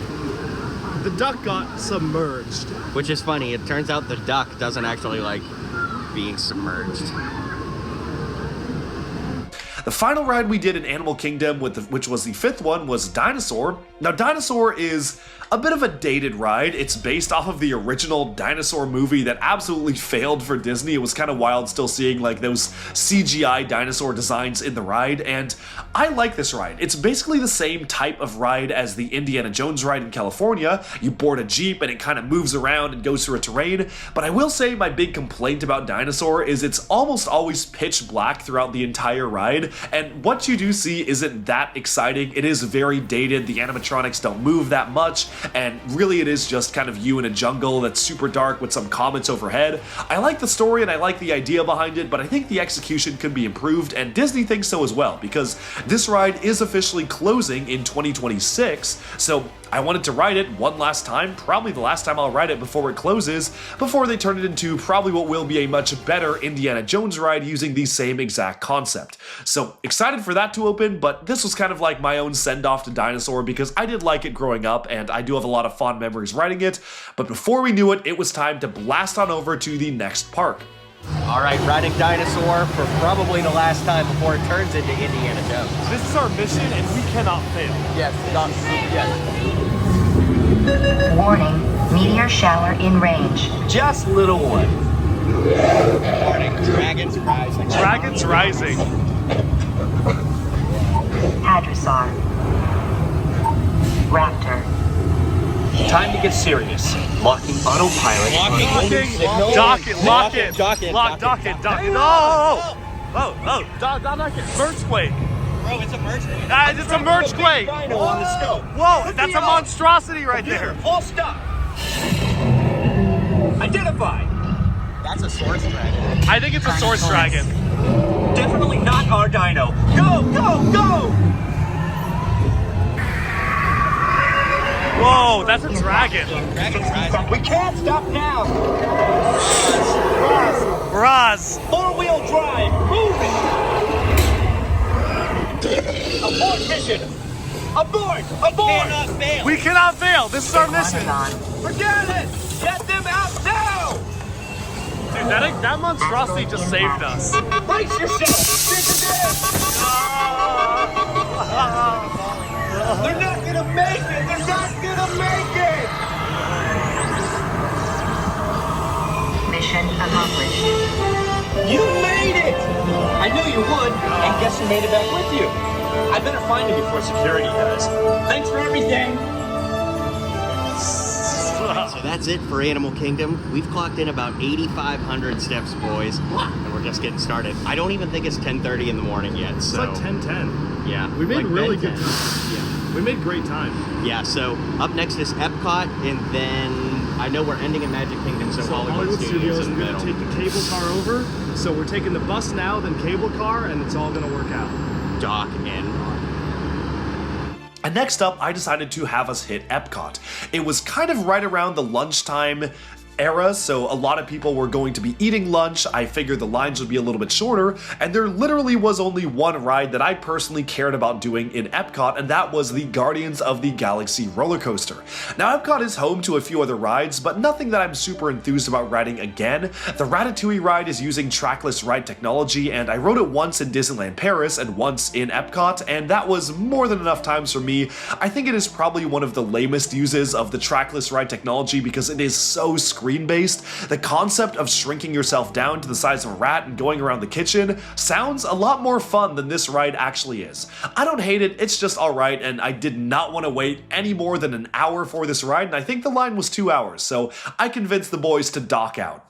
The duck got submerged. Which is funny. It turns out the duck doesn't actually like being submerged. The final ride we did in Animal Kingdom, which was the 5th one, was Dinosaur. Now, Dinosaur is a bit of a dated ride. It's based off of the original dinosaur movie that absolutely failed for Disney. It was kind of wild still seeing like those CGI dinosaur designs in the ride, and I like this ride. It's basically the same type of ride as the Indiana Jones ride in California. You board a Jeep and it kind of moves around and goes through a terrain, but I will say my big complaint about Dinosaur is it's almost always pitch black throughout the entire ride, and what you do see isn't that exciting. It is very dated. The animatronics don't move that much, and really it is just kind of you in a jungle that's super dark with some comets overhead. I like the story and I like the idea behind it, but I think the execution could be improved, and Disney thinks so as well, because this ride is officially closing in 2026, so I wanted to ride it one last time, probably the last time I'll ride it before it closes, before they turn it into probably what will be a much better Indiana Jones ride using the same exact concept. So excited for that to open, but this was kind of like my own send-off to Dinosaur because I did like it growing up and I do have a lot of fond memories riding it, but before we knew it, it was time to blast on over to the next park. All right, riding Dinosaur for probably the last time before it turns into Indiana Jones. This is our mission and we cannot fail. Yes, yes. Warning, meteor shower in range. Just little one. Warning, dragons rising. Dragons rising. Hadrosaur. Raptor. Time to get serious. Locking autopilot. Dock it. No! Dock it. Mergequake. Bro, it's a mergequake. It's a mergequake. Whoa, that's a monstrosity right there. All stop. Identify. That's a source dragon. I think it's a source dragon. Definitely not our dino. Go! Whoa, that's a dragon. Dragon's rising. We can't stop now. Raz. 4-wheel drive. Move it. Abort mission. Abort. We cannot fail. This is our mission. Forget it. Get them out now. Dude, that monstrosity just saved us. Brace yourself. This is it. They're not gonna make it. Mission accomplished. You made it! I knew you would, and guess who made it back with you? I better find him before security does. Thanks for everything! So that's it for Animal Kingdom. We've clocked in about 8,500 steps, boys, and we're just getting started. I don't even think it's 10:30 in the morning yet, so... It's like 10:10. Yeah. We made like really 10:10. good time. Yeah. We made great time. Yeah, so up next is Epcot, and then I know we're ending in Magic Kingdom, so Hollywood Studios in the we're middle. going to take the cable car over. So we're taking the bus now, then cable car, and it's all going to work out. Doc and next up, I decided to have us hit Epcot. It was kind of right around the lunchtime era, so a lot of people were going to be eating lunch. I figured the lines would be a little bit shorter, and there literally was only one ride that I personally cared about doing in Epcot, and that was the Guardians of the Galaxy roller coaster. Now, Epcot is home to a few other rides, but nothing that I'm super enthused about riding again. The Ratatouille ride is using trackless ride technology, and I rode it once in Disneyland Paris and once in Epcot, and that was more than enough times for me. I think it is probably one of the lamest uses of the trackless ride technology because it is so screen-based. The concept of shrinking yourself down to the size of a rat and going around the kitchen sounds a lot more fun than this ride actually is. I don't hate it, it's just alright, and I did not want to wait any more than an hour for this ride, and I think the line was 2 hours, so I convinced the boys to dock out.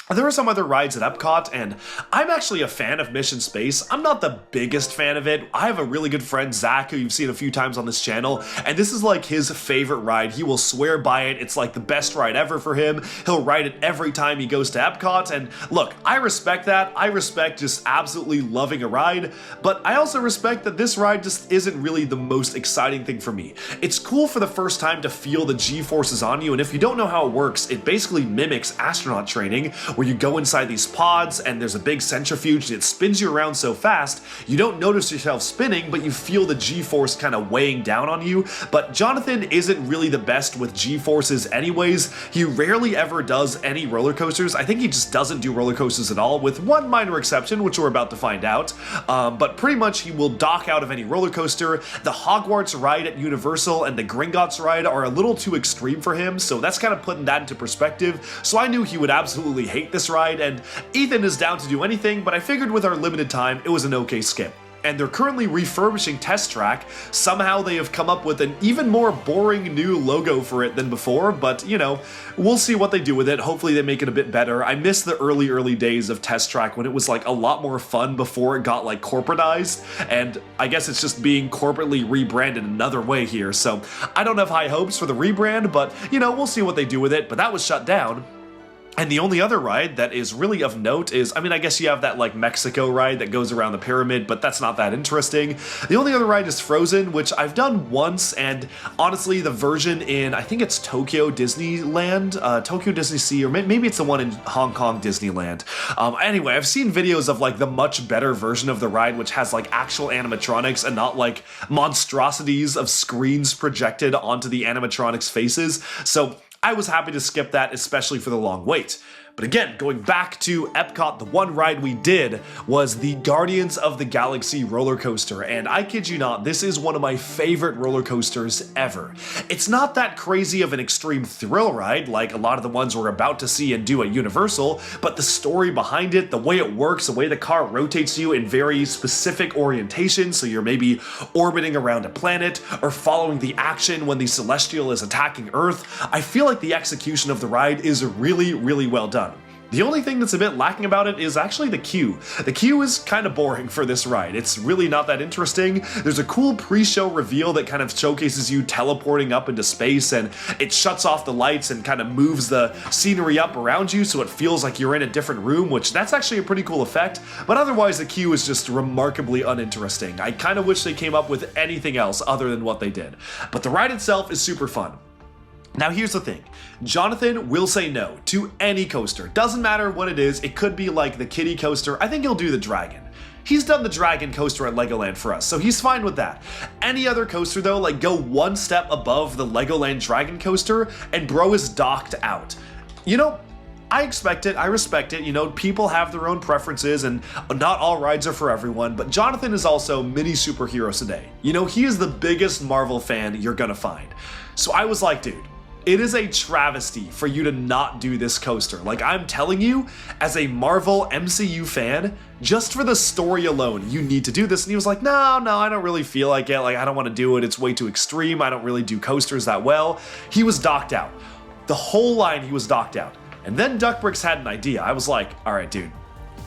There are some other rides at Epcot, and I'm actually a fan of Mission Space. I'm not the biggest fan of it. I have a really good friend, Zach, who you've seen a few times on this channel, and this is like his favorite ride. He will swear by it. It's like the best ride ever for him. He'll ride it every time he goes to Epcot, and look, I respect that. I respect just absolutely loving a ride, but I also respect that this ride just isn't really the most exciting thing for me. It's cool for the first time to feel the G-forces on you, and if you don't know how it works, it basically mimics astronaut training, where you go inside these pods and there's a big centrifuge and it spins you around so fast you don't notice yourself spinning, but you feel the G-force kind of weighing down on you. But Jonathan isn't really the best with G-forces anyways. He rarely ever does any roller coasters. I think he just doesn't do roller coasters at all, with one minor exception, which we're about to find out. But pretty much he will dock out of any roller coaster. The Hogwarts ride at Universal and the Gringotts ride are a little too extreme for him, so that's kind of putting that into perspective. So I knew he would absolutely hate this ride, and Ethan is down to do anything, but I figured with our limited time, it was an okay skip. And they're currently refurbishing Test Track. Somehow they have come up with an even more boring new logo for it than before, but you know, we'll see what they do with it. Hopefully they make it a bit better. I miss the early days of Test Track when it was like a lot more fun before it got like corporatized, and I guess it's just being corporately rebranded another way here. So I don't have high hopes for the rebrand, but you know, we'll see what they do with it. But that was shut down. And the only other ride that is really of note is, I mean, I guess you have that like Mexico ride that goes around the pyramid, but that's not that interesting. The only other ride is Frozen, which I've done once, and honestly, the version in, I think it's Tokyo Disneyland, Tokyo Disney Sea, or maybe it's the one in Hong Kong Disneyland. Anyway, I've seen videos of like the much better version of the ride, which has like actual animatronics and not like monstrosities of screens projected onto the animatronics' faces. So I was happy to skip that, especially for the long wait. But again, going back to Epcot, the one ride we did was the Guardians of the Galaxy roller coaster, and I kid you not, this is one of my favorite roller coasters ever. It's not that crazy of an extreme thrill ride like a lot of the ones we're about to see and do at Universal, but the story behind it, the way it works, the way the car rotates you in very specific orientation, so you're maybe orbiting around a planet or following the action when the Celestial is attacking Earth, I feel like the execution of the ride is really, really well done. The only thing that's a bit lacking about it is actually the queue. The queue is kind of boring for this ride. It's really not that interesting. There's a cool pre-show reveal that kind of showcases you teleporting up into space, and it shuts off the lights and kind of moves the scenery up around you so it feels like you're in a different room, which that's actually a pretty cool effect, but otherwise the queue is just remarkably uninteresting. I kind of wish they came up with anything else other than what they did. But the ride itself is super fun. Now here's the thing, Jonathan will say no to any coaster. Doesn't matter what it is, it could be like the kiddie coaster, I think he'll do the dragon. He's done the dragon coaster at Legoland for us, so he's fine with that. Any other coaster though, like go one step above the Legoland dragon coaster, and bro is docked out. You know, I expect it, I respect it, you know, people have their own preferences and not all rides are for everyone, but Jonathan is also mini superheroes today. You know, he is the biggest Marvel fan you're gonna find. So I was like, dude, it is a travesty for you to not do this coaster. Like, I'm telling you, as a Marvel MCU fan, just for the story alone, you need to do this. And he was like, no, I don't really feel like it. Like, I don't want to do it. It's way too extreme. I don't really do coasters that well. He was docked out. The whole line, he was docked out. And then Duckbricks had an idea. I was like, all right, dude,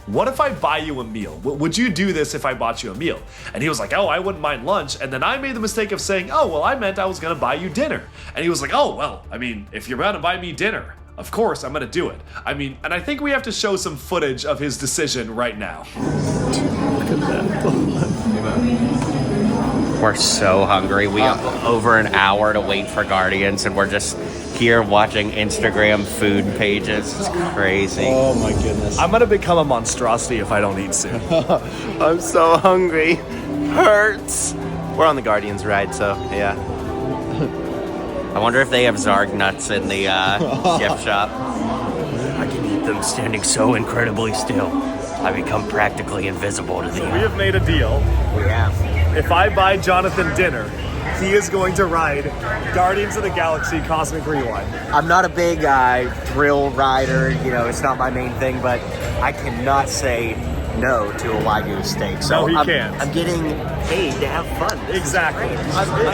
what if I buy you a meal? Would you do this if I bought you a meal? And he was like, oh, I wouldn't mind lunch. And then I made the mistake of saying, oh, well, I meant I was gonna buy you dinner. And he was like, oh, well, I mean, if you're gonna buy me dinner, of course I'm gonna do it. I mean, and I think we have to show some footage of his decision right now. Look at that. We're so hungry. We have over an hour to wait for Guardians, and we're just here watching Instagram food pages. It's crazy. Oh my goodness. I'm gonna become a monstrosity if I don't eat soon. I'm so hungry. Hurts. We're on the Guardians ride, so yeah. I wonder if they have Zarg nuts in the gift shop. I can eat them standing so incredibly still. I become practically invisible to the We have made a deal. We have. If I buy Jonathan dinner, he is going to ride Guardians of the Galaxy Cosmic Rewind. I'm not a big thrill rider, you know, it's not my main thing, but I cannot say no to a Wagyu steak. So No, he can't. I'm getting paid to have fun. Exactly.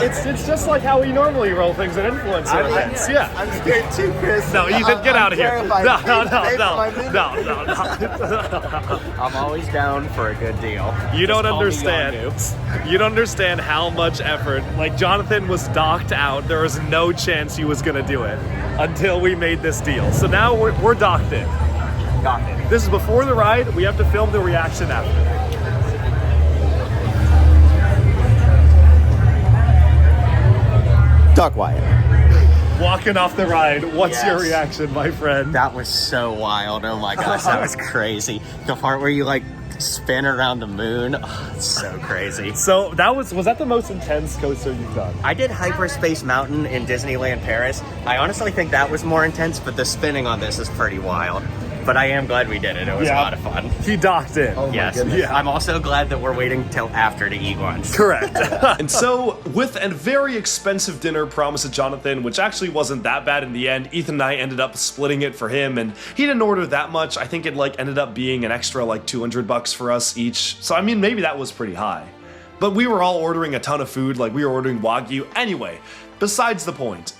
It's just like how we normally roll things at influencer events. Yeah. I'm scared too, Chris. No, Ethan, get out of here. No. I'm always down for a good deal. You don't Just call me understand. Yondu. You don't understand how much effort. Like, Jonathan was docked out. There was no chance he was going to do it until we made this deal. So now we're docked in. Got it. This is before the ride. We have to film the reaction after. Doc Wyatt. Walking off the ride. What's your Yes. reaction, my friend? That was so wild. Oh my gosh, that was crazy. The part where you like spin around the moon. Oh, it's so crazy. So that was that the most intense coaster you've done? I did Hyperspace Mountain in Disneyland Paris. I honestly think that was more intense, but the spinning on this is pretty wild. But I am glad we did it. It was a lot of fun. He docked in. Oh yes. Yeah. I'm also glad that we're waiting till after to eat lunch. Correct. And so, with a very expensive dinner promised to Jonathan, which actually wasn't that bad in the end, Ethan and I ended up splitting it for him, and he didn't order that much. I think it ended up being an extra $200 for us each. So I mean, maybe that was pretty high. But we were all ordering a ton of food, we were ordering Wagyu. Anyway, besides the point.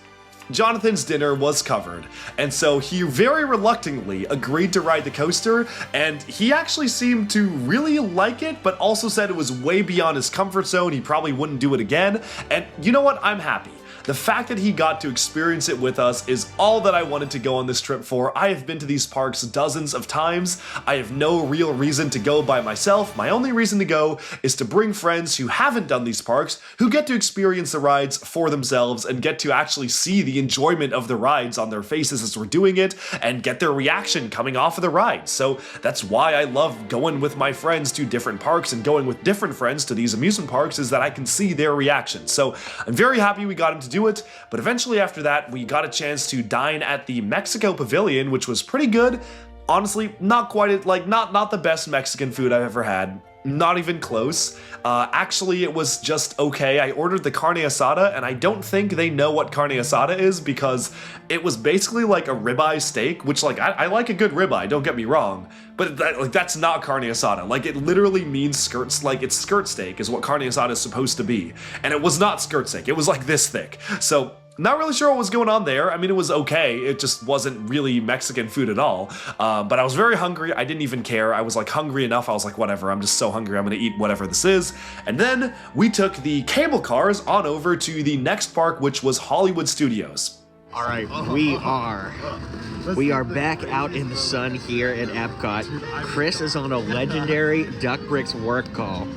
Jonathan's dinner was covered, and so he very reluctantly agreed to ride the coaster, and he actually seemed to really like it, but also said it was way beyond his comfort zone, he probably wouldn't do it again, and you know what, I'm happy. The fact that he got to experience it with us is all that I wanted to go on this trip for. I have been to these parks dozens of times. I have no real reason to go by myself. My only reason to go is to bring friends who haven't done these parks, who get to experience the rides for themselves and get to actually see the enjoyment of the rides on their faces as we're doing it and get their reaction coming off of the rides. So that's why I love going with my friends to different parks and going with different friends to these amusement parks, is that I can see their reaction. So I'm very happy we got him to do it, but eventually after that we got a chance to dine at the Mexico Pavilion, which was pretty good. Honestly, not quite not the best Mexican food I've ever had. Not even close. Actually, it was just okay. I ordered the carne asada, and I don't think they know what carne asada is, because it was basically like a ribeye steak, which I like a good ribeye, don't get me wrong, but that's not carne asada. It literally means skirts, it's skirt steak is what carne asada is supposed to be, and it was not skirt steak. It was this thick. So not really sure what was going on there. I mean, it was okay. It just wasn't really Mexican food at all. But I was very hungry. I didn't even care. I was hungry enough. I was whatever. I'm just so hungry. I'm gonna eat whatever this is. And then we took the cable cars on over to the next park, which was Hollywood Studios. All right, we are back out in the sun here at Epcot. Chris is on a legendary Duck Bricks work call.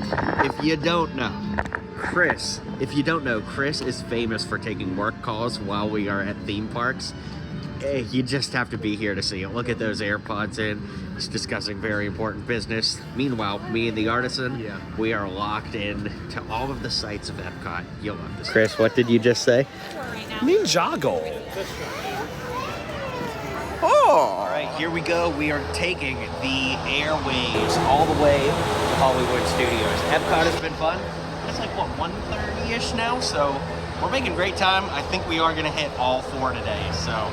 If you don't know, Chris is famous for taking work calls while we are at theme parks. You just have to be here to see it. Look at those AirPods in. He's discussing very important business. Meanwhile, me and the artisan, we are locked in to all of the sights of Epcot. You'll love this. Chris, what did you just say? Ninjago. All right, here we go. We are taking the airwaves all the way to Hollywood Studios. Epcot has been fun. It's 1:30-ish now, so we're making great time. I think we are gonna hit all 4 today, so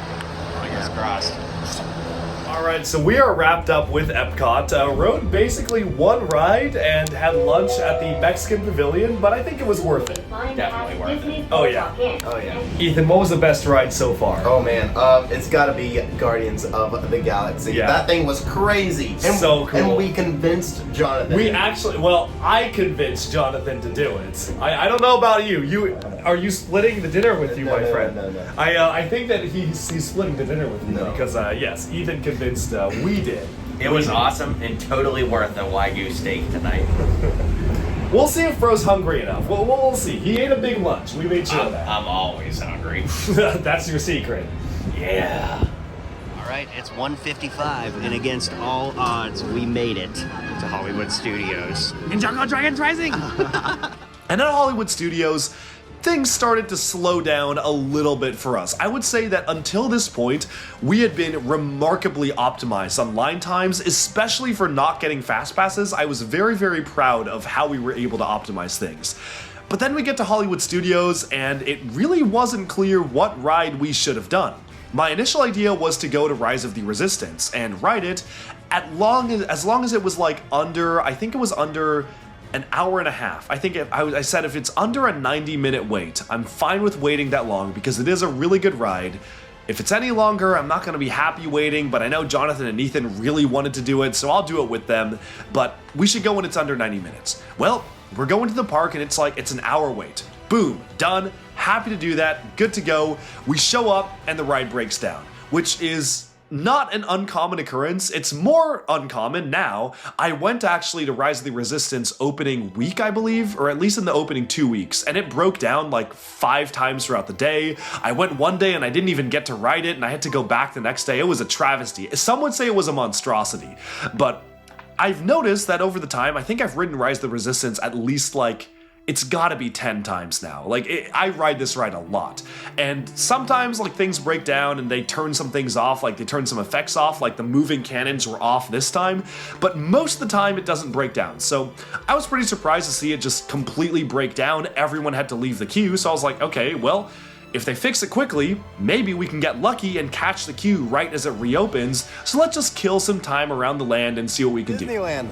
fingers crossed. Alright, so we are wrapped up with Epcot. Rode basically one ride and had lunch at the Mexican Pavilion, but I think it was worth it. Definitely worth it. Oh yeah. Oh yeah. Ethan, what was the best ride so far? Oh man, it's gotta be Guardians of the Galaxy. Yeah. That thing was crazy. And, so cool. And we convinced Jonathan. I convinced Jonathan to do it. I don't know about you. Are you splitting the dinner with you, my friend? No. I think that he's splitting the dinner with you because yes, Ethan convinced we did. It was awesome and totally worth a Wagyu steak tonight. We'll see if Bro's hungry enough. We'll see. He ate a big lunch. We made sure of that. I'm always hungry. That's your secret. Yeah. All right, it's 1:55, and against all odds, we made it to Hollywood Studios. Ninjago Dragons Rising! And at Hollywood Studios, things started to slow down a little bit for us. I would say that until this point, we had been remarkably optimized on line times, especially for not getting fast passes. I was very, very proud of how we were able to optimize things. But then we get to Hollywood Studios, and it really wasn't clear what ride we should have done. My initial idea was to go to Rise of the Resistance and ride it as long as it was like under, I think it was under an hour and a half. I think I said if it's under a 90-minute wait, I'm fine with waiting that long because it is a really good ride. If it's any longer, I'm not going to be happy waiting, but I know Jonathan and Ethan really wanted to do it, so I'll do it with them. But we should go when it's under 90 minutes. Well, we're going to the park and it's an hour wait. Boom, done. Happy to do that. Good to go. We show up and the ride breaks down, which is not an uncommon occurrence. It's more uncommon now. I went actually to Rise of the Resistance opening week, I believe, or at least in the opening 2 weeks, and it broke down like 5 times throughout the day. I went one day and I didn't even get to ride it, and I had to go back the next day. It was a travesty. Some would say it was a monstrosity, but I've noticed that over the time, I think I've ridden Rise of the Resistance at least it's gotta be 10 times now. I ride this ride a lot. And sometimes, things break down and they turn some things off, they turn some effects off, the moving cannons were off this time. But most of the time, it doesn't break down. So I was pretty surprised to see it just completely break down. Everyone had to leave the queue, so I was like, okay, well, if they fix it quickly, maybe we can get lucky and catch the queue right as it reopens. So let's just kill some time around the land and see what we can do. Disneyland.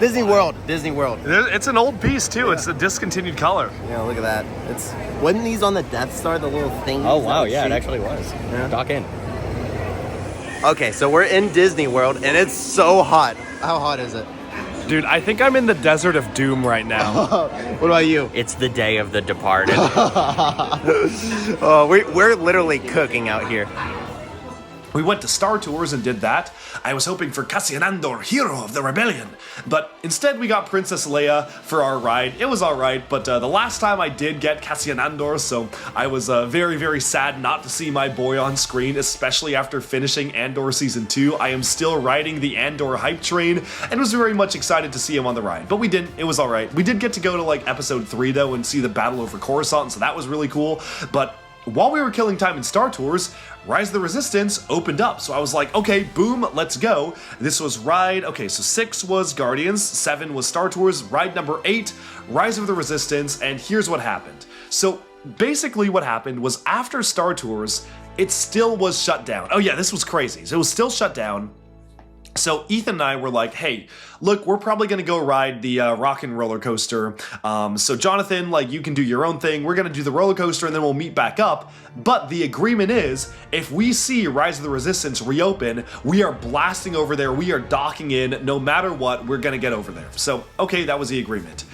Disney World. It's an old piece too. Yeah. It's a discontinued color. Yeah, look at that. Wasn't these on the Death Star, the little thing? Oh wow, yeah, it actually was. Yeah. Dock in. Okay, so we're in Disney World and it's so hot. How hot is it? Dude, I think I'm in the Desert of Doom right now. What about you? It's the day of the departed. Oh, we're literally cooking out here. We went to Star Tours and did that. I was hoping for Cassian Andor, hero of the rebellion. But instead we got Princess Leia for our ride. It was alright, but the last time I did get Cassian Andor, so I was very, very sad not to see my boy on screen, especially after finishing Andor Season 2. I am still riding the Andor hype train and was very much excited to see him on the ride. But we didn't. It was alright. We did get to go to Episode 3 though and see the battle over Coruscant, so that was really cool. But while we were killing time in Star Tours, Rise of the Resistance opened up. So I was like, okay, boom, let's go. This was so 6 was Guardians, 7 was Star Tours, ride number 8, Rise of the Resistance, and here's what happened. So basically what happened was after Star Tours, it still was shut down. Oh yeah, this was crazy. So it was still shut down. So Ethan and I were like, hey, look, we're probably going to go ride the Rockin' Roller Coaster. So Jonathan, you can do your own thing. We're going to do the roller coaster and then we'll meet back up. But the agreement is, if we see Rise of the Resistance reopen, we are blasting over there. We are docking in. No matter what, we're going to get over there. So, okay, that was the agreement.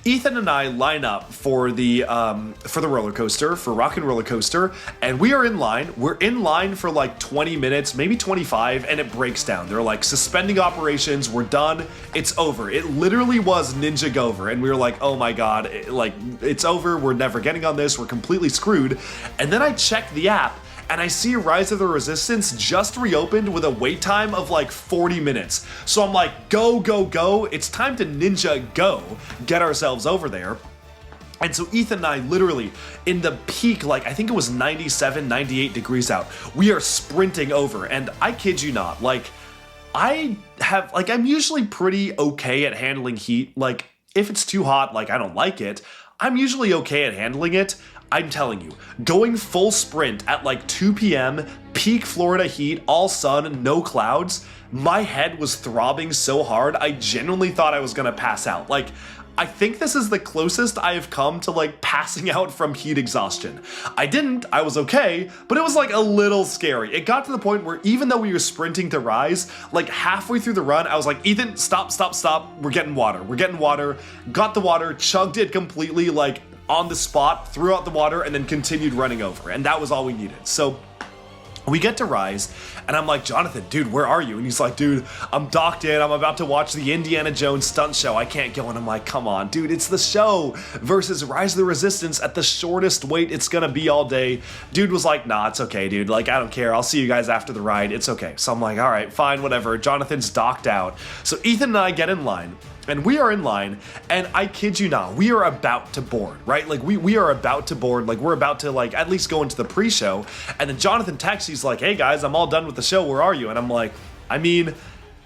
Ethan and I line up for the roller coaster, for Rockin' Roller Coaster, and we are in line. We're in line for 20 minutes, maybe 25, and it breaks down. They're suspending operations, we're done, it's over. It literally was Ninjago over, and we were like, oh my god, it's over, we're never getting on this, we're completely screwed. And then I check the app, and I see Rise of the Resistance just reopened with a wait time of 40 minutes. So I'm like, go, go, go. It's time to Ninjago, get ourselves over there. And so Ethan and I literally, in the peak, I think it was 97, 98 degrees out, we are sprinting over. And I kid you not, I'm usually pretty okay at handling heat. If it's too hot, I don't like it, I'm usually okay at handling it. I'm telling you, going full sprint at 2 p.m., peak Florida heat, all sun, no clouds, my head was throbbing so hard, I genuinely thought I was gonna pass out. I think this is the closest I have come to passing out from heat exhaustion. I didn't, I was okay, but it was a little scary. It got to the point where even though we were sprinting to Rise, halfway through the run, I was like, Ethan, stop, we're getting water. Got the water, chugged it completely, on the spot, threw out the water, and then continued running over. And that was all we needed. So We get to Rise, and I'm like, Jonathan, dude, where are you? And he's like, dude, I'm docked in. I'm about to watch the Indiana Jones stunt show. I can't go. And I'm like, come on, dude, it's the show versus Rise of the Resistance at the shortest wait it's gonna be all day. Dude was like, nah, it's okay, dude. Like, I don't care. I'll see you guys after the ride. It's okay. So I'm like, all right, fine, whatever. Jonathan's docked out. So Ethan and I get in line. And we are in line, and I kid you not, we are about to board, right? Like, we are about to board, like, we're about to, like, at least go into the pre-show, and then Jonathan texts, he's like, hey guys, I'm all done with the show, where are you? And I'm like, I mean,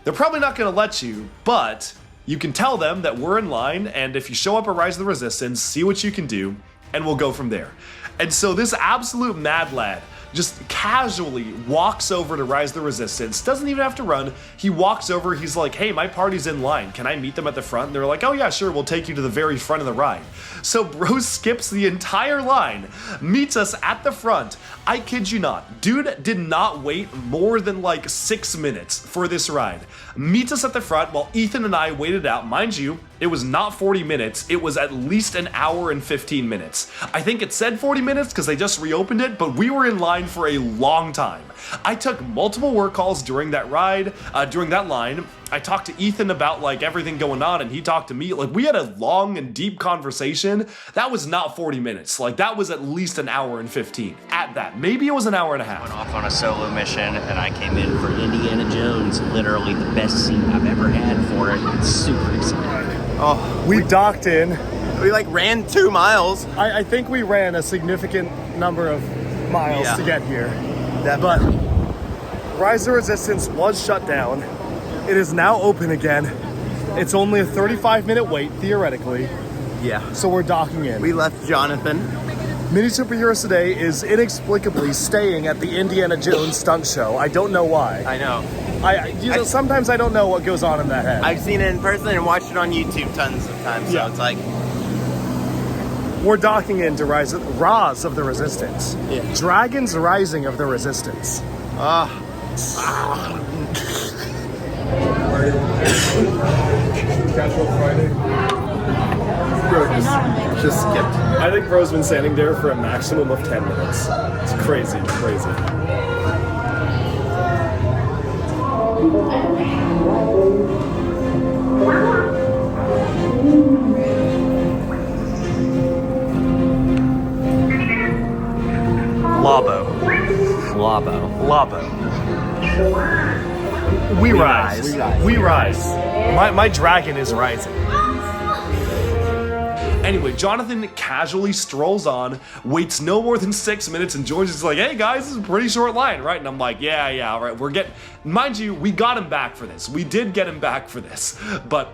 they're probably not gonna let you, but you can tell them that we're in line, and if you show up at Rise of the Resistance, see what you can do, and we'll go from there. And so this absolute mad lad just casually walks over to Rise of the Resistance, doesn't even have to run. He walks over, he's like, hey, my party's in line. Can I meet them at the front? And they're like, oh yeah, sure, we'll take you to the very front of the ride. So bro skips the entire line, meets us at the front. I kid you not, dude did not wait more than like 6 minutes for this ride. Meets us at the front while Ethan and I waited out. Mind you, it was not 40 minutes, it was at least an hour and 15 minutes. I think it said 40 minutes because they just reopened it, but we were in line for a long time. I took multiple work calls during that ride, during that line. I talked to Ethan about like everything going on, and he talked to me. Like, we had a long and deep conversation. That was not 40 minutes. Like, that was at least an hour and 15 at that. Maybe it was an hour and a half. Went off on a solo mission, and I came in for Indiana Jones. Literally the best seat I've ever had for it. It's super exciting. Oh, we docked in. We like ran 2 miles. I think we ran a significant number of miles to get here. But Rise of the Resistance was shut down. It is now open again. It's only a 35-minute wait, theoretically. Yeah. So we're docking in. We left Jonathan. Mini Superheroes Today is inexplicably staying at the Indiana Jones stunt show. I don't know why. I know. Sometimes I don't know what goes on in that head. I've seen it in person and watched it on YouTube tons of times, so it's like... We're docking into Rise of the Resistance. Yeah. Dragons Rising of the Resistance. Casual Friday. Bro just skipped. I think bro's been standing there for a maximum of 10 minutes. It's crazy. Labo. We rise. My dragon is rising. Anyway, Jonathan casually strolls on, waits no more than 6 minutes, and joins us like, hey guys, this is a pretty short line, right? And I'm like, yeah, all right, mind you, we got him back for this. We did get him back for this, but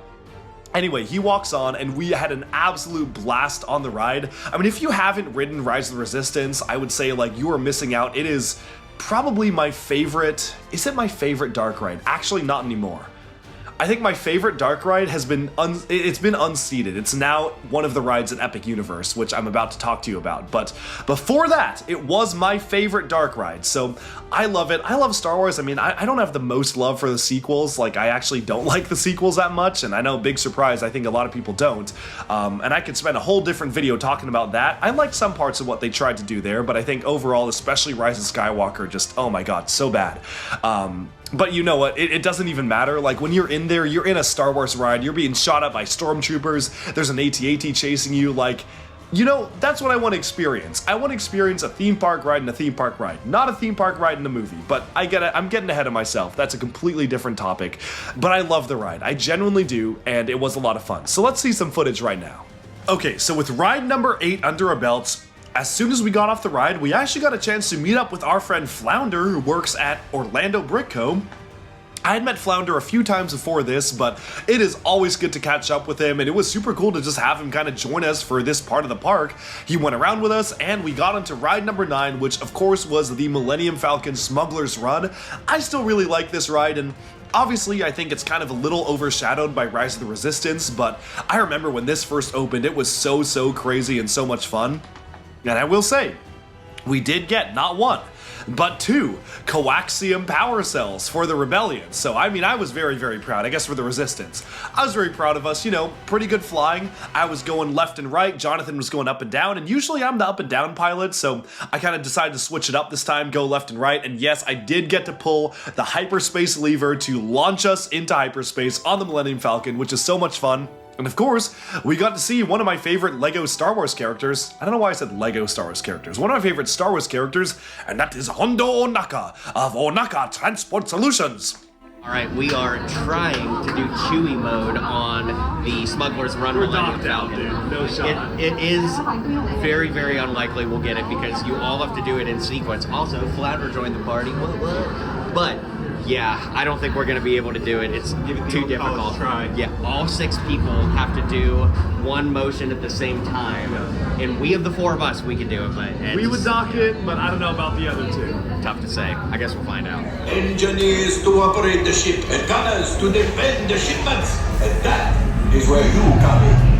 anyway, he walks on, and we had an absolute blast on the ride. I mean, if you haven't ridden Rise of the Resistance, I would say, like, you are missing out. It is probably my favorite. Is it my favorite dark ride? Actually, not anymore. I think my favorite dark ride has been it's been unseated. It's now one of the rides in Epic Universe, which I'm about to talk to you about. But before that, it was my favorite dark ride. So I love it. I love Star Wars. I mean, I don't have the most love for the sequels. Like, I actually don't like the sequels that much. And I know, big surprise, I think a lot of people don't. And I could spend a whole different video talking about that. I liked some parts of what they tried to do there, but I think overall, especially Rise of Skywalker, just, oh my god, so bad. But you know what, it doesn't even matter. Like, when you're in there, you're in a Star Wars ride, you're being shot at by stormtroopers, there's an AT-AT chasing you, like, you know, that's what I want to experience. I want to experience a theme park ride and a theme park ride, not a theme park ride in the movie. But I get it, I'm getting ahead of myself. That's a completely different topic. But I love the ride, I genuinely do, and it was a lot of fun. So let's see some footage right now. Okay, so with ride number 8 under our belts, as soon as we got off the ride, we actually got a chance to meet up with our friend Flounder, who works at Orlando Brick Co. I had met Flounder a few times before this, but it is always good to catch up with him, and it was super cool to just have him kind of join us for this part of the park. He went around with us, and we got onto ride number 9, which of course was the Millennium Falcon Smuggler's Run. I still really like this ride, and obviously, I think it's kind of a little overshadowed by Rise of the Resistance, but I remember when this first opened, it was so crazy and so much fun. And I will say, we did get not one, but 2 coaxium power cells for the Rebellion. So, I mean, I was very, very proud. I guess for the Resistance. I was very proud of us, you know, pretty good flying. I was going left and right, Jonathan was going up and down, and usually I'm the up and down pilot, so I kind of decided to switch it up this time, go left and right, and yes, I did get to pull the hyperspace lever to launch us into hyperspace on the Millennium Falcon, which is so much fun. And of course, we got to see one of my favorite Lego Star Wars characters. I don't know why I said Lego Star Wars characters. One of my favorite Star Wars characters, and that is Hondo Onaka of Onaka Transport Solutions. All right, we are trying to do Chewie mode on the Smuggler's Run Millennium Falcon. Dude. No shot. It is very, very unlikely we'll get it because you all have to do it in sequence. Also, Flounder joined the party. What? But yeah, I don't think we're gonna be able to do it. It's too difficult. Yeah, all 6 people have to do one motion at the same time, and we of the 4 of us, we can do it. But we would dock it, but I don't know about the other 2. Tough to say. I guess we'll find out. Engineers to operate the ship and gunners to defend the shipments. And that is where you come in.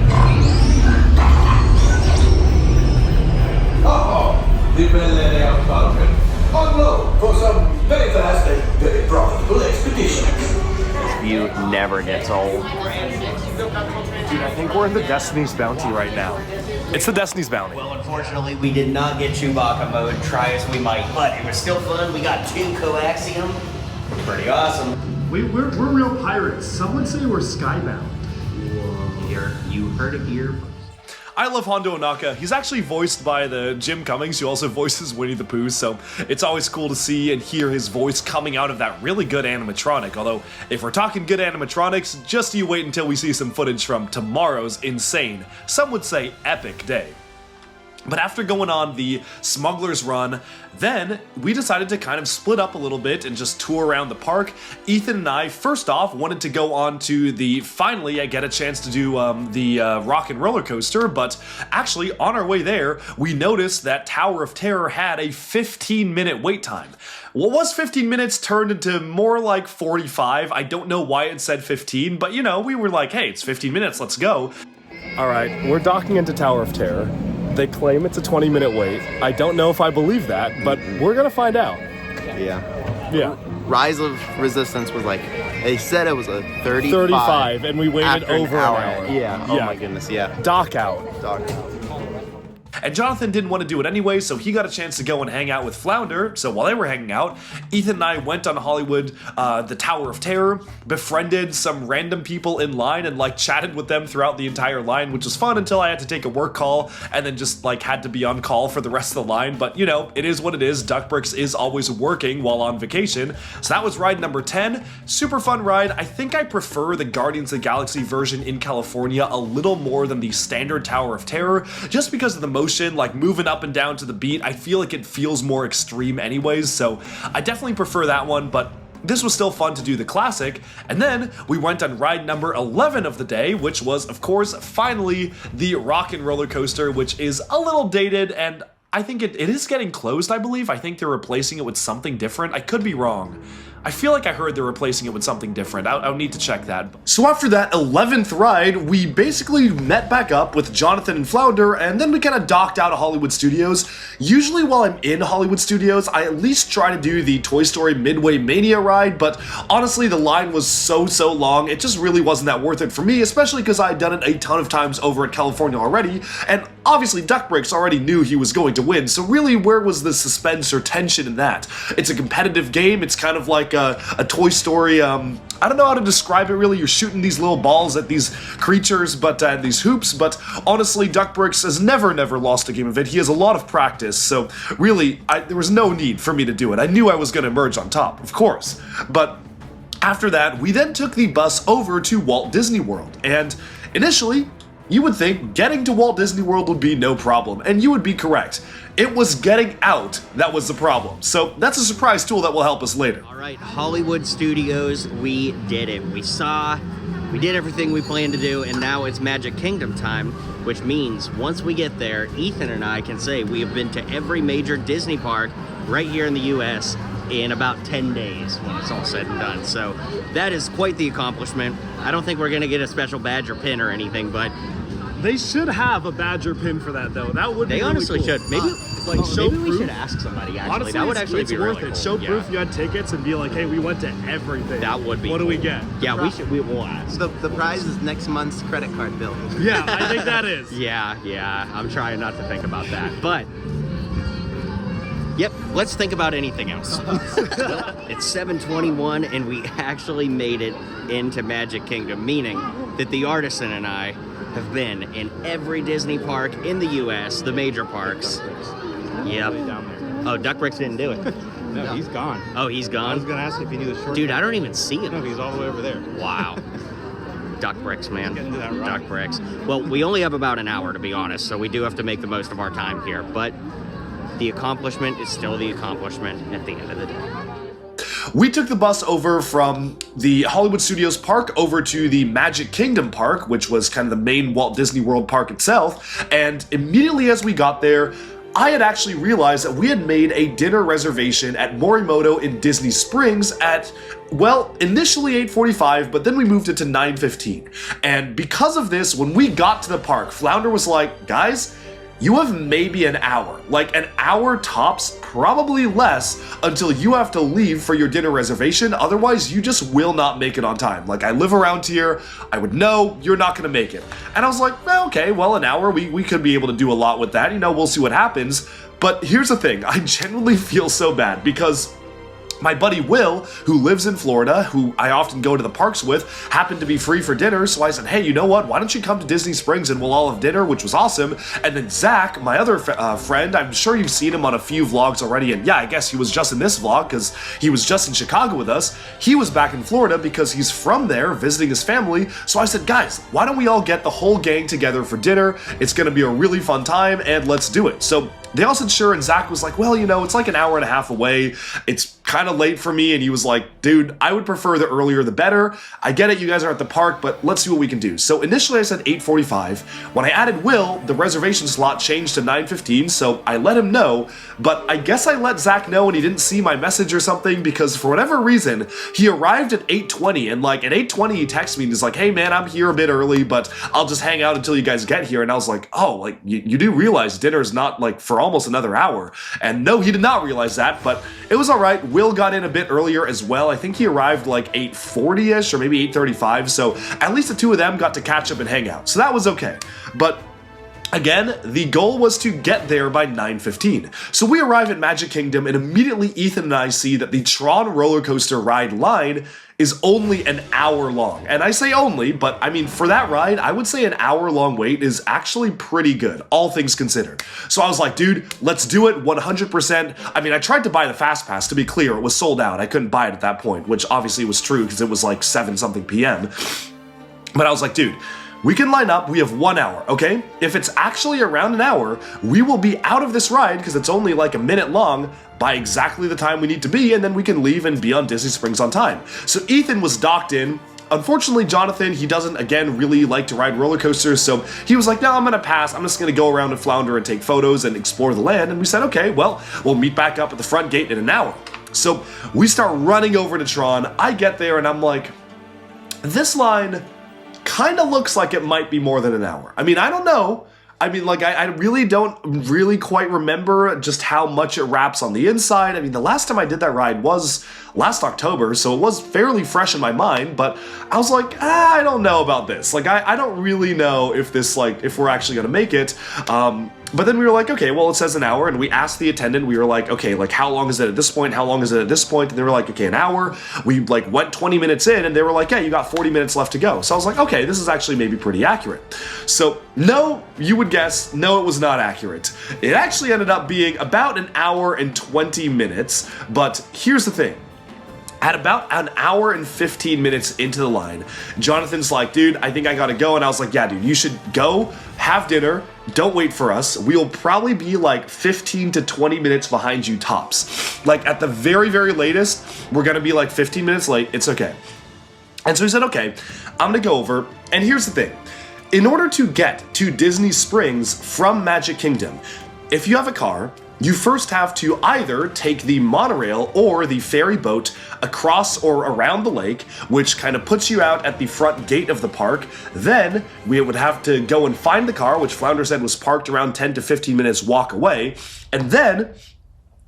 The Millennium Falcon. On load for some very fast and very profitable expeditions. You never gets old. Dude, I think we're in the Destiny's Bounty right now. It's the Destiny's Bounty. Well, unfortunately, we did not get Chewbacca mode, try as we might, but it was still fun. We got 2 coaxium. Pretty awesome. Wait, we're real pirates. Some would say we're skybound. Whoa. You heard it here. I love Hondo Onaka. He's actually voiced by the Jim Cummings, who also voices Winnie the Pooh, so it's always cool to see and hear his voice coming out of that really good animatronic. Although, if we're talking good animatronics, just you wait until we see some footage from tomorrow's insane, some would say epic day. But after going on the Smuggler's Run, then we decided to kind of split up a little bit and just tour around the park. Ethan and I, first off, wanted to go on to the, finally I get a chance to do the Rock and Roller Coaster, but actually on our way there, we noticed that Tower of Terror had a 15-minute wait time. What was 15 minutes turned into more like 45. I don't know why it said 15, but you know, we were like, hey, it's 15 minutes, let's go. All right, we're docking into Tower of Terror. They claim it's a 20-minute wait. I don't know if I believe that, but we're gonna find out. Yeah. Rise of Resistance was like, they said it was a 35, and we waited over an hour. Yeah. Oh my goodness. Yeah. Dock out. And Jonathan didn't want to do it anyway, so he got a chance to go and hang out with Flounder. So while they were hanging out, Ethan and I went on Hollywood, the Tower of Terror, befriended some random people in line and like chatted with them throughout the entire line, which was fun until I had to take a work call and then just like had to be on call for the rest of the line. But you know, it is what it is. Duck Bricks is always working while on vacation. So that was ride number 10. Super fun ride. I think I prefer the Guardians of the Galaxy version in California a little more than the standard Tower of Terror, just because of the motion, like moving up and down to the beat. I feel like it feels more extreme anyways, so I definitely prefer that one, but this was still fun to do the classic. And then we went on ride number 11 of the day, which was, of course, finally the Rock and Roller Coaster, which is a little dated, and I think it is getting closed, I believe. I think they're replacing it with something different. I could be wrong. I feel like I heard they're replacing it with something different. I'll need to check that. So after that 11th ride, we basically met back up with Jonathan and Flounder, and then we kind of docked out of Hollywood Studios. Usually while I'm in Hollywood Studios, I at least try to do the Toy Story Midway Mania ride, but honestly the line was so long, it just really wasn't that worth it for me, especially because I had done it a ton of times over at California already, and obviously Duck Bricks already knew he was going to win, so really where was the suspense or tension in that? It's a competitive game, it's kind of like a Toy Story, I don't know how to describe it really. You're shooting these little balls at these creatures, but these hoops, but honestly, Duck Bricks has never lost a game of it. He has a lot of practice, so really, there was no need for me to do it. I knew I was going to emerge on top, of course, but after that, we then took the bus over to Walt Disney World, and initially, you would think getting to Walt Disney World would be no problem, and you would be correct. It was getting out that was the problem. So that's a surprise tool that will help us later. All right, Hollywood Studios, we did it. We did everything we planned to do, and now it's Magic Kingdom time, which means once we get there, Ethan and I can say we have been to every major Disney park right here in the US in about 10 days when it's all said and done. So that is quite the accomplishment. I don't think we're gonna get a special badge or pin or anything, but they should have a badge or pin for that, though. That would be really honestly cool. should. Maybe like show Maybe we proof. should ask somebody. Actually, Honestly, that would actually it's be worth really it. cool. Show Yeah. proof you had tickets and be like, hey, we went to everything. That would be. What do we get? Yeah, we will ask. The prize is next month's credit card bill. Yeah, I think that is. Yeah. I'm trying not to think about that, but. Yep, let's think about anything else. It's 7:21 and we actually made it into Magic Kingdom, meaning that the Artisan and I have been in every Disney park in the US, the major parks. Yep. Oh, Duck Bricks didn't do it. No, he's gone. Oh, he's gone? I was gonna ask if he knew the shortcut. Dude, I don't even see him. No, he's all the way over there. Wow. Duck Bricks, man. Get into that rock. Duck Bricks. Well, we only have about an hour, to be honest, so we do have to make the most of our time here, but the accomplishment is still the accomplishment at the end of the day. We took the bus over from the Hollywood Studios park over to the Magic Kingdom park, which was kind of the main Walt Disney World park itself, and immediately as we got there, I had actually realized that we had made a dinner reservation at Morimoto in Disney Springs at, well, initially 8:45, but then we moved it to 9:15. And because of this, when we got to the park, Flounder was like, guys, you have maybe an hour, like an hour tops, probably less, until you have to leave for your dinner reservation. Otherwise, you just will not make it on time. Like, I live around here, I would know you're not gonna make it. And I was like, well, okay, well, an hour, we could be able to do a lot with that. You know, we'll see what happens. But here's the thing, I genuinely feel so bad because my buddy Will, who lives in Florida, who I often go to the parks with, happened to be free for dinner, so I said, hey, you know what, why don't you come to Disney Springs and we'll all have dinner, which was awesome. And then Zach, my other friend, I'm sure you've seen him on a few vlogs already, and yeah, I guess he was just in this vlog because he was just in Chicago with us. He was back in Florida because he's from there visiting his family, so I said, guys, why don't we all get the whole gang together for dinner? It's gonna be a really fun time, and let's do it. So they all said sure, and Zach was like, well, you know, it's like an hour and a half away. It's kind of late for me, and he was like, dude, I would prefer the earlier the better. I get it, you guys are at the park, but let's see what we can do. So initially I said 8:45. When I added Will, the reservation slot changed to 9:15, so I let him know, but I guess I let Zach know and he didn't see my message or something because for whatever reason, he arrived at 8:20, and like at 8:20 he texted me and he's like, hey man, I'm here a bit early, but I'll just hang out until you guys get here. And I was like, oh, like you do realize dinner's not like for almost another hour. And no, he did not realize that, but it was all right. Will got in a bit earlier as well. I think he arrived like 8:40ish or maybe 8:35, so at least the two of them got to catch up and hang out, so that was okay. But again, the goal was to get there by 9:15. So we arrive at Magic Kingdom, and immediately Ethan and I see that the Tron roller coaster ride line is only an hour long. And I say only, but I mean, for that ride, I would say an hour-long wait is actually pretty good, all things considered. So I was like, dude, let's do it 100%. I mean, I tried to buy the Fast Pass, to be clear, it was sold out. I couldn't buy it at that point, which obviously was true because it was like 7-something p.m. But I was like, dude, we can line up, we have 1 hour, okay? If it's actually around an hour, we will be out of this ride, because it's only like a minute long, by exactly the time we need to be, and then we can leave and be on Disney Springs on time. So Ethan was docked in. Unfortunately, Jonathan, he doesn't, again, really like to ride roller coasters, so he was like, no, I'm gonna pass. I'm just gonna go around and flounder and take photos and explore the land. And we said, okay, well, we'll meet back up at the front gate in an hour. So we start running over to Tron. I get there and I'm like, this line kind of looks like it might be more than an hour. I mean, I don't know. I mean, like, I really don't really quite remember just how much it wraps on the inside. I mean, the last time I did that ride was last October, so it was fairly fresh in my mind, but I was like, I don't know about this. Like, I don't really know if this, like, if we're actually gonna make it. But then we were like, okay, well, it says an hour, and we asked the attendant, we were like, okay, like, how long is it at this point? How long is it at this point? And they were like, okay, an hour. We, like, went 20 minutes in, and they were like, yeah, you got 40 minutes left to go. So I was like, okay, this is actually maybe pretty accurate. So, no, you would guess, no, it was not accurate. It actually ended up being about an hour and 20 minutes, but here's the thing. At about an hour and 15 minutes into the line, Jonathan's like, dude, I think I gotta go. And I was like, yeah, dude, you should go, have dinner, don't wait for us. We'll probably be like 15 to 20 minutes behind you tops. Like at the very, very latest, we're gonna be like 15 minutes late, it's okay. And so he said, okay, I'm gonna go over. And here's the thing. In order to get to Disney Springs from Magic Kingdom, if you have a car, you first have to either take the monorail or the ferry boat across or around the lake, which kind of puts you out at the front gate of the park. Then we would have to go and find the car, which Flounder said was parked around 10 to 15 minutes walk away. And then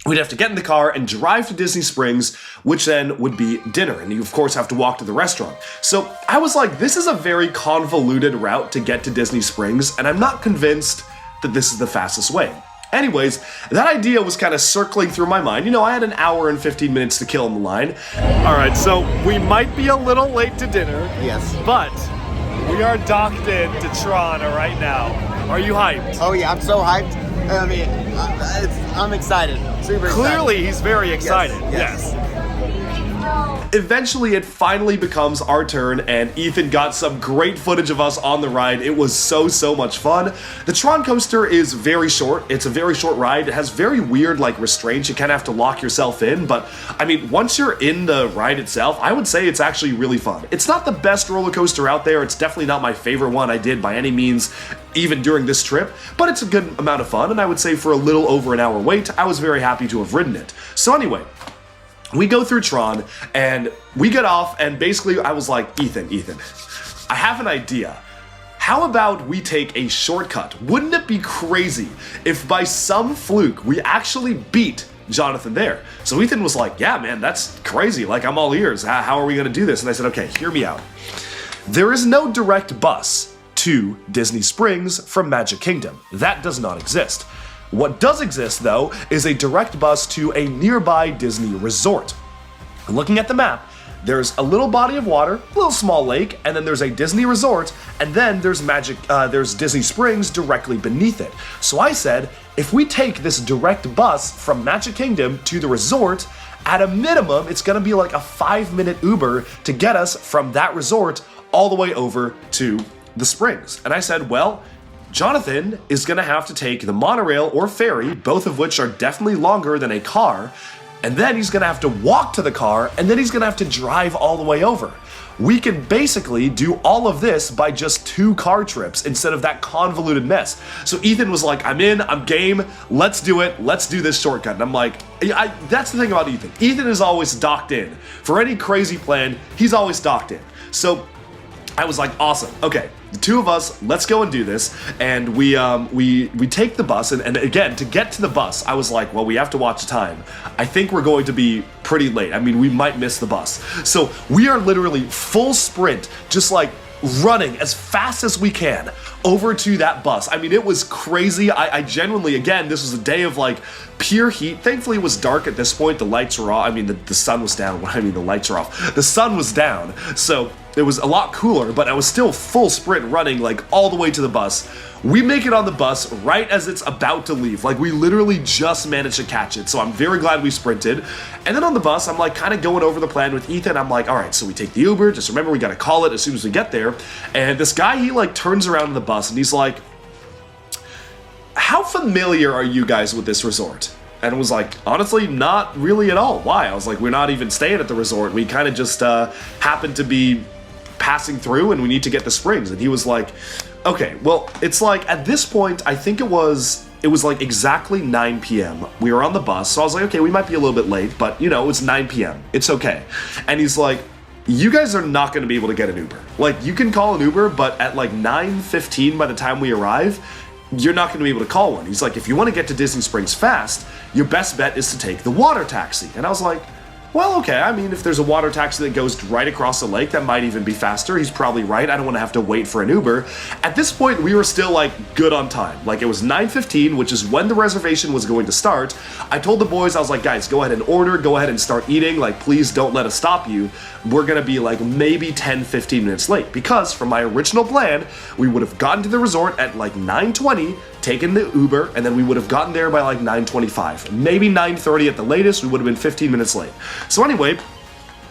we'd have to get in the car and drive to Disney Springs, which then would be dinner. And you, of course, have to walk to the restaurant. So I was like, this is a very convoluted route to get to Disney Springs, and I'm not convinced that this is the fastest way. Anyways, that idea was kind of circling through my mind. You know, I had an hour and 15 minutes to kill in the line. All right, so we might be a little late to dinner. Yes. But we are docked in to Tron right now. Are you hyped? Oh yeah, I'm so hyped. I mean, I'm excited. Super excited. Clearly, he's very excited. Yes. Eventually, it finally becomes our turn, and Ethan got some great footage of us on the ride. It was so much fun. The Tron coaster is very short. It's a very short ride. It has very weird, like, restraints. You kind of have to lock yourself in, but, I mean, once you're in the ride itself, I would say it's actually really fun. It's not the best roller coaster out there. It's definitely not my favorite one I did by any means, even during this trip, but it's a good amount of fun, and I would say for a little over an hour wait, I was very happy to have ridden it. So anyway, we go through Tron, and we get off, and basically I was like, Ethan, I have an idea. How about we take a shortcut? Wouldn't it be crazy if by some fluke we actually beat Jonathan there? So Ethan was like, yeah, man, that's crazy. Like, I'm all ears. How are we gonna do this? And I said, okay, hear me out. There is no direct bus to Disney Springs from Magic Kingdom. That does not exist. What does exist, though, is a direct bus to a nearby Disney resort. Looking at the map, there's a little body of water, a little small lake, and then there's a Disney resort, and then there's Disney Springs directly beneath it. So I said, if we take this direct bus from Magic Kingdom to the resort, at a minimum, it's gonna be like a 5-minute Uber to get us from that resort all the way over to the Springs. And I said, well, Jonathan is gonna have to take the monorail or ferry, both of which are definitely longer than a car, and then he's gonna have to walk to the car, and then he's gonna have to drive all the way over. We can basically do all of this by just 2 car trips instead of that convoluted mess. So Ethan was like, I'm in, I'm game, let's do it, let's do this shortcut. And I'm like, that's the thing about Ethan. Ethan is always docked in. For any crazy plan, he's always docked in. So I was like, awesome, okay, the 2 of us, let's go and do this. And we take the bus, and again, to get to the bus, I was like, well, we have to watch the time. I think we're going to be pretty late. I mean, we might miss the bus. So we are literally full sprint, just like running as fast as we can over to that bus. I mean, it was crazy. I genuinely, again, this was a day of like pure heat. Thankfully, it was dark at this point. The lights were off. I mean, the sun was down. I mean, the lights are off. The sun was down. So it was a lot cooler, but I was still full sprint running like all the way to the bus. We make it on the bus right as it's about to leave. Like, we literally just managed to catch it. So I'm very glad we sprinted. And then on the bus, I'm like kind of going over the plan with Ethan. I'm like, all right, so we take the Uber. Just remember, we got to call it as soon as we get there. And this guy, he like turns around in the bus and he's like, how familiar are you guys with this resort? And it was like, honestly, not really at all. Why? I was like, we're not even staying at the resort. We kind of just happened to be passing through and we need to get the Springs. And he was like, okay, well, it's like at this point, I think it was like exactly 9 p.m. We were on the bus. So I was like, okay, we might be a little bit late, but you know, it's 9 p.m. It's okay. And he's like, you guys are not going to be able to get an Uber. Like, you can call an Uber, but at like 9:15 by the time we arrive, you're not going to be able to call one. He's like, if you want to get to Disney Springs fast, your best bet is to take the water taxi. And I was like, well, okay, I mean, if there's a water taxi that goes right across the lake, that might even be faster. He's probably right. I don't want to have to wait for an Uber. At this point, we were still, like, good on time. Like, it was 9:15, which is when the reservation was going to start. I told the boys, I was like, guys, go ahead and order. Go ahead and start eating. Like, please don't let us stop you. We're going to be, like, maybe 10, 15 minutes late. Because from my original plan, we would have gotten to the resort at, like, 9:20, taken the Uber, and then we would have gotten there by like 9:25. Maybe 9:30 at the latest, we would have been 15 minutes late. So anyway,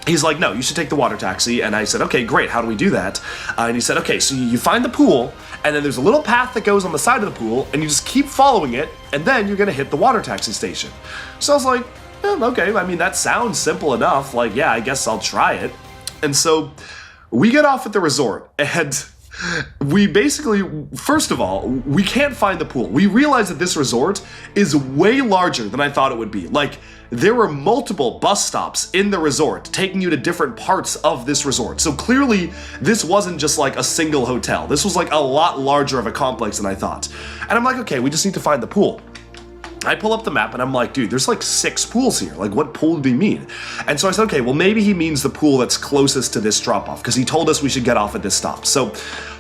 he's like, no, you should take the water taxi. And I said, okay, great, how do we do that? And he said, okay, so you find the pool, and then there's a little path that goes on the side of the pool, and you just keep following it, and then you're gonna hit the water taxi station. So I was like, okay, I mean, that sounds simple enough. Like, yeah, I guess I'll try it. And so we get off at the resort, and we basically, first of all, we can't find the pool. We realize that this resort is way larger than I thought it would be. Like, there were multiple bus stops in the resort taking you to different parts of this resort. So clearly, this wasn't just like a single hotel. This was like a lot larger of a complex than I thought. And I'm like, okay, we just need to find the pool. I pull up the map and I'm like, dude, there's like 6 pools here. Like, what pool did he mean? And so I said, okay, well, maybe he means the pool that's closest to this drop-off because he told us we should get off at this stop. So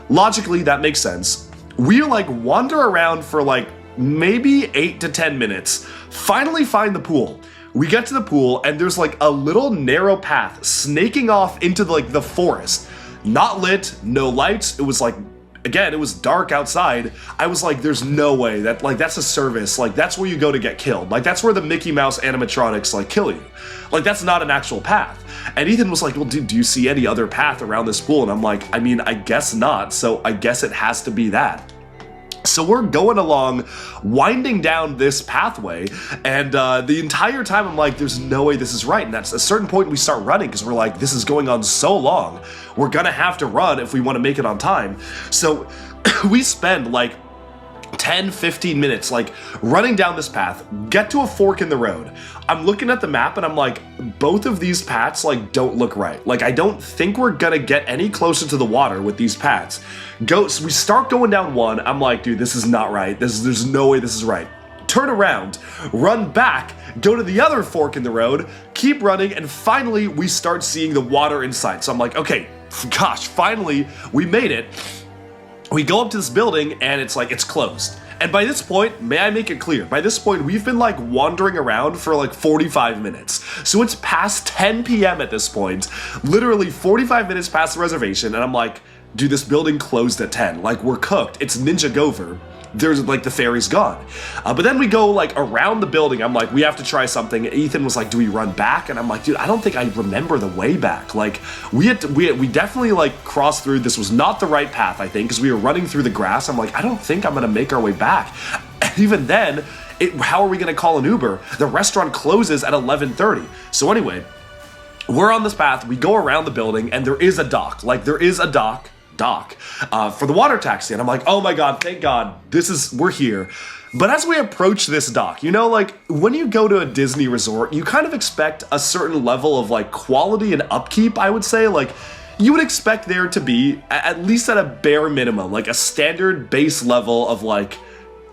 logically, that makes sense. We like wander around for like maybe 8 to 10 minutes, finally find the pool. We get to the pool and there's like a little narrow path snaking off into like the forest. Not lit, no lights. It was like, again, it was dark outside. I was like, there's no way that, like, that's a service. Like, that's where you go to get killed. Like, that's where the Mickey Mouse animatronics, like, kill you. Like, that's not an actual path. And Ethan was like, well, dude, do you see any other path around this pool? And I'm like, I mean, I guess not. So I guess it has to be that. So we're going along, winding down this pathway, and the entire time I'm like, there's no way this is right. And at a certain point we start running because we're like, this is going on so long. We're gonna have to run if we want to make it on time. So we spend like 10-15 minutes like running down this path, get to a fork in the road. I'm looking at the map and I'm like, both of these paths like don't look right. Like, I don't think we're gonna get any closer to the water with these paths. So we start going down one. I'm like, dude, this is not right. There's no way this is right. Turn around, run back, go to the other fork in the road, keep running, and finally we start seeing the water in sight. So I'm like, okay, gosh, finally we made it. We go up to this building and it's like, it's closed. And by this point, may I make it clear, by this point, we've been like wandering around for like 45 minutes. So it's past 10 p.m. at this point, literally 45 minutes past the reservation. And I'm like, dude, this building closed at 10. Like, we're cooked. It's Ninjago. There's like the ferry's gone. But then we go like around the building. I'm like, we have to try something. Ethan was like, do we run back? And I'm like, dude, I don't think I remember the way back. Like, we definitely like crossed through. This was not the right path, I think, because we were running through the grass. I'm like, I don't think I'm gonna make our way back. And even then, how are we gonna call an Uber? The restaurant closes at 11:30. So anyway, we're on this path. We go around the building, and there is a dock. Like, there is a dock for the water taxi, and I'm like, oh my god, thank god, we're here. But as we approach this dock, you know, like, when you go to a Disney resort, you kind of expect a certain level of like quality and upkeep, I would say. Like, you would expect there to be, at least at a bare minimum, like a standard base level of like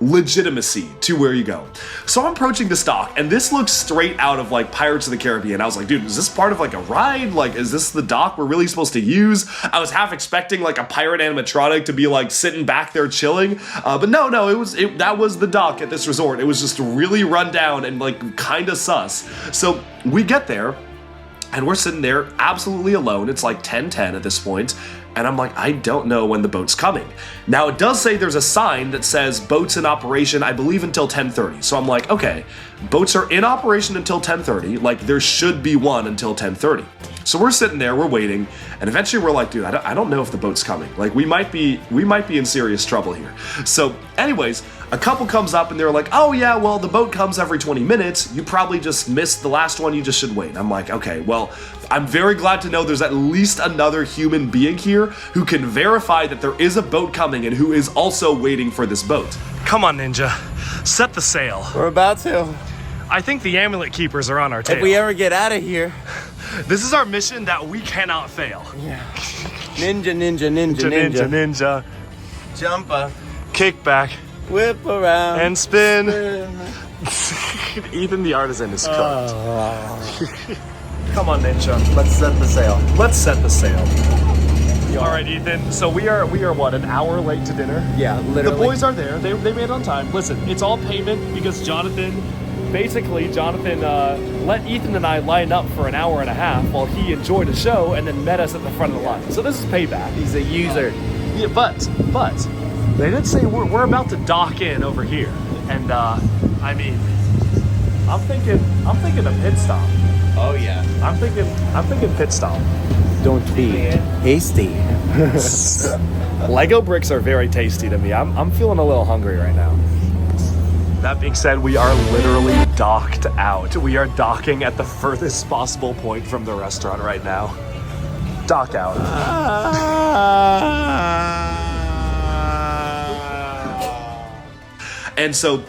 legitimacy to where you go. So I'm approaching this dock, and this looks straight out of like Pirates of the Caribbean. I was like, dude, is this part of like a ride? Like, is this the dock we're really supposed to use? I was half expecting like a pirate animatronic to be like sitting back there chilling, but no, that was the dock at this resort. It was just really run down and like kind of sus. So we get there, and we're sitting there absolutely alone. It's like 10:10 at this point. And I'm like, I don't know when the boat's coming. Now, it does say there's a sign that says boats in operation, I believe, until 10:30. So I'm like, okay, boats are in operation until 10:30. Like, there should be one until 10:30. So we're sitting there, we're waiting, and eventually we're like, dude, I don't know if the boat's coming. Like, we might be in serious trouble here. So anyways, a couple comes up and they're like, oh yeah, well, the boat comes every 20 minutes. You probably just missed the last one. You just should wait. I'm like, okay, well, I'm very glad to know there's at least another human being here who can verify that there is a boat coming and who is also waiting for this boat. Come on, Ninja. Set the sail. We're about to. I think the amulet keepers are on our tail. If we ever get out of here. This is our mission that we cannot fail. Yeah. Ninja. Jump up. Kick back. Whip around. And spin. Even the artisan is cooked. Come on, Ninja. Let's set the sail. Let's set the sail. All right, Ethan. So we are what, an hour late to dinner? Yeah, literally. The boys are there. They made it on time. Listen, it's all payment because Jonathan let Ethan and I line up for an hour and a half while he enjoyed a show and then met us at the front of the line. So this is payback. He's a user. Yeah, but they did say we're about to dock in over here, and I mean, I'm thinking a pit stop. Oh yeah. I'm thinking pit stop. Don't be hasty. Lego bricks are very tasty to me. I'm feeling a little hungry right now. That being said, we are literally docked out. We are docking at the furthest possible point from the restaurant right now. Dock out. And so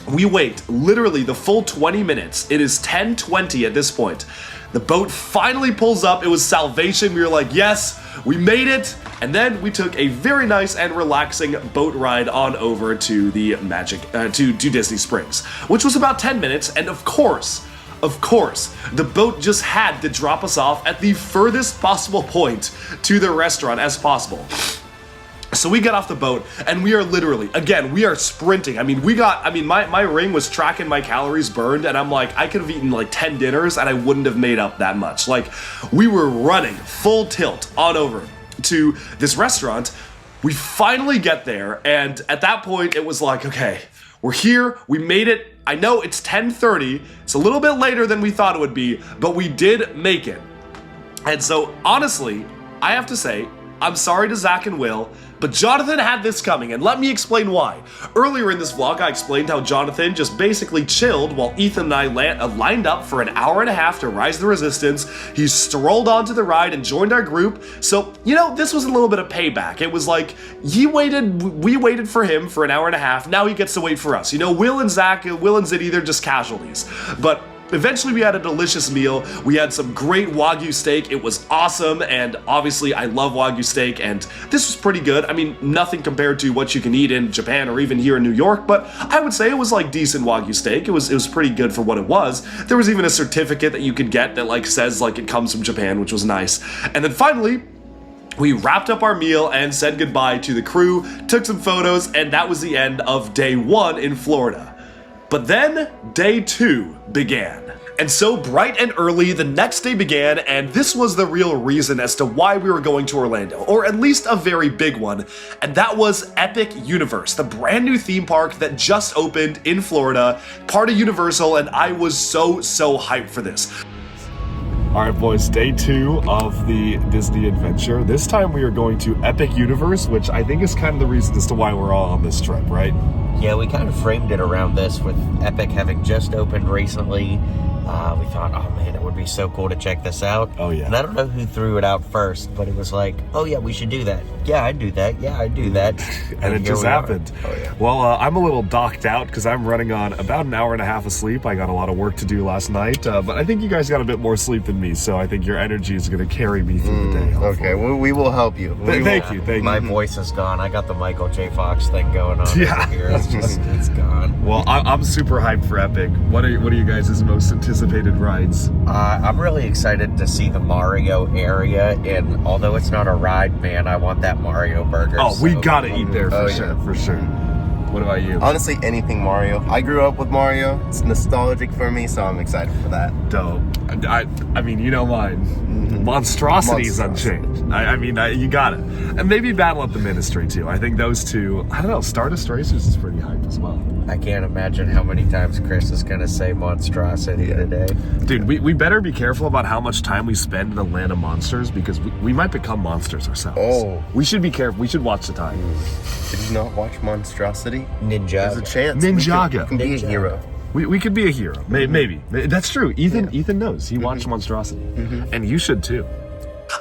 we wait literally the full 20 minutes. It is 10:20 at this point. The boat finally pulls up. It was salvation. We were like, yes, we made it. And then we took a very nice and relaxing boat ride on over to the to Disney Springs, which was about 10 minutes. And of course, the boat just had to drop us off at the furthest possible point to the restaurant as possible. So we get off the boat and we are literally, again, we are sprinting. I mean, my ring was tracking my calories burned, and I'm like, I could have eaten like 10 dinners and I wouldn't have made up that much. Like, we were running full tilt on over to this restaurant. We finally get there, and at that point it was like, okay, we're here, we made it. I know it's 10:30, it's a little bit later than we thought it would be, but we did make it. And so honestly, I have to say, I'm sorry to Zach and Will, but Jonathan had this coming, and let me explain why. Earlier in this vlog, I explained how Jonathan just basically chilled while Ethan and I lined up for an hour and a half to Rise the Resistance. He strolled onto the ride and joined our group. So, you know, this was a little bit of payback. It was like, we waited for him for an hour and a half, now he gets to wait for us. You know, Will and Ziddy, they're just casualties. But eventually we had a delicious meal. We had some great Wagyu steak. It was awesome, and obviously I love Wagyu steak, and this was pretty good. I mean, nothing compared to what you can eat in Japan or even here in New York, but I would say it was like decent Wagyu steak. It was pretty good for what it was. There was even a certificate that you could get that like says like it comes from Japan, which was nice. And then finally, we wrapped up our meal and said goodbye to the crew, took some photos, and that was the end of day 1 in Florida. But then day 2 began. And so bright and early, the next day began, and this was the real reason as to why we were going to Orlando, or at least a very big one, and that was Epic Universe, the brand new theme park that just opened in Florida, part of Universal, and I was so hyped for this. All right, boys, day 2 of the Disney adventure. This time we are going to Epic Universe, which I think is kind of the reason as to why we're all on this trip, right? Yeah, we kind of framed it around this with Epic having just opened recently. We thought, oh man, it would be so cool to check this out. Oh yeah. And I don't know who threw it out first, but it was like, oh yeah, we should do that. Yeah, I'd do that. Yeah, I'd do that. And it just happened. Oh, yeah. Well, I'm a little docked out because I'm running on about an hour and a half of sleep. I got a lot of work to do last night, but I think you guys got a bit more sleep than me, so I think your energy is going to carry me through the day. Hopefully. Okay, we will help you. Thank you. My voice is gone. I got the Michael J. Fox thing going on over here. It's gone. Well, I'm super hyped for Epic. What are you guys' most anticipated rides? I'm really excited to see the Mario area, and although it's not a ride, man, I want that Mario burger. Oh, we gotta eat there for sure. What about you? Honestly, anything Mario. I grew up with Mario. It's nostalgic for me, so I'm excited for that. Dope. I mean, you know mine. Monstrosity is unchanged. I mean, you got it. And maybe Battle at the Ministry, too. I think those two, I don't know, Stardust Racers is pretty hype as well. I can't imagine how many times Chris is going to say monstrosity today. Dude, we better be careful about how much time we spend in the land of monsters, because we might become monsters ourselves. Oh. We should be careful. We should watch the time. Did you not watch Monstrosity? Ninjago. There's a chance. Ninjago. We can be a hero. We could be a hero. Maybe. That's true. Ethan knows. He watched Monstrosity. And you should too.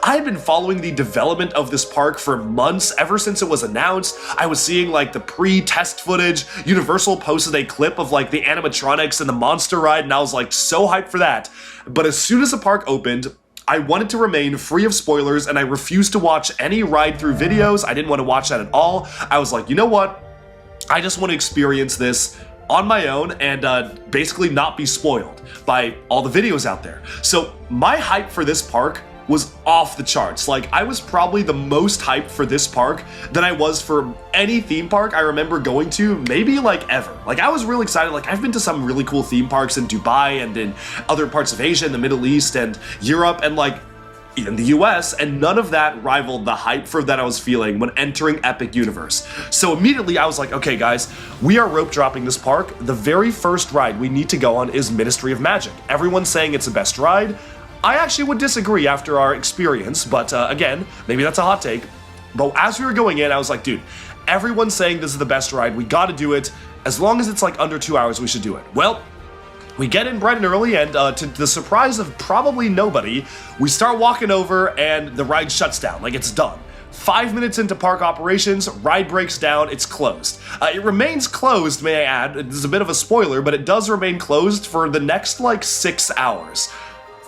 I had been following the development of this park for months, ever since it was announced. I was seeing like the pre-test footage. Universal posted a clip of like the animatronics and the monster ride, and I was like so hyped for that. But as soon as the park opened, I wanted to remain free of spoilers, and I refused to watch any ride-through videos. I didn't want to watch that at all. I was like, you know what? I just want to experience this on my own and basically not be spoiled by all the videos out there. So my hype for this park was off the charts. Like, I was probably the most hyped for this park than I was for any theme park I remember going to, maybe like ever. Like, I was really excited. Like, I've been to some really cool theme parks in Dubai and in other parts of Asia and the Middle East and Europe and like in the US, and none of that rivaled the hype for that I was feeling when entering Epic Universe. So immediately I was like, okay guys, we are rope dropping this park. The very first ride we need to go on is Ministry of Magic. Everyone's saying it's the best ride. I actually would disagree after our experience, but again, maybe that's a hot take. But as we were going in, I was like, dude, everyone's saying this is the best ride. We gotta do it. As long as it's like under 2 hours, we should do it. Well, we get in bright and early, and to the surprise of probably nobody, we start walking over and the ride shuts down, like it's done. 5 minutes into park operations, ride breaks down, it's closed. It remains closed, may I add. It's a bit of a spoiler, but it does remain closed for the next like 6 hours.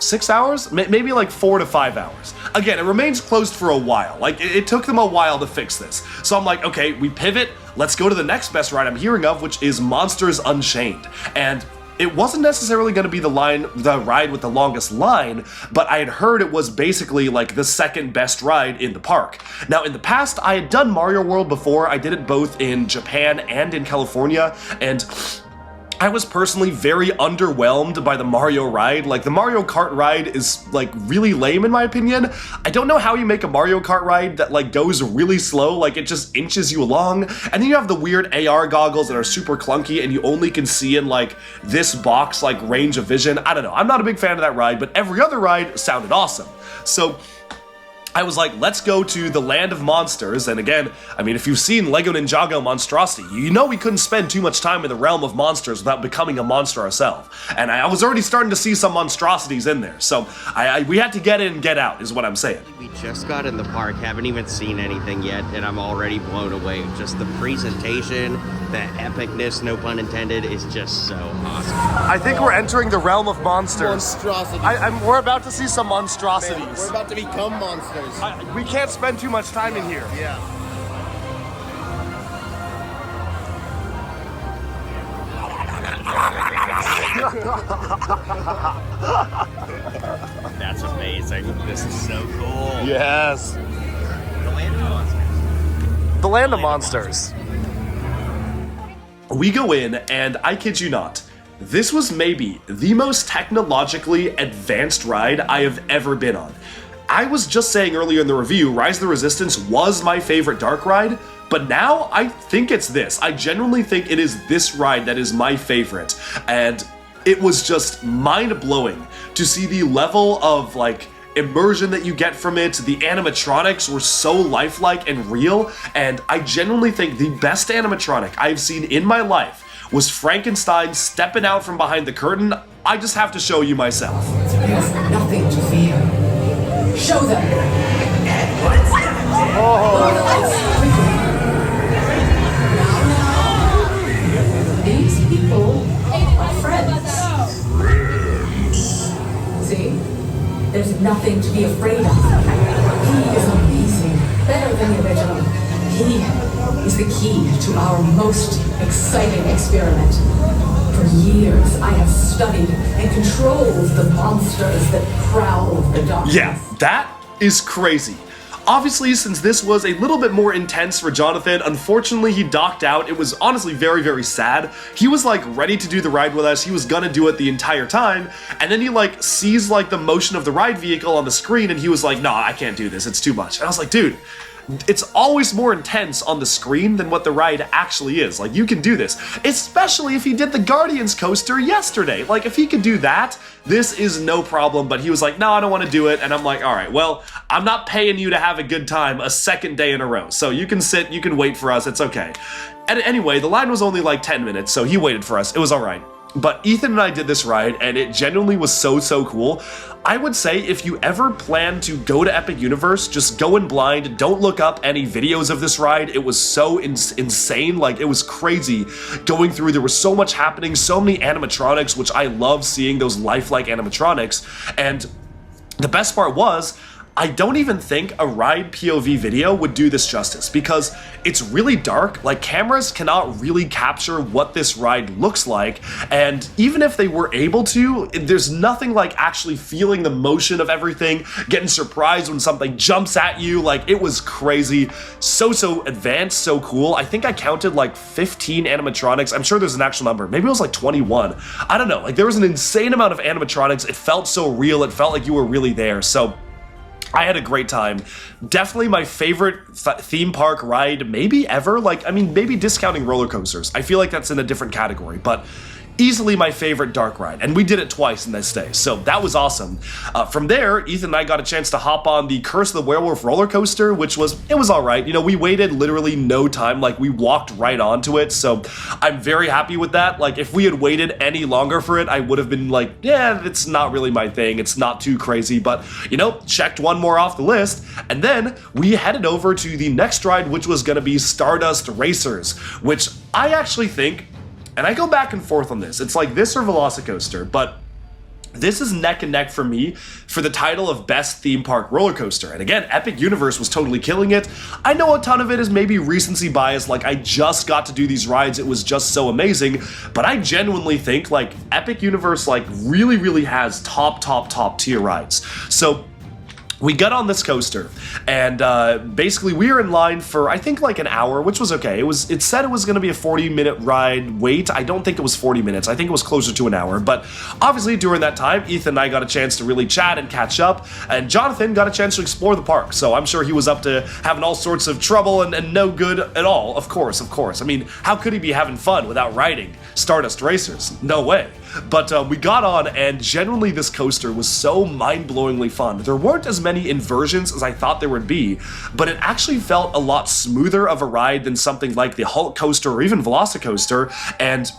6 hours? Maybe like 4 to 5 hours. Again, it remains closed for a while. Like, it took them a while to fix this. So I'm like, okay, we pivot, let's go to the next best ride I'm hearing of, which is Monsters Unchained. And it wasn't necessarily going to be the ride with the longest line, but I had heard it was basically like the second best ride in the park. Now, in the past, I had done Mario World before. I did it both in Japan and in California, and I was personally very underwhelmed by the Mario ride. Like, the Mario Kart ride is, like, really lame in my opinion. I don't know how you make a Mario Kart ride that, like, goes really slow, like, it just inches you along. And then you have the weird AR goggles that are super clunky and you only can see in, like, this box, like, range of vision. I don't know. I'm not a big fan of that ride, but every other ride sounded awesome. So I was like, let's go to the Land of Monsters, and again, I mean, if you've seen Lego Ninjago Monstrosity, you know we couldn't spend too much time in the realm of monsters without becoming a monster ourselves. And I was already starting to see some monstrosities in there, so we had to get in and get out, is what I'm saying. We just got in the park, haven't even seen anything yet, and I'm already blown away. Just the presentation, the epicness, no pun intended, is just so awesome. I think we're entering the realm of monsters. Monstrosities. We're about to see some monstrosities. Man, we're about to become monsters. We can't spend too much time in here. Yeah. That's amazing. This is so cool. Yes. The Land of Monsters. The Land of Monsters. We go in, and I kid you not, this was maybe the most technologically advanced ride I have ever been on. I was just saying earlier in the review, Rise of the Resistance was my favorite dark ride, but now I think it's this. I genuinely think it is this ride that is my favorite, and it was just mind-blowing to see the level of, like, immersion that you get from it. The animatronics were so lifelike and real, and I genuinely think the best animatronic I've seen in my life was Frankenstein stepping out from behind the curtain. I just have to show you myself. There's nothing to fear. Show them. These people are friends. See? There's nothing to be afraid of. He is amazing. Better than the original. He is the key to our most exciting experiment. For years, I have studied and controlled the monsters that prowl the darkness. Yeah, that is crazy. Obviously, since this was a little bit more intense for Jonathan, unfortunately he docked out. It was honestly very, very sad. He was like ready to do the ride with us. He was gonna do it the entire time. And then he like sees like the motion of the ride vehicle on the screen and he was like, nah, I can't do this. It's too much. And I was like, dude, it's always more intense on the screen than what the ride actually is. Like, you can do this. Especially if he did the Guardians coaster yesterday. Like, if he could do that, this is no problem. But he was like, no, I don't want to do it. And I'm like, all right, well, I'm not paying you to have a good time a second day in a row. So you can sit, you can wait for us, it's okay. And anyway, the line was only like 10 minutes, so he waited for us. It was all right. But Ethan and I did this ride, and it genuinely was so cool. I would say if you ever plan to go to Epic Universe, just go in blind, don't look up any videos of this ride. It was so insane, like it was crazy going through. There was so much happening, so many animatronics, which I love seeing those lifelike animatronics. And the best part was, I don't even think a ride POV video would do this justice because it's really dark. Like, cameras cannot really capture what this ride looks like, and even if they were able to, there's nothing like actually feeling the motion of everything, getting surprised when something jumps at you. Like, it was crazy. So advanced, so cool. I think I counted like 15 animatronics. I'm sure there's an actual number. Maybe it was like 21. I don't know. Like, there was an insane amount of animatronics. It felt so real. It felt like you were really there. So I had a great time. Definitely my favorite theme park ride maybe ever. Like, I mean, maybe discounting roller coasters. I feel like that's in a different category, but easily my favorite dark ride, and we did it twice in this day, so that was awesome. From there, Ethan and I got a chance to hop on the Curse of the Werewolf roller coaster, which was all right. You know, we waited literally no time, like we walked right onto it, so I'm very happy with that. Like, if we had waited any longer for it, I would have been like, yeah, it's not really my thing, it's not too crazy, but, you know, checked one more off the list, and then we headed over to the next ride, which was gonna be Stardust Racers, which I actually think, and I go back and forth on this, it's like this or Velocicoaster, but this is neck and neck for me for the title of best theme park roller coaster. And again, Epic Universe was totally killing it. I know a ton of it is maybe recency bias, like I just got to do these rides, it was just so amazing, but I genuinely think like Epic Universe like really has top tier rides. So we got on this coaster, and basically we were in line for I think like an hour, which was okay. It said it was going to be a 40-minute ride wait. I don't think it was 40 minutes. I think it was closer to an hour. But obviously during that time, Ethan and I got a chance to really chat and catch up, and Jonathan got a chance to explore the park. So I'm sure he was up to having all sorts of trouble and no good at all. Of course. I mean, how could he be having fun without riding Stardust Racers? No way. But we got on, and generally this coaster was so mind-blowingly fun. There weren't as many inversions as I thought there would be, but it actually felt a lot smoother of a ride than something like the Hulk coaster or even Velocicoaster, and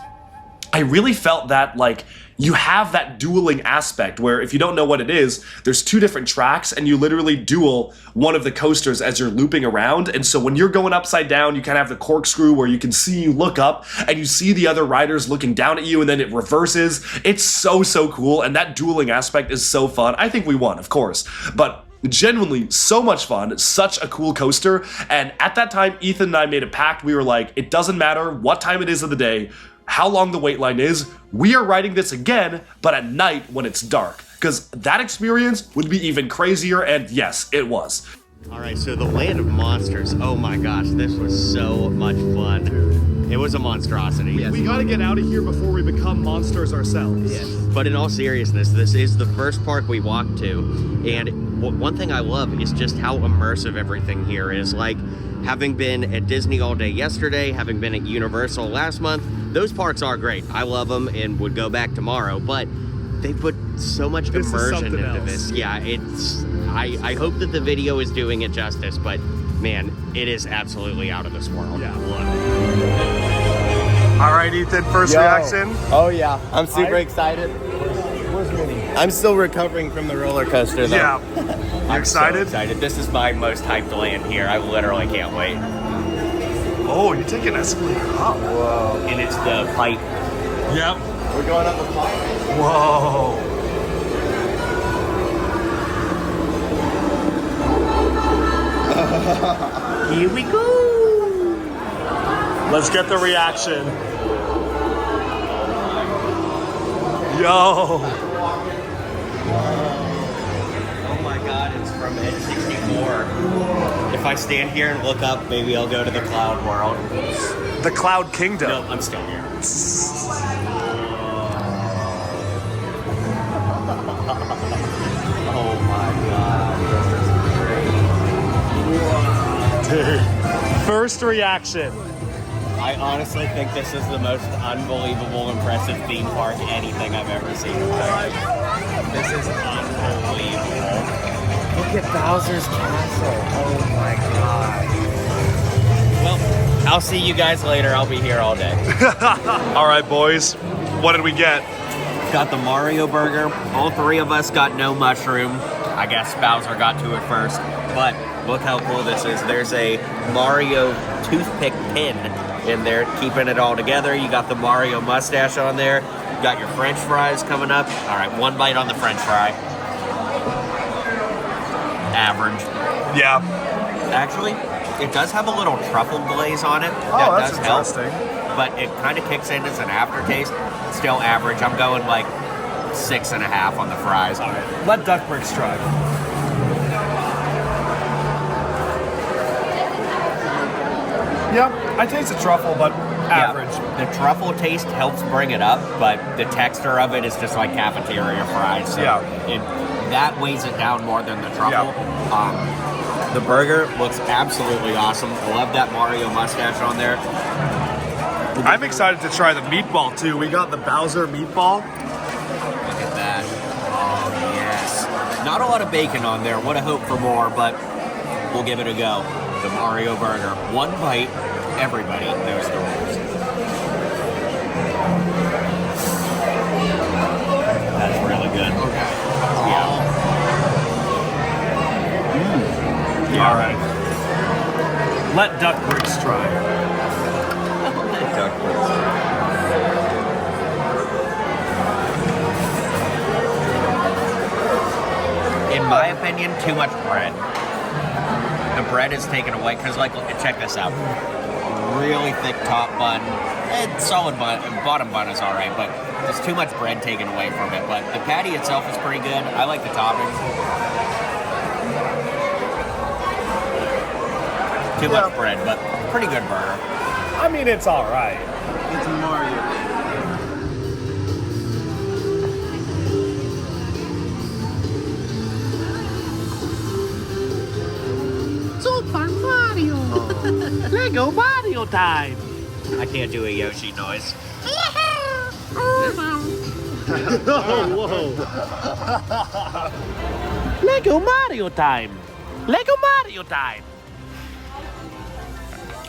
I really felt that like you have that dueling aspect where if you don't know what it is, there's two different tracks and you literally duel one of the coasters as you're looping around. And so when you're going upside down, you kind of have the corkscrew where you can see you look up and you see the other riders looking down at you, and then it reverses. It's so cool, and that dueling aspect is so fun. I think we won, of course, but genuinely so much fun, such a cool coaster. And at that time, Ethan and I made a pact. We were like, it doesn't matter what time it is of the day, how long the wait line is, we are riding this again, but at night when it's dark, because that experience would be even crazier, and yes, it was. All right, so the Land of Monsters, oh my gosh, this was so much fun. It was a monstrosity. Yes. We gotta get out of here before we become monsters ourselves. Yes. But in all seriousness, this is the first park we walked to, and one thing I love is just how immersive everything here is. Like, having been at Disney all day yesterday, having been at Universal last month, those parks are great. I love them and would go back tomorrow, but they put so much immersion into this. Yeah, I hope that the video is doing it justice, but man, it is absolutely out of this world. Yeah, all right, Ethan, first reaction? Oh yeah, I'm super excited. Where's Minnie? I'm still recovering from the roller coaster though. Yeah. You excited? So excited. This is my most hyped land here. I literally can't wait. Oh, you're taking an escalator up. Whoa. And it's the pipe. Yep. We're going up the pipe. Whoa. Here we go. Let's get the reaction. Yo. Oh my god, it's from N64. If I stand here and look up, maybe I'll go to the Cloud World. The Cloud Kingdom. No, I'm still here. Oh my god, this is great. Dude. First reaction. I honestly think this is the most unbelievable, impressive theme park anything I've ever seen in my life. This is unbelievable. Look at Bowser's Castle. Oh my god. Well, I'll see you guys later. I'll be here all day. All right, boys. What did we get? Got the Mario burger. All three of us got no mushroom. I guess Bowser got to it first. But look how cool this is. There's a Mario toothpick pin in there, keeping it all together. You got the Mario mustache on there. You got your French fries coming up. All right, one bite on the French fry. Average. Yeah. Actually, it does have a little truffle glaze on it. Oh, that's interesting. But it kind of kicks in as an aftertaste. Still average. I'm going like 6.5 on the fries. All right. Let Duck Bricks try. Yep, I taste the truffle, but average. Yeah, the truffle taste helps bring it up, but the texture of it is just like cafeteria fries. So that weighs it down more than the truffle. Yeah. The burger looks absolutely awesome. I love that Mario mustache on there. I'm excited to try the meatball too. We got the Bowser meatball. Look at that. Oh, yes. Not a lot of bacon on there. Would have hoped for more, but we'll give it a go. The Mario burger. One bite, everybody knows the rules. That's really good. Okay. Yeah. Yeah. All right. Let Duck Bricks try. Duck Bricks. In my opinion, too much bread. The bread is taken away because, like, check this out. Really thick top bun, and solid bun, bottom bun is all right, but there's too much bread taken away from it. But the patty itself is pretty good. I like the topping. Too much bread, but pretty good burger. I mean, it's all right. It's Mario. Super Mario! Lego Mario time! I can't do a Yoshi noise. Lego Mario time! Lego Mario time!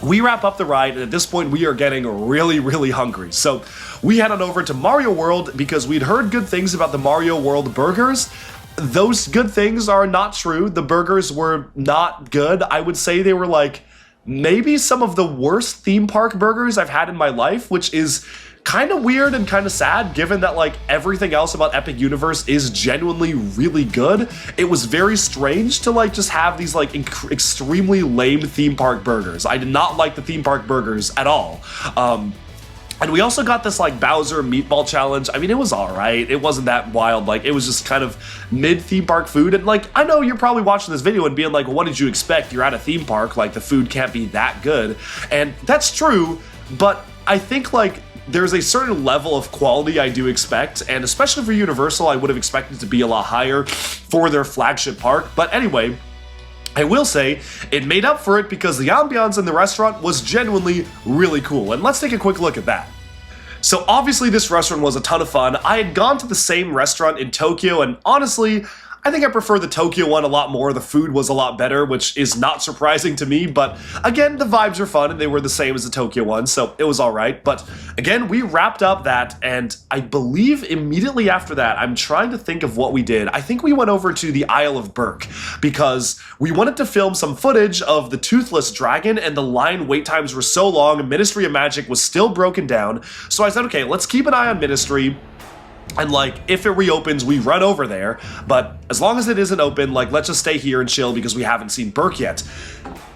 We wrap up the ride, and at this point we are getting really, really hungry. So we head on over to Mario World because we'd heard good things about the Mario World burgers. Those good things are not true. The burgers were not good. I would say they were like maybe some of the worst theme park burgers I've had in my life, which is kind of weird and kind of sad given that like everything else about Epic Universe is genuinely really good. It was very strange to like just have these like extremely lame theme park burgers. I did not like the theme park burgers at all. And we also got this like Bowser meatball challenge. I mean, it was all right. It wasn't that wild. Like, it was just kind of mid theme park food. And like, I know you're probably watching this video and being like, well, what did you expect? You're at a theme park. Like, the food can't be that good. And that's true. But I think like there's a certain level of quality I do expect. And especially for Universal, I would have expected to be a lot higher for their flagship park. But anyway, I will say it made up for it because the ambiance in the restaurant was genuinely really cool. And let's take a quick look at that. So obviously this restaurant was a ton of fun. I had gone to the same restaurant in Tokyo, and honestly, I think I prefer the Tokyo one a lot more. The food was a lot better, which is not surprising to me, but again, the vibes are fun and they were the same as the Tokyo one, so it was all right. But again, we wrapped up that, and I believe immediately after that, I'm trying to think of what we did. I think we went over to the Isle of Berk because we wanted to film some footage of the Toothless Dragon, and the line wait times were so long, Ministry of Magic was still broken down. So I said, okay, let's keep an eye on Ministry. And like, if it reopens, we run over there. But as long as it isn't open, like, let's just stay here and chill because we haven't seen Berk yet.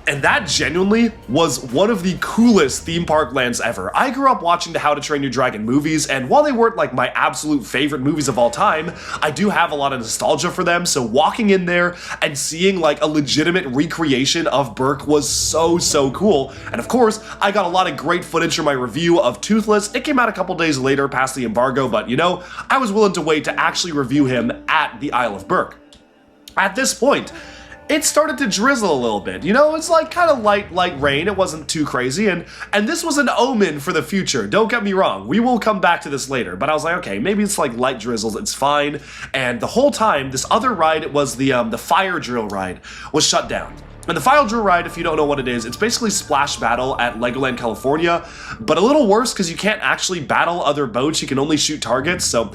And that genuinely was one of the coolest theme park lands ever. I grew up watching the How to Train Your Dragon movies, and while they weren't like my absolute favorite movies of all time, I do have a lot of nostalgia for them. So walking in there and seeing like a legitimate recreation of Berk was so cool. And of course, I got a lot of great footage for my review of Toothless. It came out a couple days later past the embargo, but you know, I was willing to wait to actually review him at the Isle of Berk. At this point, it started to drizzle a little bit. You know, it's like kind of light rain. It wasn't too crazy, and this was an omen for the future. Don't get me wrong. We will come back to this later, but I was like, okay, maybe it's like light drizzles. It's fine. And the whole time, this other ride, it was the fire drill ride, was shut down. And the fire drill ride, if you don't know what it is, it's basically Splash Battle at Legoland, California, but a little worse because you can't actually battle other boats. You can only shoot targets, so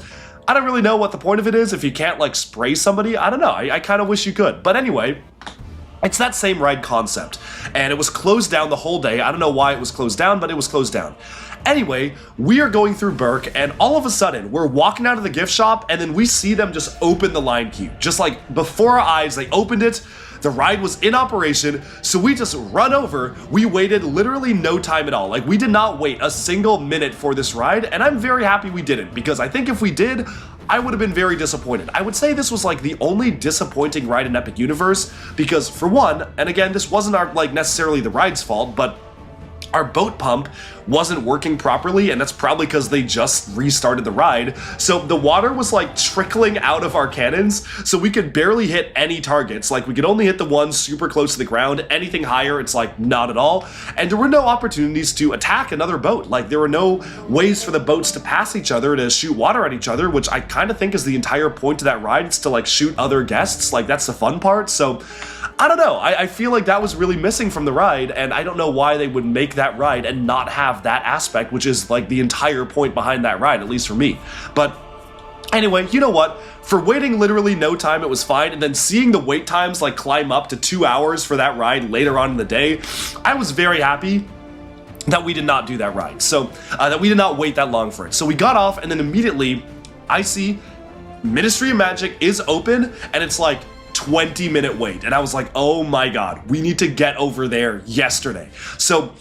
I don't really know what the point of it is if you can't like spray somebody. I don't know. I kind of wish you could. But anyway, it's that same ride concept. And it was closed down the whole day. I don't know why it was closed down, but it was closed down. Anyway, we are going through Berk, and all of a sudden, we're walking out of the gift shop, and then we see them just open the line queue. Just like before our eyes, they opened it. The ride was in operation, so we just run over. We waited literally no time at all. Like, we did not wait a single minute for this ride, and I'm very happy we didn't, because I think if we did, I would have been very disappointed. I would say this was like the only disappointing ride in Epic Universe, because for one, and again, this wasn't our like necessarily the ride's fault, but our boat pump wasn't working properly, and that's probably because they just restarted the ride. So the water was like trickling out of our cannons, so we could barely hit any targets. Like we could only hit the ones super close to the ground. Anything higher, it's like not at all. And there were no opportunities to attack another boat. Like there were no ways for the boats to pass each other, to shoot water at each other, which I kind of think is the entire point of that ride. It's to like shoot other guests. Like that's the fun part. So I don't know. I feel like that was really missing from the ride, and I don't know why they would make that ride and not have that aspect, which is like the entire point behind that ride, at least for me. But anyway, you know what? For waiting literally no time, it was fine, and then seeing the wait times like climb up to 2 hours for that ride later on in the day, I was very happy that we did not do that ride. So that we did not wait that long for it. So we got off, and then immediately I see Ministry of Magic is open, and it's like 20-minute wait. And I was like, oh my god, we need to get over there yesterday. So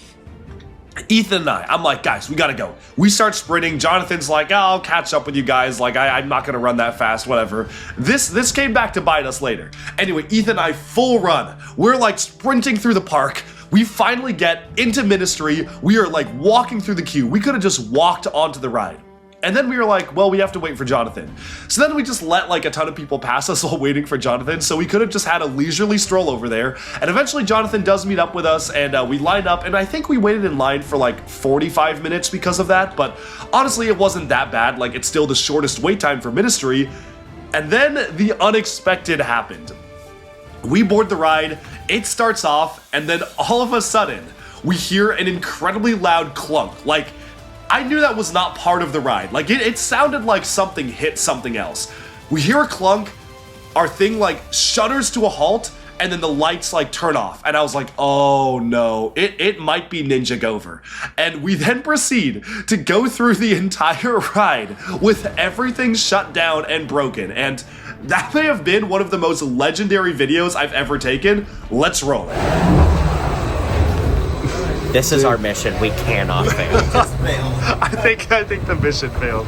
Ethan and I'm like, guys, we gotta go. We start sprinting. Jonathan's like, oh, I'll catch up with you guys. Like, I'm not gonna run that fast, whatever. This came back to bite us later. Anyway, Ethan and I full run. We're like sprinting through the park. We finally get into Ministry. We are like walking through the queue. We could have just walked onto the ride. And then we were like, well, we have to wait for Jonathan. So then we just let like a ton of people pass us while waiting for Jonathan. So we could have just had a leisurely stroll over there. And eventually Jonathan does meet up with us, and we line up. And I think we waited in line for like 45 minutes because of that. But honestly, it wasn't that bad. Like it's still the shortest wait time for Ministry. And then the unexpected happened. We board the ride. It starts off. And then all of a sudden, we hear an incredibly loud clunk. Like, I knew that was not part of the ride. Like, it sounded like something hit something else. We hear a clunk, our thing, like, shudders to a halt, and then the lights, like, turn off. And I was like, oh, no, it might be Ninjago. And we then proceed to go through the entire ride with everything shut down and broken. And that may have been one of the most legendary videos I've ever taken. Let's roll it. This is our mission. We cannot fail. Just fail. I think the mission failed.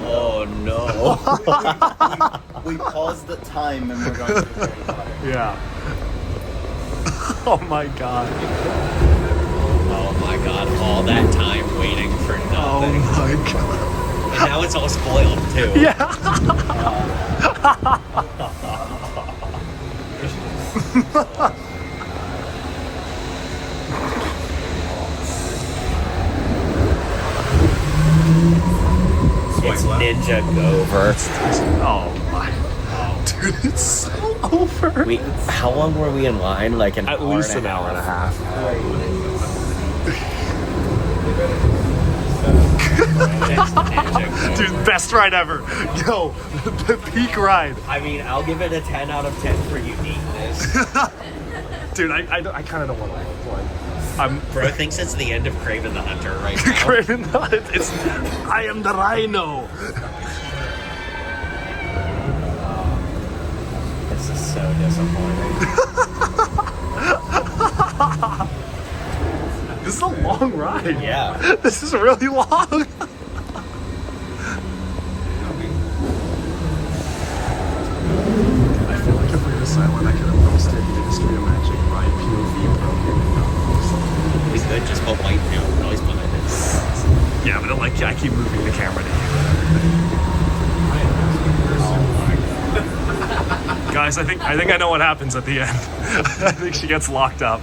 Oh no. We paused the time and we're going to Yeah. Oh my god. Oh my god. All that time waiting for nothing. Oh my god. And now it's all spoiled too. Yeah. It's Ninjago. Oh my. Dude, it's so over. How long were we in line? Like an hour At least an hour and a half. Dude, best ride ever. Yo, the peak ride. I mean, I'll give it a 10 out of 10 for uniqueness. Dude, I kind of don't want to play. Bro thinks it's the end of Kraven the Hunter right now. Kraven the Hunter. I am the rhino. This is so disappointing. This is a long ride. Yeah. This is really long. I feel like if we were silent, I could have roasted Ministry of Magic by POV broken. We could just put white noise behind it. Yeah, but I keep moving the camera to you. Guys, I think I know what happens at the end. I think she gets locked up.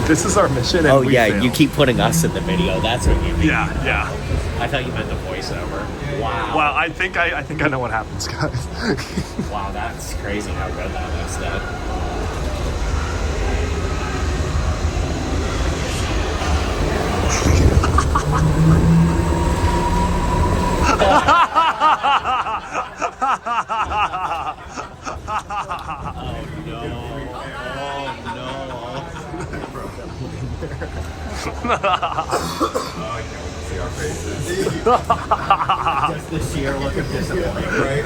This is our mission. And we failed. You keep putting us in the video. That's what you mean. Yeah. I thought you meant the voiceover. Wow. Wow, I think I know what happens, guys. Wow, that's crazy how good that is, though. Just the sheer look of disappointment, right?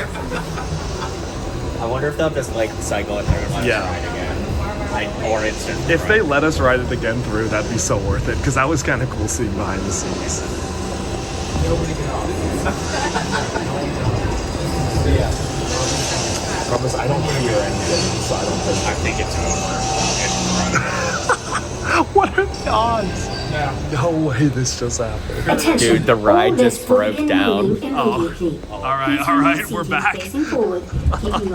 I wonder if they'll just like cycle it through and let us ride again. Or instant. If they let us ride it again through, that'd be so worth it, because that was kind of cool seeing behind the scenes. nobody get off. Promise, I don't think we are anything, so I think it's over. What are the odds? Yeah. No way this just happened. Dude, the ride just broke down. Alright, we're back.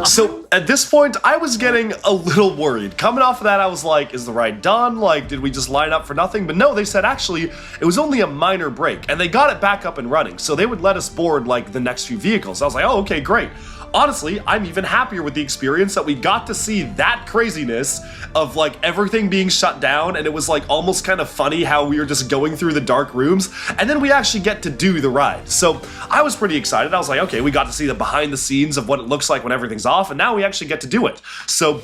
So at this point, I was getting a little worried. Coming off of that, I was like, is the ride done? Like, did we just line up for nothing? But no, they said actually, it was only a minor break, and they got it back up and running. So they would let us board like the next few vehicles. I was like, oh, okay, great. Honestly, I'm even happier with the experience that we got to see that craziness of like everything being shut down, and it was like almost kind of funny how we were just going through the dark rooms, and then we actually get to do the ride. So I was pretty excited. I was like, okay, we got to see the behind the scenes of what it looks like when everything's off, and now we actually get to do it. So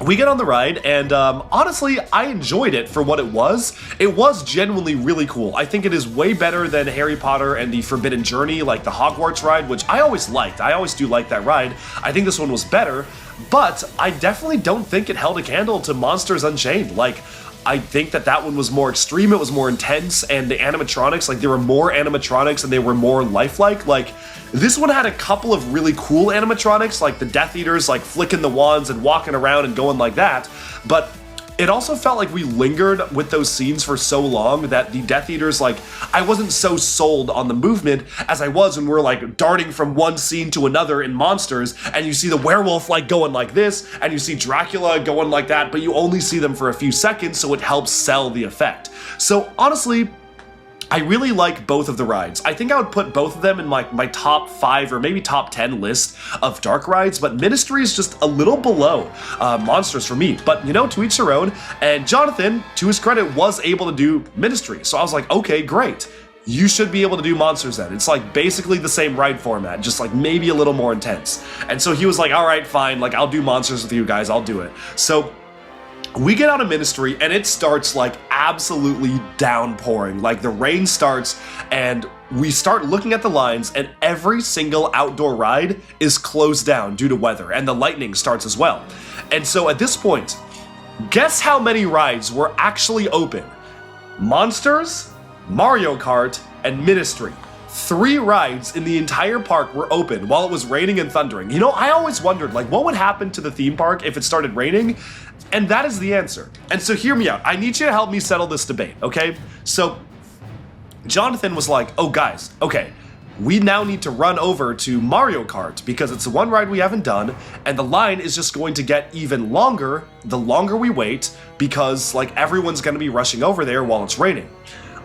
we get on the ride, and honestly, I enjoyed it for what it was. It was genuinely really cool. I think it is way better than Harry Potter and the Forbidden Journey, like the Hogwarts ride, which I always liked. I always do like that ride. I think this one was better, but I definitely don't think it held a candle to Monsters Unchained. Like, I think that one was more extreme, it was more intense, and the animatronics, like there were more animatronics and they were more lifelike. Like, this one had a couple of really cool animatronics, like the Death Eaters, like flicking the wands and walking around and going like that, but it also felt like we lingered with those scenes for so long that the Death Eaters, like, I wasn't so sold on the movement as I was when we're like darting from one scene to another in Monsters, and you see the werewolf like going like this, and you see Dracula going like that, but you only see them for a few seconds, so it helps sell the effect. So honestly, I really like both of the rides. I think I would put both of them in like my top 5 or maybe top 10 list of dark rides, but Ministry is just a little below Monsters for me. But you know, to each their own, and Jonathan, to his credit, was able to do Ministry. So I was like, okay, great. You should be able to do Monsters then. It's like basically the same ride format, just like maybe a little more intense. And so he was like, all right, fine, like I'll do Monsters with you guys, I'll do it. So we get out of Ministry and it starts like absolutely downpouring. Like the rain starts and we start looking at the lines, and every single outdoor ride is closed down due to weather, and the lightning starts as well. And so at this point, guess how many rides were actually open? Monsters, Mario Kart, and Ministry. 3 rides in the entire park were open while it was raining and thundering. You know, I always wondered, like, what would happen to the theme park if it started raining? And that is the answer. And so hear me out. I need you to help me settle this debate, okay? So Jonathan was like, oh guys, okay, we now need to run over to Mario Kart because it's the one ride we haven't done, and the line is just going to get even longer the longer we wait, because like everyone's gonna be rushing over there while it's raining.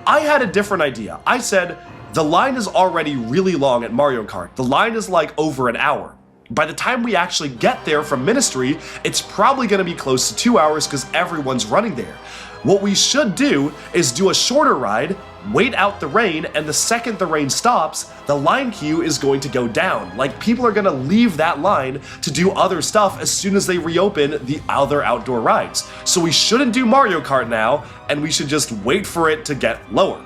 I had a different idea. I said, the line is already really long at Mario Kart. The line is like over an hour. By the time we actually get there from Ministry, it's probably gonna be close to 2 hours because everyone's running there. What we should do is do a shorter ride, wait out the rain, and the second the rain stops, the line queue is going to go down. Like, people are gonna leave that line to do other stuff as soon as they reopen the other outdoor rides. So we shouldn't do Mario Kart now, and we should just wait for it to get lower.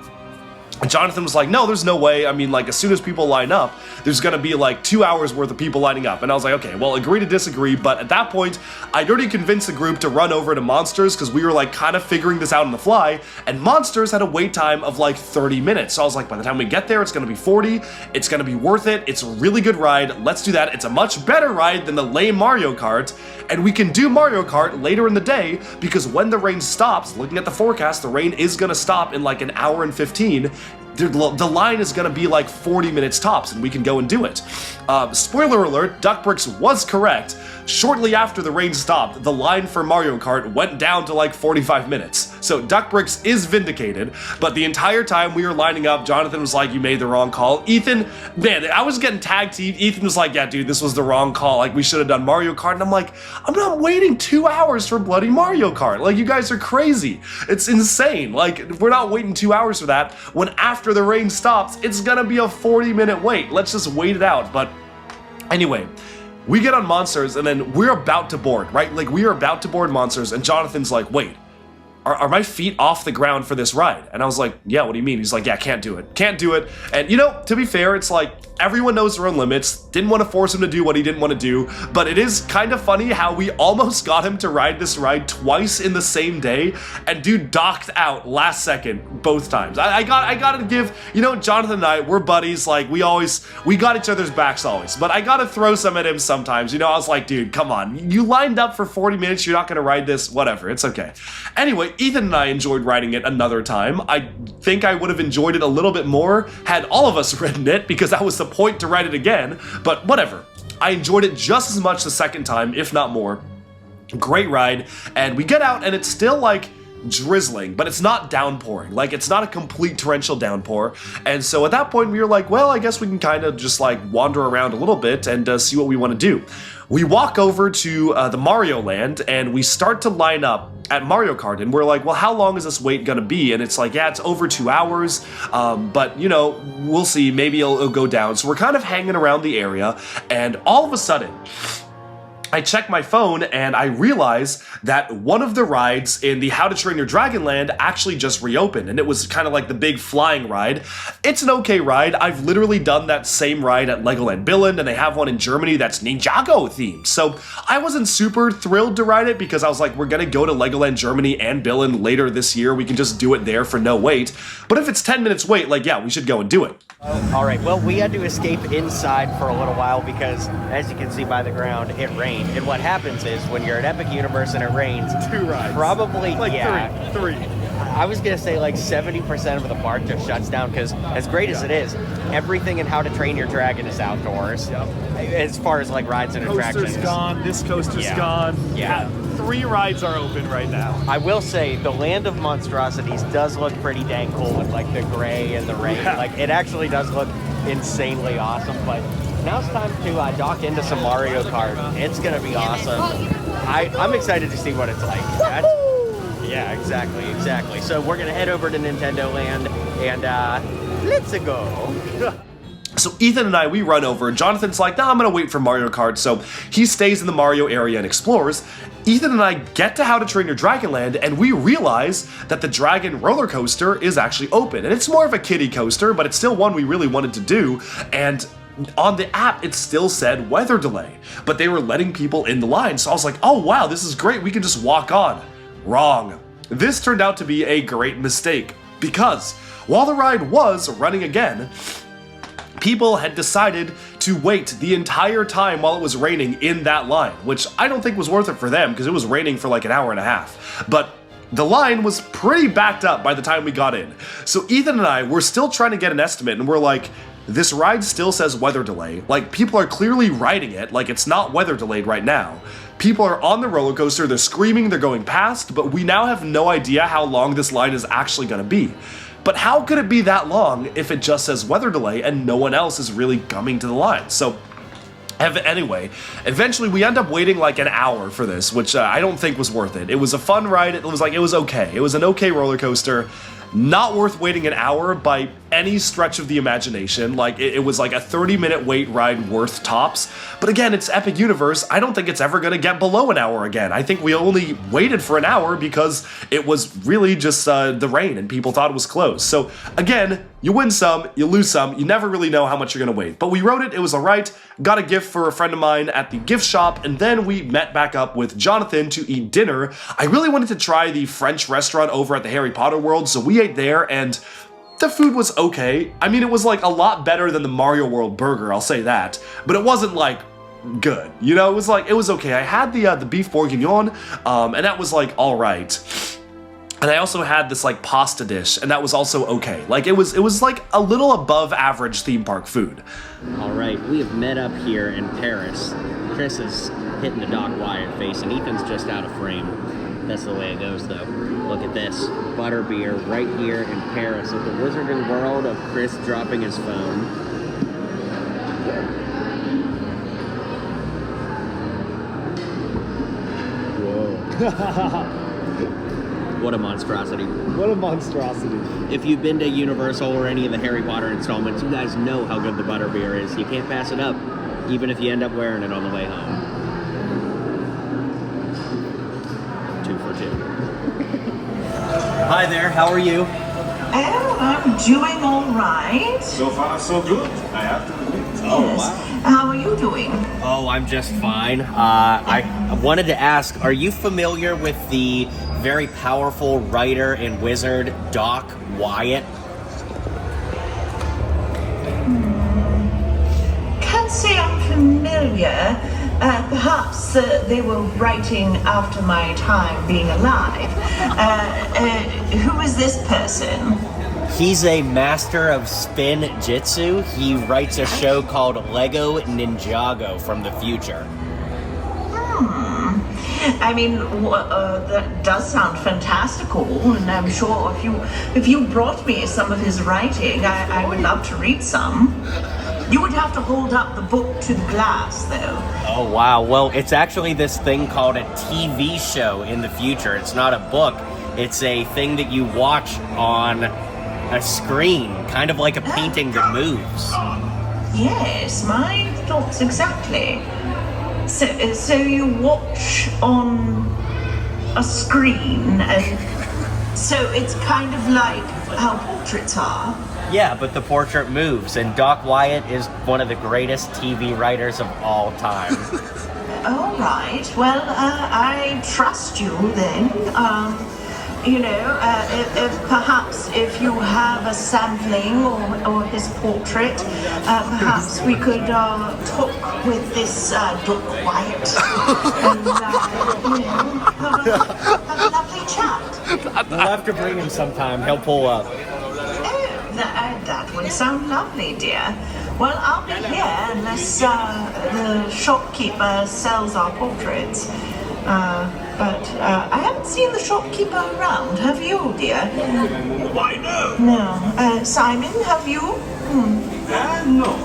And Jonathan was like, no, there's no way. I mean, like, as soon as people line up, there's gonna be like 2 hours worth of people lining up. And I was like, okay, well, agree to disagree. But at that point, I'd already convinced the group to run over to Monsters because we were like kind of figuring this out on the fly. And Monsters had a wait time of like 30 minutes. So I was like, by the time we get there, it's gonna be 40. It's gonna be worth it. It's a really good ride. Let's do that. It's a much better ride than the lame Mario Kart. And we can do Mario Kart later in the day because when the rain stops, looking at the forecast, the rain is gonna stop in like an hour and 15. The line is gonna be like 40 minutes tops, and we can go and do it. Spoiler alert, Duck Bricks was correct. Shortly after the rain stopped, the line for Mario Kart went down to like 45 minutes. So Duck Bricks is vindicated, but the entire time we were lining up, Jonathan was like, you made the wrong call. Ethan, man, I was getting tag teamed. Ethan was like, yeah, dude, this was the wrong call. Like, we should have done Mario Kart. And I'm like, I'm not waiting 2 hours for bloody Mario Kart. Like, you guys are crazy. It's insane. Like, we're not waiting 2 hours for that when after the rain stops, it's gonna be a 40-minute wait. Let's just wait it out. But anyway, we get on Monsters and then we're about to board, right? Like, we are about to board Monsters and Jonathan's like, wait, are my feet off the ground for this ride? And I was like, yeah, what do you mean? He's like, yeah, can't do it. Can't do it. And you know, to be fair, it's like, everyone knows their own limits. Didn't want to force him to do what he didn't want to do, but it is kind of funny how we almost got him to ride this ride twice in the same day, and dude docked out last second both times. I gotta give, you know, Jonathan and I, we're buddies, like we got each other's backs always, but I gotta throw some at him sometimes. You know, I was like, dude, come on, you lined up for 40 minutes, you're not gonna ride this, whatever, it's okay. Anyway, Ethan and I enjoyed riding it another time. I think I would have enjoyed it a little bit more had all of us ridden it, because that was the point to ride it again, but whatever. I enjoyed it just as much the second time, if not more. Great ride, and we get out and it's still like drizzling, but it's not downpouring. Like, it's not a complete torrential downpour, and so at that point we were like, well, I guess we can kind of just like wander around a little bit and see what we want to do. We walk over to the Mario Land and we start to line up at Mario Kart, and we're like, well, how long is this wait gonna be? And it's like, yeah, it's over 2 hours, but you know, we'll see, maybe it'll go down. So we're kind of hanging around the area, and all of a sudden, I check my phone and I realize that one of the rides in the How to Train Your Dragon Land actually just reopened, and it was kind of like the big flying ride. It's an okay ride. I've literally done that same ride at Legoland Billund, and they have one in Germany that's Ninjago themed. So I wasn't super thrilled to ride it because I was like, we're gonna go to Legoland Germany and Billund later this year. We can just do it there for no wait. But if it's 10 minutes wait, like, yeah, we should go and do it. All right, well, we had to escape inside for a little while because, as you can see by the ground, it rained. And what happens is, when you're at Epic Universe and it rains, 2 rides. Probably, like yeah. Three. I was going to say like 70% of the park just shuts down because, as great as it is, everything in How to Train Your Dragon is outdoors. Yep. As far as like rides and attractions. Coaster's gone, this coaster's gone. Yeah. 3 rides are open right now. I will say, the Land of Monstrosities does look pretty dang cool with like the gray and the rain. Yeah. Like, it actually does look insanely awesome, but now it's time to dock into some Mario Kart. It's gonna be awesome. I'm excited to see what it's like. Yeah, exactly. So we're gonna head over to Nintendo Land and let's go. So Ethan and I, we run over. Jonathan's like, nah, I'm gonna wait for Mario Kart, so he stays in the Mario area and explores. Ethan and I get to How to Train Your Dragon Land, and we realize that the Dragon roller coaster is actually open. And it's more of a kiddie coaster, but it's still one we really wanted to do, and on the app, it still said weather delay, but they were letting people in the line, so I was like, oh wow, this is great, we can just walk on. Wrong. This turned out to be a great mistake, because while the ride was running again, people had decided to wait the entire time while it was raining in that line, which I don't think was worth it for them because it was raining for like an hour and a half. But the line was pretty backed up by the time we got in. So Ethan and I were still trying to get an estimate, and we're like, this ride still says weather delay. Like, people are clearly riding it, like it's not weather delayed right now. People are on the roller coaster, they're screaming, they're going past, but we now have no idea how long this line is actually gonna be. But how could it be that long if it just says weather delay and no one else is really coming to the line? So anyway, eventually we end up waiting like an hour for this, which I don't think was worth it. It was a fun ride. It was okay. It was an okay roller coaster. Not worth waiting an hour by any stretch of the imagination. Like, it was like a 30-minute wait ride worth tops. But again, it's Epic Universe. I don't think it's ever gonna get below an hour again. I think we only waited for an hour because it was really just the rain and people thought it was closed. So again, you win some, you lose some, you never really know how much you're gonna wait. But we rode it was alright, got a gift for a friend of mine at the gift shop, and then we met back up with Jonathan to eat dinner. I really wanted to try the French restaurant over at the Harry Potter World, so we ate there, and the food was okay. I mean, it was like a lot better than the Mario World burger, I'll say that, but it wasn't like good, you know? It was okay. I had the beef bourguignon, and that was like alright. And I also had this like pasta dish, and that was also okay. Like, it was like a little above average theme park food. All right, we have met up here in Paris. Chris is hitting the Doc Wyatt face, and Ethan's just out of frame. That's the way it goes, though. Look at this. Butterbeer right here in Paris at the Wizarding World of Chris dropping his phone. Whoa. What a monstrosity. What a monstrosity. If you've been to Universal or any of the Harry Potter installments, you guys know how good the butterbeer is. You can't pass it up, even if you end up wearing it on the way home. 2 for 2. Hi there, how are you? Oh, I'm doing all right. So far, so good, I have to admit. Oh, wow. How are you doing? Oh, I'm just fine. I wanted to ask, are you familiar with the very powerful writer and wizard Doc Wyatt? Can't say I'm familiar. Perhaps they were writing after my time being alive. Who is this person? He's a master of spin jitsu. He writes a show called Lego Ninjago from the future. I mean, that does sound fantastical, and I'm sure if you brought me some of his writing, I would love to read some. You would have to hold up the book to the glass, though. Oh, wow. Well, it's actually this thing called a TV show in the future. It's not a book. It's a thing that you watch on a screen, kind of like a painting that moves. Yes, my thoughts exactly. So you watch on a screen, and so it's kind of like how portraits are. Yeah, but the portrait moves, and Doc Wyatt is one of the greatest TV writers of all time. All right. Well, I trust you then. If you have a sampling or his portrait, perhaps we could talk with this Doc Wyatt and have a lovely chat. We'll have to bring him sometime. He'll pull up. That would sound lovely, dear. Well, I'll be here unless the shopkeeper sells our portraits. But I haven't seen the shopkeeper around. Have you, dear? Why, no. No. Simon, have you? No.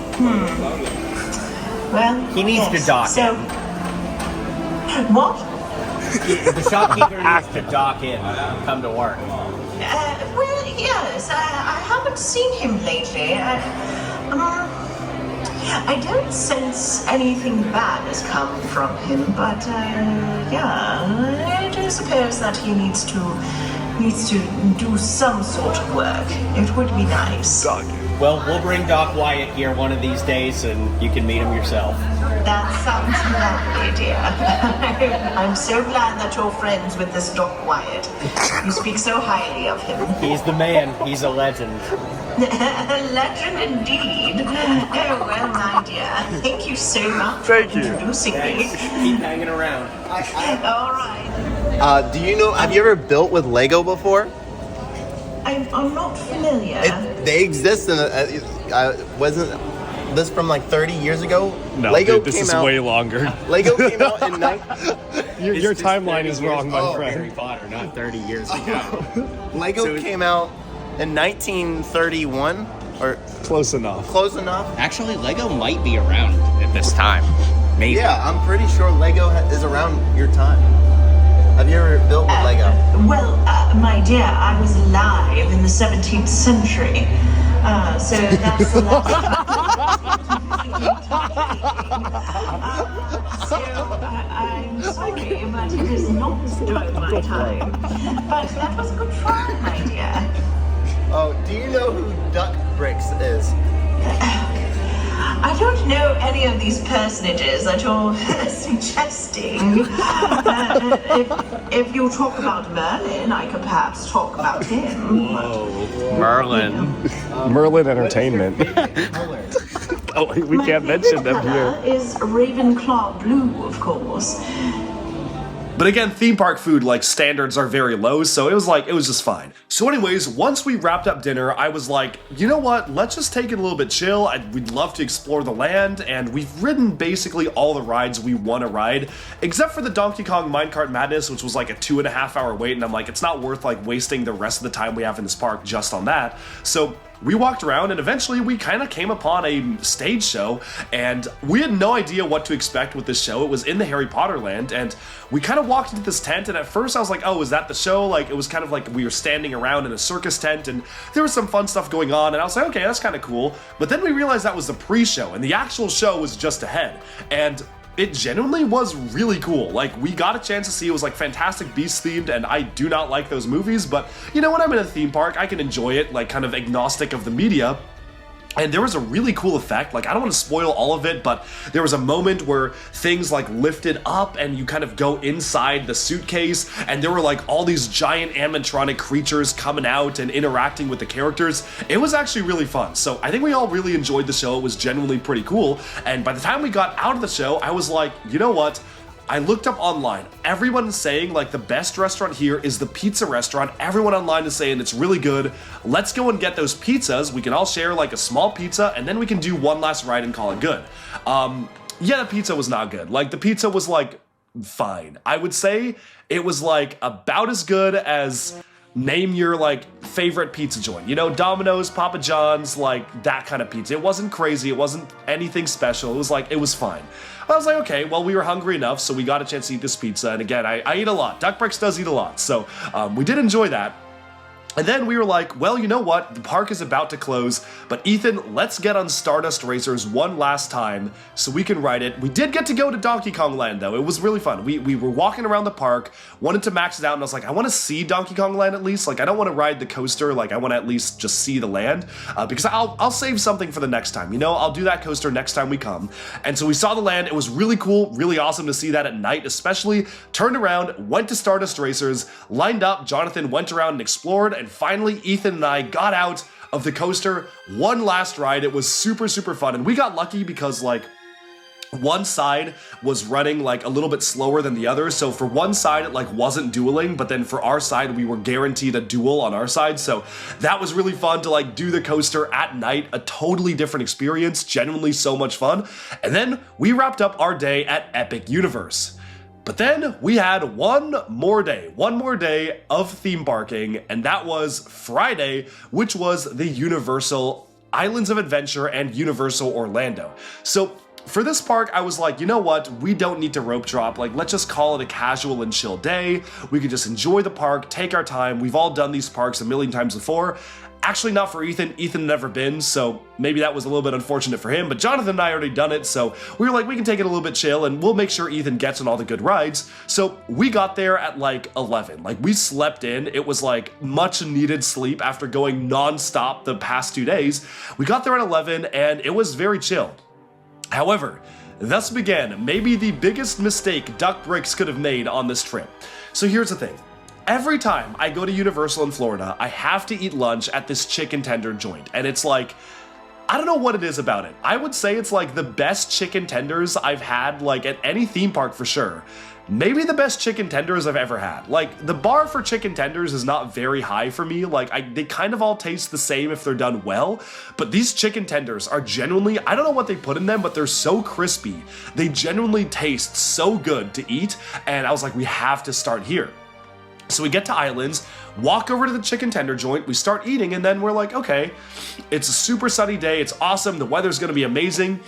Well, He needs to dock so, in. What? The shopkeeper needs to dock in, come to work. Well, yes. I haven't seen him lately. I don't sense anything bad has come from him, but I do suppose that he needs to do some sort of work. It would be nice. Well, we'll bring Doc Wyatt here one of these days, and you can meet him yourself. That sounds lovely, dear. I'm so glad that you're friends with this Doc Wyatt. You speak so highly of him. He's the man. He's a legend. A legend indeed. Oh, well, my dear. Thank you so much for introducing me. Keep hanging around. All right. Do you know, have you ever built with Lego before? I'm not familiar. They exist, and wasn't this from like 30 years ago? No, Lego dude, this came is out, way longer. Lego came out in Your timeline is wrong, my friend. Harry Potter, not 30 years ago. Lego came out in 1931, or close enough. Close enough. Actually, Lego might be around at this time. Maybe. Yeah, I'm pretty sure Lego is around your time. Have you ever built with Lego? Well, my dear, I was alive in the 17th century. So that's the I'm sorry, but it is not during my time. But that was a good try, my dear. Oh, do you know who Duck Bricks is? I don't know any of these personages that you're suggesting. If you talk about Merlin, I could perhaps talk about him. Whoa, Merlin. Merlin Entertainment. Oh, we can't mention them here. Is Ravenclaw blue, of course. But again, theme park food like standards are very low, so it was just fine. So anyways, once we wrapped up dinner, I was like, you know what, let's just take it a little bit chill. We'd love to explore the land, and we've ridden basically all the rides we want to ride, except for the Donkey Kong Minecart Madness, which was like a 2.5 hour wait, and I'm like, it's not worth like wasting the rest of the time we have in this park just on that. So we walked around and eventually we kind of came upon a stage show, and we had no idea what to expect with this show. It was in the Harry Potter land, and we kind of walked into this tent, and at first I was like, oh, is that the show? Like, it was kind of like we were standing around in a circus tent, and there was some fun stuff going on, and I was like, okay, that's kind of cool. But then we realized that was the pre-show, and the actual show was just ahead. And it genuinely was really cool. Like, we got a chance to see, it was like Fantastic Beasts themed, and I do not like those movies, but you know, when I'm in a theme park, I can enjoy it, like kind of agnostic of the media. And there was a really cool effect, like I don't want to spoil all of it, but there was a moment where things like lifted up and you kind of go inside the suitcase, and there were like all these giant animatronic creatures coming out and interacting with the characters. It was actually really fun. So I think we all really enjoyed the show. It was genuinely pretty cool. And by the time we got out of the show, I was like, you know what? I looked up online. Everyone's saying like the best restaurant here is the pizza restaurant. Everyone online is saying it's really good. Let's go and get those pizzas. We can all share like a small pizza, and then we can do one last ride and call it good. Yeah, the pizza was not good. Like, the pizza was like fine. I would say it was like about as good as name your like favorite pizza joint. You know, Domino's, Papa John's, like that kind of pizza. It wasn't crazy. It wasn't anything special. It was like, it was fine. I was like, okay, well, we were hungry enough, so we got a chance to eat this pizza. And again, I eat a lot. Duck Bricks does eat a lot. So we did enjoy that. And then we were like, well, you know what? The park is about to close, but Ethan, let's get on Stardust Racers one last time so we can ride it. We did get to go to Donkey Kong Land, though. It was really fun. We were walking around the park, wanted to max it out, and I was like, I want to see Donkey Kong Land at least. Like, I don't want to ride the coaster. Like, I want to at least just see the land, because I'll save something for the next time. You know, I'll do that coaster next time we come. And so we saw the land. It was really cool, really awesome to see that at night, especially. Turned around, went to Stardust Racers, lined up. Jonathan went around and explored, and finally, Ethan and I got out of the coaster, one last ride. It was super, super fun, and we got lucky because, like, one side was running like a little bit slower than the other, so for one side it like wasn't dueling, but then for our side we were guaranteed a duel on our side, so that was really fun to like do the coaster at night. A totally different experience, genuinely so much fun. And then we wrapped up our day at Epic Universe. But then we had one more day of theme parking, and that was Friday, which was the Universal Islands of Adventure and Universal Orlando. So for this park, I was like, you know what? We don't need to rope drop. Like, let's just call it a casual and chill day. We could just enjoy the park, take our time. We've all done these parks a million times before. Actually, not for Ethan. Ethan had never been, so maybe that was a little bit unfortunate for him, but Jonathan and I already done it, so we were like, we can take it a little bit chill, and we'll make sure Ethan gets on all the good rides. So we got there at like 11. Like, we slept in. It was like much needed sleep after going non-stop the past 2 days. We got there at 11, and it was very chill. However, thus began maybe the biggest mistake Duck Bricks could have made on this trip. So here's the thing. Every time I go to Universal in Florida, I have to eat lunch at this chicken tender joint, and it's like, I don't know what it is about it. I would say it's like the best chicken tenders I've had, like at any theme park for sure. Maybe the best chicken tenders I've ever had. Like, the bar for chicken tenders is not very high for me. Like, they kind of all taste the same if they're done well, but these chicken tenders are genuinely, I don't know what they put in them, but they're so crispy. They genuinely taste so good to eat, and I was like, we have to start here. So we get to Islands, walk over to the chicken tender joint, we start eating, and then we're like, okay, it's a super sunny day, it's awesome, the weather's gonna be amazing.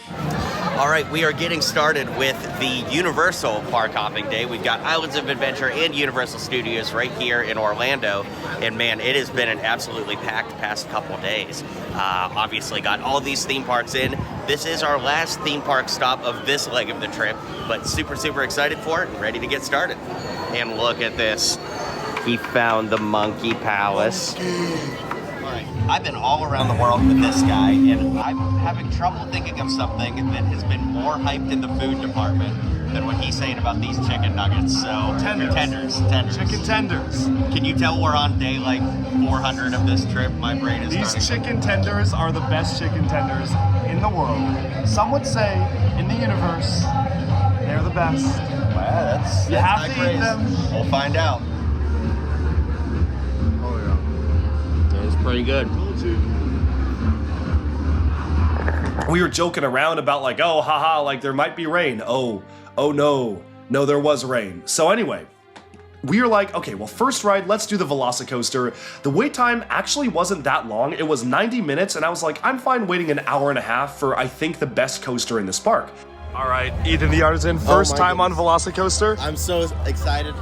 All right, we are getting started with the Universal Park Hopping Day. We've got Islands of Adventure and Universal Studios right here in Orlando, and man, it has been an absolutely packed past couple days. Obviously got all these theme parks in. This is our last theme park stop of this leg of the trip, but super, super excited for it and ready to get started. And look at this. He found the Monkey Palace. Alright, I've been all around the world with this guy, and I'm having trouble thinking of something that has been more hyped in the food department than what he's saying about these chicken nuggets. So, tenders. Chicken tenders. Can you tell we're on day like 400 of this trip? My brain is These chicken tenders are the best chicken tenders in the world. Some would say, in the universe, they're the best. Wow, that's you have to eat them. We'll find out. It's pretty good. We were joking around about like, oh, haha, like there might be rain. Oh no, there was rain. So anyway, we were like, okay, well, first ride, let's do the Velocicoaster. The wait time actually wasn't that long. It was 90 minutes, and I was like, I'm fine waiting an hour and a half for, I think, the best coaster in this park. All right, Ethan the Artisan, first my time goodness. on Velocicoaster. I'm so excited.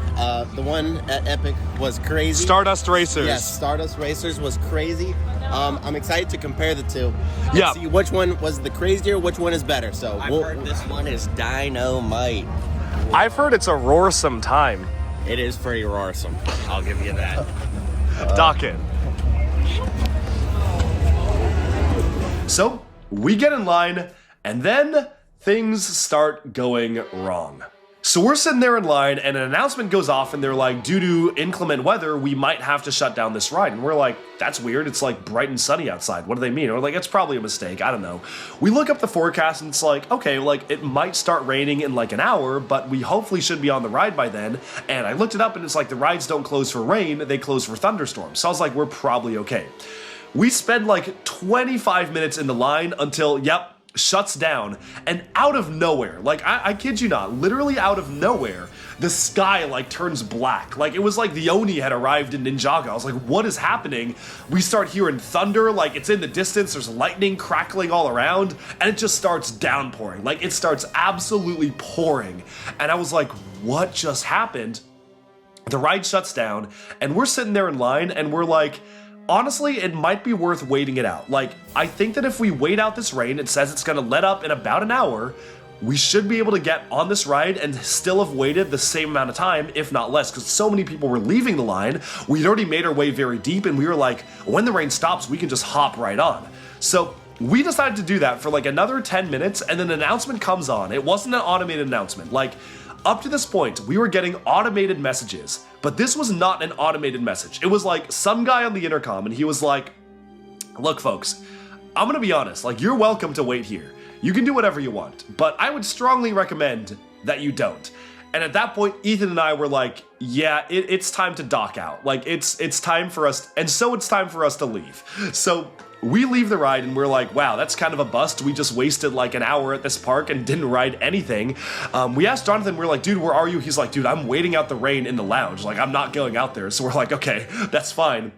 The one at Epic was crazy. Stardust Racers. Yes, Stardust Racers was crazy. I'm excited to compare the two. And Yeah. see which one was the crazier, which one is better. So I've heard this one is dynamite. I've heard it's a roarsome time. It is pretty roarsome. I'll give you that. Dock in. So we get in line, and then things start going wrong. So we're sitting there in line, and an announcement goes off, and they're like, due to inclement weather, we might have to shut down this ride. And we're like, that's weird. It's like bright and sunny outside. What do they mean? And we're like, it's probably a mistake. I don't know. We look up the forecast, and it's like, okay, like it might start raining in like an hour, but we hopefully should be on the ride by then. And I looked it up, and it's like the rides don't close for rain. They close for thunderstorms. So I was like, we're probably okay. We spend like 25 minutes in the line until, yep, shuts down, and out of nowhere, like I kid you not, literally out of nowhere, the sky like turns black. Like it was like the Oni had arrived in Ninjago. I was like, what is happening? We start hearing thunder, like it's in the distance, there's lightning crackling all around, and it just starts downpouring. Like it starts absolutely pouring. And I was like, what just happened? The ride shuts down, and we're sitting there in line, and we're like, honestly, it might be worth waiting it out. Like, I think that if we wait out this rain, it says it's gonna let up in about an hour, we should be able to get on this ride and still have waited the same amount of time, if not less, because so many people were leaving the line. We'd already made our way very deep, and we were like, when the rain stops, we can just hop right on. So we decided to do that for like another 10 minutes, and then an announcement comes on. It wasn't an automated announcement. Like, up to this point, we were getting automated messages, but this was not an automated message. It was like some guy on the intercom, and he was like, look folks, I'm gonna be honest, like you're welcome to wait here. You can do whatever you want, but I would strongly recommend that you don't. And at that point, Ethan and I were like, yeah, it's time to dock out. Like it's time for us, and so it's time for us to leave. So we leave the ride, and we're like, wow, that's kind of a bust. We just wasted like an hour at this park and didn't ride anything. We asked Jonathan, we're like, dude, where are you? He's like, dude, I'm waiting out the rain in the lounge. Like, I'm not going out there. So we're like, okay, that's fine.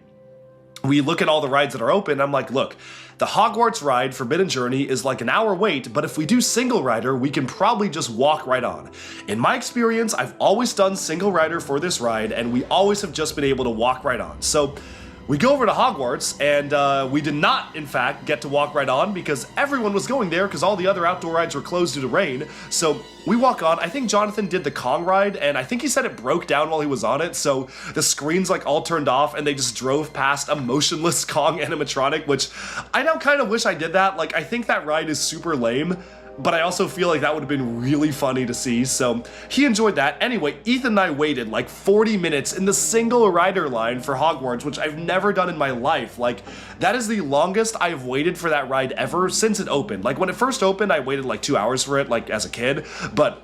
We look at all the rides that are open. I'm like, look, the Hogwarts ride, Forbidden Journey, is like an hour wait, but if we do single rider, we can probably just walk right on. In my experience, I've always done single rider for this ride, and we always have just been able to walk right on. So we go over to Hogwarts, and we did not, in fact, get to walk right on because everyone was going there because all the other outdoor rides were closed due to rain. So we walk on. I think Jonathan did the Kong ride, and I think he said it broke down while he was on it, so the screens like all turned off, and they just drove past a motionless Kong animatronic, which I now kind of wish I did that. Like, I think that ride is super lame, but I also feel like that would have been really funny to see, so he enjoyed that. Anyway, Ethan and I waited like 40 minutes in the single rider line for Hogwarts, which I've never done in my life. Like, that is the longest I've waited for that ride ever since it opened. Like, when it first opened, I waited like 2 hours for it, like, as a kid, but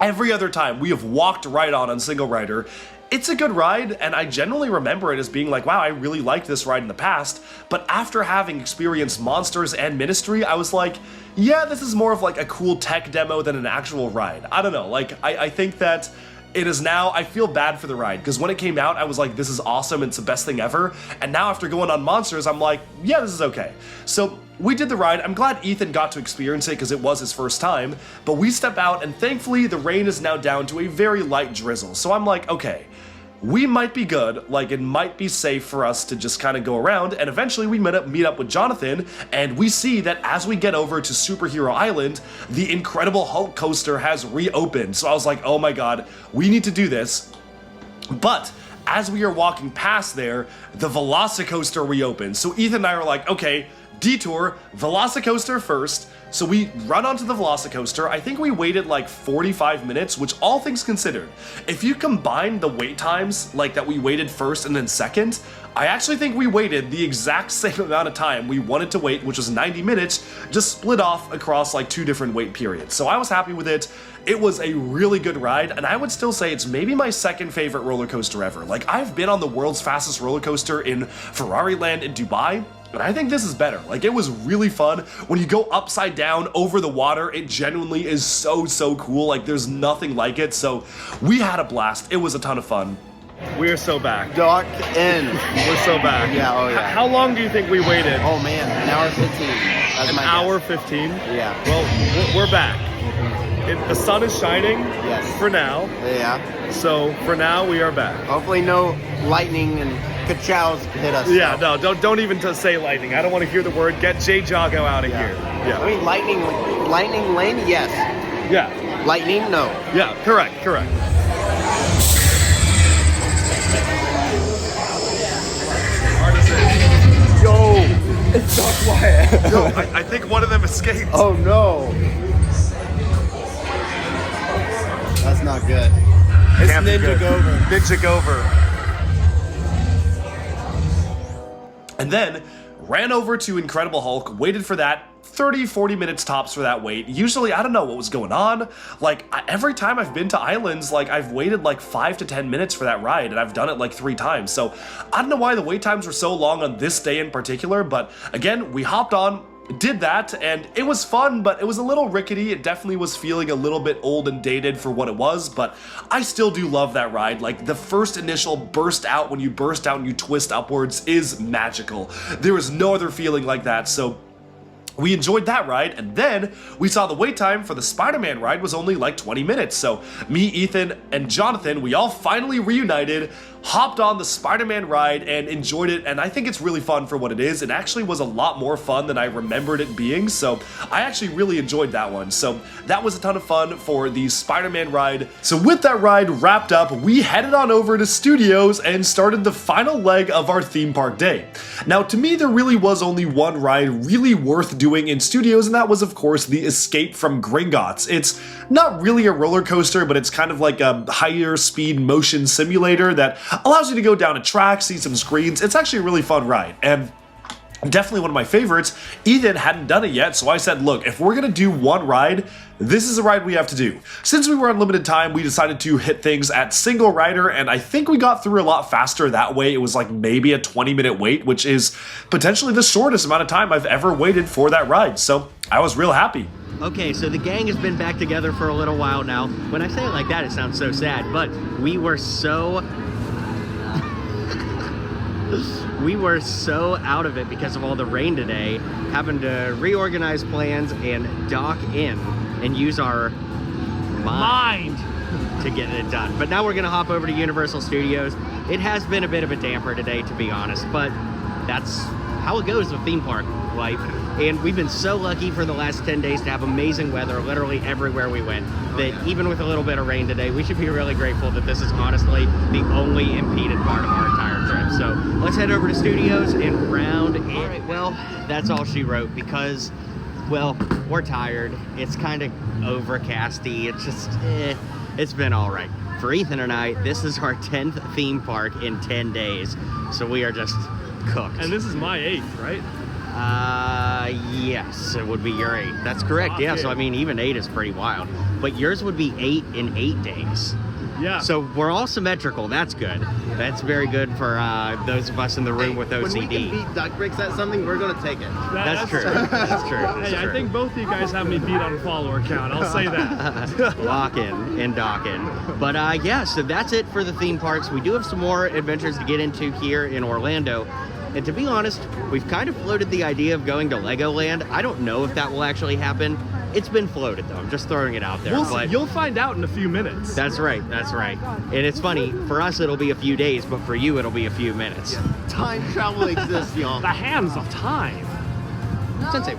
every other time we have walked right on single rider. It's a good ride, and I generally remember it as being like, wow, I really liked this ride in the past, but after having experienced Monsters and Ministry, I was like, yeah, this is more of like a cool tech demo than an actual ride. I don't know, like, I think that it is now, I feel bad for the ride, because when it came out, I was like, this is awesome, it's the best thing ever, and now after going on Monsters, I'm like, yeah, this is okay. So we did the ride. I'm glad Ethan got to experience it because it was his first time, but we step out, and thankfully, the rain is now down to a very light drizzle, so I'm like, okay, we might be good, like it might be safe for us to just kind of go around, and eventually we meet up with Jonathan, and we see that as we get over to Superhero Island, the Incredible Hulk coaster has reopened. So I was like, oh my god, we need to do this. But as we are walking past there, the Velocicoaster reopens. So Ethan and I were like, okay, detour, Velocicoaster first. So we run onto the Velocicoaster. I think we waited like 45 minutes, which all things considered, if you combine the wait times, like that we waited first and then second, I actually think we waited the exact same amount of time we wanted to wait, which was 90 minutes, just split off across like 2 different wait periods. So I was happy with it. It was a really good ride, and I would still say it's maybe my second favorite roller coaster ever. Like, I've been on the world's fastest roller coaster in Ferrari Land in Dubai, but I think this is better. Like, it was really fun. When you go upside down over the water, it genuinely is so cool. Like, there's nothing like it. So we had a blast. It was a ton of fun. We are so back. Dock in. We're so back. Yeah, oh yeah. How long do you think we waited? Oh man, an hour 15. That's an my hour guess. 15? Yeah. Well, we're back. The sun is shining. Yes. For now. Yeah. So for now we are back. Hopefully no lightning and ka-chows hit us. Yeah, no, don't even say lightning. I don't want to hear the word. Get Ninjago out of here. Yeah. I mean, lightning lane, yes. Yeah. Lightning, no. Yeah, correct. Yo, it's Doc Wyatt. Yo, I think one of them escaped. Oh no. That's not good. It's Ninjago. And then ran over to Incredible Hulk, waited for that 30-40 minutes tops for that wait. Usually, I don't know what was going on. Like, every time I've been to Islands, like, I've waited like 5 to 10 minutes for that ride, and I've done it like 3 times. So I don't know why the wait times were so long on this day in particular, but again, we hopped on, did that, and it was fun, but it was a little rickety. It definitely was feeling a little bit old and dated for what it was, but I still do love that ride. Like, the first initial burst out, when you burst out and you twist upwards, is magical. There is no other feeling like that, so we enjoyed that ride, and then we saw the wait time for the Spider-Man ride was only like 20 minutes. So me, Ethan, and Jonathan, we all finally reunited, hopped on the Spider-Man ride and enjoyed it, and I think it's really fun for what it is. It actually was a lot more fun than I remembered it being, so I actually really enjoyed that one. So that was a ton of fun for the Spider-Man ride. So with that ride wrapped up, we headed on over to Studios and started the final leg of our theme park day. Now, to me, there really was only one ride really worth doing in Studios, and that was, of course, the Escape from Gringotts. It's not really a roller coaster, but it's kind of like a higher speed motion simulator that allows you to go down a track, see some screens. It's actually a really fun ride, and definitely one of my favorites. Ethan hadn't done it yet, so I said, look, if we're gonna do one ride, this is a ride we have to do. Since we were on limited time, we decided to hit things at single rider, and I think we got through a lot faster that way. It was like maybe a 20-minute wait, which is potentially the shortest amount of time I've ever waited for that ride, so I was real happy. Okay, so the gang has been back together for a little while now. When I say it like that, it sounds so sad, but we were so out of it because of all the rain today, having to reorganize plans and dock in and use our mind to get it done. But now we're gonna hop over to Universal Studios. It has been a bit of a damper today, to be honest, but that's how it goes with theme park life. And we've been so lucky for the last 10 days to have amazing weather literally everywhere we went, that even with a little bit of rain today, we should be really grateful that this is honestly the only impeded part of our entire trip. So let's head over to Studios and round it. All right, well, that's all she wrote because, well, we're tired. It's kind of overcasty. It's just, it's been all right. For Ethan and I, this is our 10th theme park in 10 days. So we are just cooked. And this is my 8th, right? Yes, it would be your 8. That's correct. Yeah, so I mean, even 8 is pretty wild. But yours would be 8 in 8 days. Yeah. So we're all symmetrical. That's good. That's very good for those of us in the room with OCD. When we can beat Duck Bricks at something, we're gonna take it. That's true. That's true. Hey, I think both of you guys have me beat on a follower count. I'll say that. Lock in and dock in. But yeah, so that's it for the theme parks. We do have some more adventures to get into here in Orlando. And to be honest, we've kind of floated the idea of going to Legoland. I don't know if that will actually happen. It's been floated though. I'm just throwing it out there. But you'll find out in a few minutes. That's right. That's right. And it's funny, for us it'll be a few days, but for you it'll be a few minutes. Time travel exists, y'all. The hands of time. Sensei.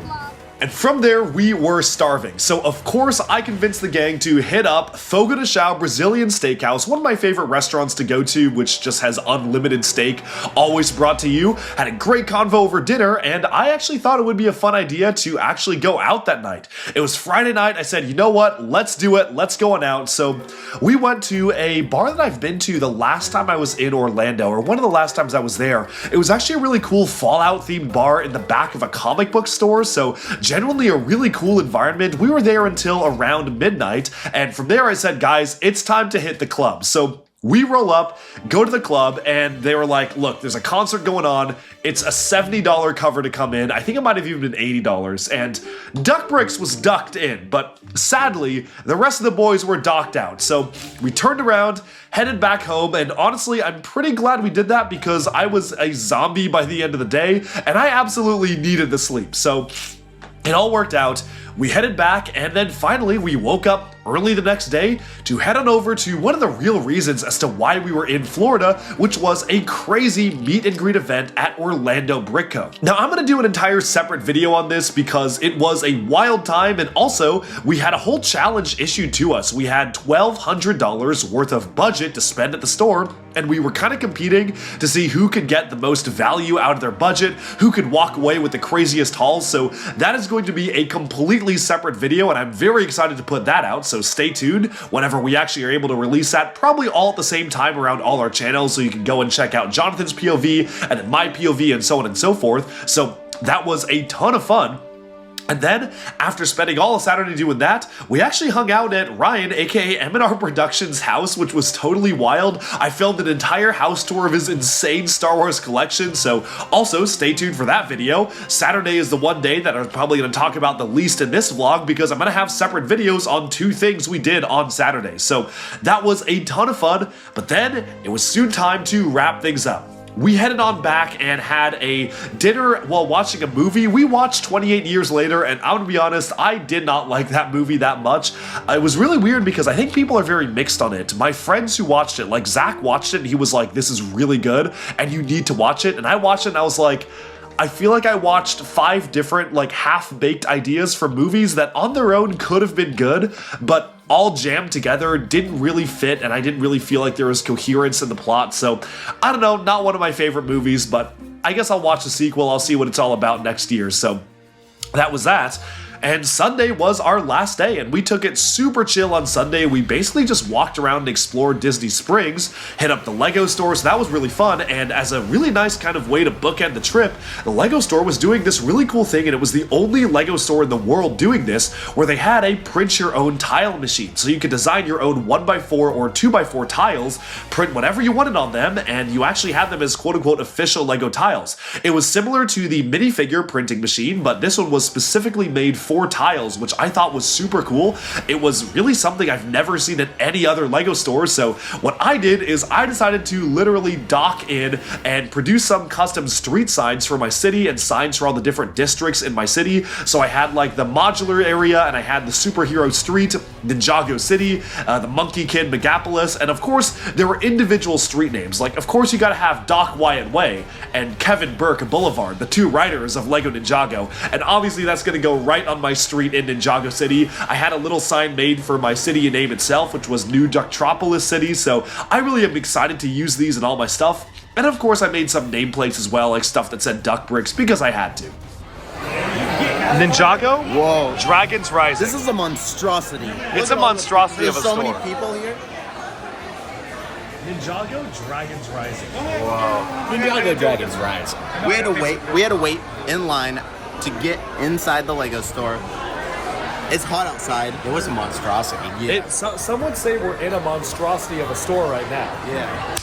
And from there, we were starving. So of course, I convinced the gang to hit up Fogo de Chão Brazilian Steakhouse, one of my favorite restaurants to go to, which just has unlimited steak, always brought to you. Had a great convo over dinner, and I actually thought it would be a fun idea to actually go out that night. It was Friday night. I said, you know what? Let's do it. Let's go on out. So we went to a bar that I've been to the last time I was in Orlando, or one of the last times I was there. It was actually a really cool Fallout themed bar in the back of a comic book store. So generally a really cool environment. We were there until around midnight, and from there I said, guys, it's time to hit the club. So we roll up, go to the club, and they were like, look, there's a concert going on. It's a $70 cover to come in. I think it might have even been $80. And Duck Bricks was ducked in, but sadly, the rest of the boys were docked out. So we turned around, headed back home, and honestly, I'm pretty glad we did that because I was a zombie by the end of the day, and I absolutely needed the sleep. So it all worked out. we headed back, and then finally we woke up early the next day to head on over to one of the real reasons as to why we were in Florida, which was a crazy meet and greet event at Orlando Brickco. Now, I'm going to do an entire separate video on this because it was a wild time, and also we had a whole challenge issued to us. We had $1,200 worth of budget to spend at the store, and we were kind of competing to see who could get the most value out of their budget, who could walk away with the craziest hauls. So that is going to be a completely separate video, and I'm very excited to put that out. So stay tuned whenever we actually are able to release that, probably all at the same time around all our channels, so you can go and check out Jonathan's POV and then my POV and so on and so forth. So that was a ton of fun. And then, after spending all of Saturday doing that, we actually hung out at Ryan, aka M&R Productions' house, which was totally wild. I filmed an entire house tour of his insane Star Wars collection, so also stay tuned for that video. Saturday is the one day that I'm probably going to talk about the least in this vlog, because I'm going to have separate videos on 2 things we did on Saturday. So that was a ton of fun, but then it was soon time to wrap things up. We headed on back and had a dinner while watching a movie. We watched 28 Years Later, and I'm gonna be honest, I did not like that movie that much. It was really weird because I think people are very mixed on it. My friends who watched it, like Zach watched it and he was like, this is really good and you need to watch it. And I watched it and I was like, I feel like I watched 5 different like half-baked ideas for movies that on their own could have been good, but all jammed together, didn't really fit, and I didn't really feel like there was coherence in the plot. So I don't know, not one of my favorite movies, but I guess I'll watch the sequel. I'll see what it's all about next year. So that was that. And Sunday was our last day, and we took it super chill on Sunday. We basically just walked around and explored Disney Springs, hit up the Lego store, so that was really fun. And as a really nice kind of way to bookend the trip, the Lego store was doing this really cool thing, and it was the only Lego store in the world doing this, where they had a print your own tile machine. So you could design your own 1x4 or 2x4 tiles, print whatever you wanted on them, and you actually had them as quote-unquote official Lego tiles. It was similar to the minifigure printing machine, but this one was specifically made for tiles, which I thought was super cool. It was really something I've never seen at any other Lego store. So what I did is I decided to literally dock in and produce some custom street signs for my city and signs for all the different districts in my city. So I had like the modular area, and I had the superhero street, Ninjago City, the Monkey Kid Megapolis, and of course there were individual street names. Like, of course you gotta have Doc Wyatt Way and Kevin Burke Boulevard, the 2 writers of Lego Ninjago, and obviously that's gonna go right on my street in Ninjago City. I had a little sign made for my city name itself, which was New Ducktropolis City, so I really am excited to use these in all my stuff. And of course I made some nameplates as well, like stuff that said Duck Bricks, because I had to. Ninjago? Whoa. Dragons Rising. This is a monstrosity. It's a monstrosity of a store. There's so many people here. Ninjago Dragons Rising. Whoa. Ninjago Dragons Rising. We had to wait in line to get inside the Lego store. It's hot outside. It was a monstrosity. Yeah. Some would say we're in a monstrosity of a store right now. Yeah.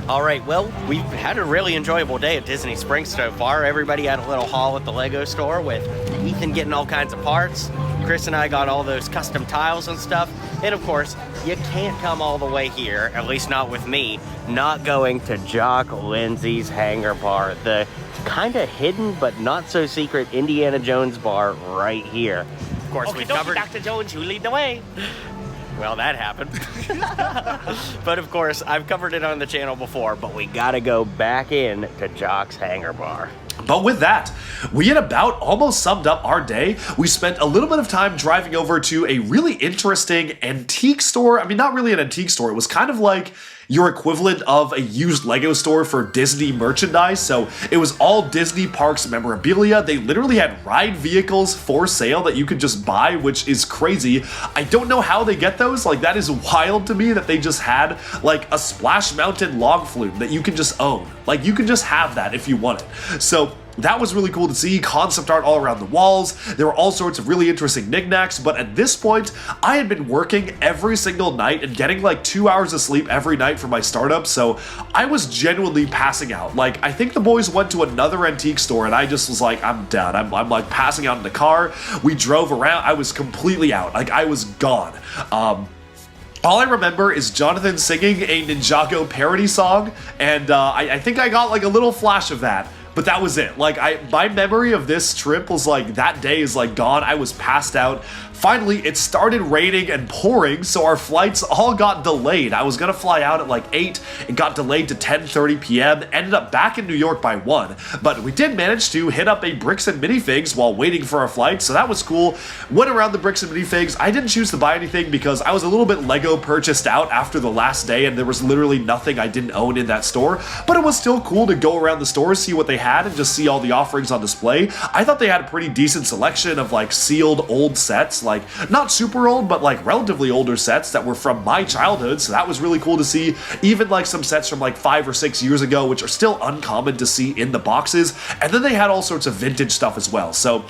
All right, well, we've had a really enjoyable day at Disney Springs so far. Everybody had a little haul at the Lego store with Ethan getting all kinds of parts. Chris and I got all those custom tiles and stuff. And of course, you can't come all the way here, at least not with me, not going to Jock Lindsay's Hangar Bar, the kind of hidden but not so secret Indiana Jones bar right here. Of course, we covered Dr. Jones, you lead the way. Well, that happened. But of course, I've covered it on the channel before, but we gotta go back in to Jock's Hangar Bar. But with that, we had about almost summed up our day. We spent a little bit of time driving over to a really interesting antique store. I mean, not really an antique store. It was kind of like your equivalent of a used Lego store for Disney merchandise. So it was all Disney Parks memorabilia. They literally had ride vehicles for sale that you could just buy, which is crazy. I don't know how they get those. Like, that is wild to me that they just had like a Splash Mountain log flume that you can just own. Like, you can just have that if you want it. So that was really cool to see. Concept art all around the walls. There were all sorts of really interesting knickknacks, but at this point, I had been working every single night and getting like 2 hours of sleep every night for my startup, so I was genuinely passing out. Like, I think the boys went to another antique store and I just was like, I'm done. I'm like passing out in the car. We drove around. I was completely out. Like, I was gone. All I remember is Jonathan singing a Ninjago parody song, and I think I got like a little flash of that but that was it. Like, my memory of this trip was like, that day is like gone. I was passed out. Finally, it started raining and pouring, so our flights all got delayed. I was gonna fly out at like 8, it got delayed to 10:30 p.m., ended up back in New York by 1, but we did manage to hit up a Bricks and Minifigs while waiting for our flight, so that was cool. Went around the Bricks and Minifigs. I didn't choose to buy anything because I was a little bit Lego purchased out after the last day, and there was literally nothing I didn't own in that store, but it was still cool to go around the store, see what they had, and just see all the offerings on display. I thought they had a pretty decent selection of like sealed old sets, like not super old, but like relatively older sets that were from my childhood, so that was really cool to see. Even like some sets from like 5 or 6 years ago, which are still uncommon to see in the boxes, and then they had all sorts of vintage stuff as well. So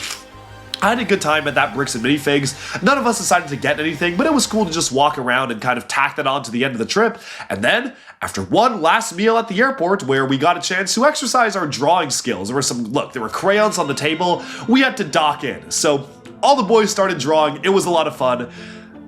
I had a good time at that Bricks and Minifigs. None of us decided to get anything, but it was cool to just walk around and kind of tack that on to the end of the trip. And then, after one last meal at the airport where we got a chance to exercise our drawing skills, there were crayons on the table, we had to dock in. So all the boys started drawing, it was a lot of fun.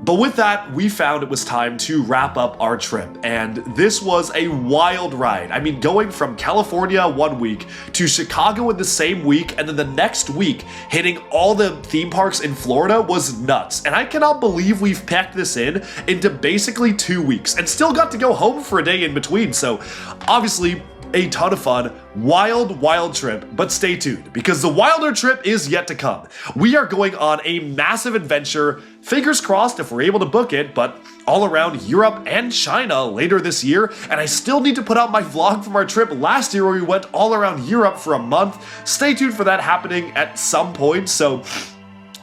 But with that, we found it was time to wrap up our trip, and this was a wild ride. I mean, going from California 1 week to Chicago in the same week, and then the next week hitting all the theme parks in Florida was nuts. And I cannot believe we've packed this into basically 2 weeks, and still got to go home for a day in between. So obviously, a ton of fun, wild trip, but stay tuned because the wilder trip is yet to come. We are going on a massive adventure, fingers crossed if we're able to book it, but all around Europe and China later this year, and I still need to put out my vlog from our trip last year where we went all around Europe for a month. Stay tuned for that happening at some point. So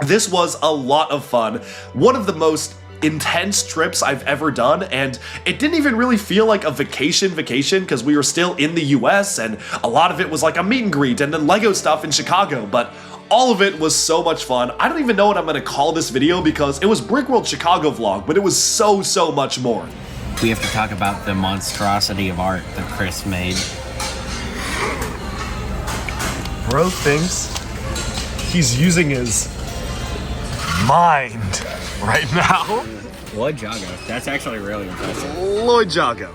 this was a lot of fun. One of the most intense trips I've ever done, and it didn't even really feel like a vacation because we were still in the US, and a lot of it was like a meet and greet and then Lego stuff in Chicago, but all of it was so much fun. I don't even know what I'm gonna call this video because it was Brickworld Chicago vlog, but it was so much more. We have to talk about the monstrosity of art that Chris made. Bro thinks he's using his mind right now. Lloyd Jago. That's actually really impressive. Lloyd Jago.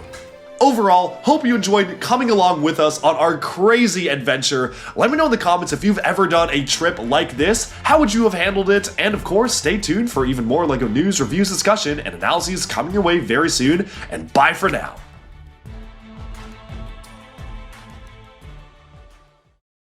Overall, hope you enjoyed coming along with us on our crazy adventure. Let me know in the comments if you've ever done a trip like this. How would you have handled it? And of course, stay tuned for even more LEGO news, reviews, discussion, and analyses coming your way very soon. And bye for now.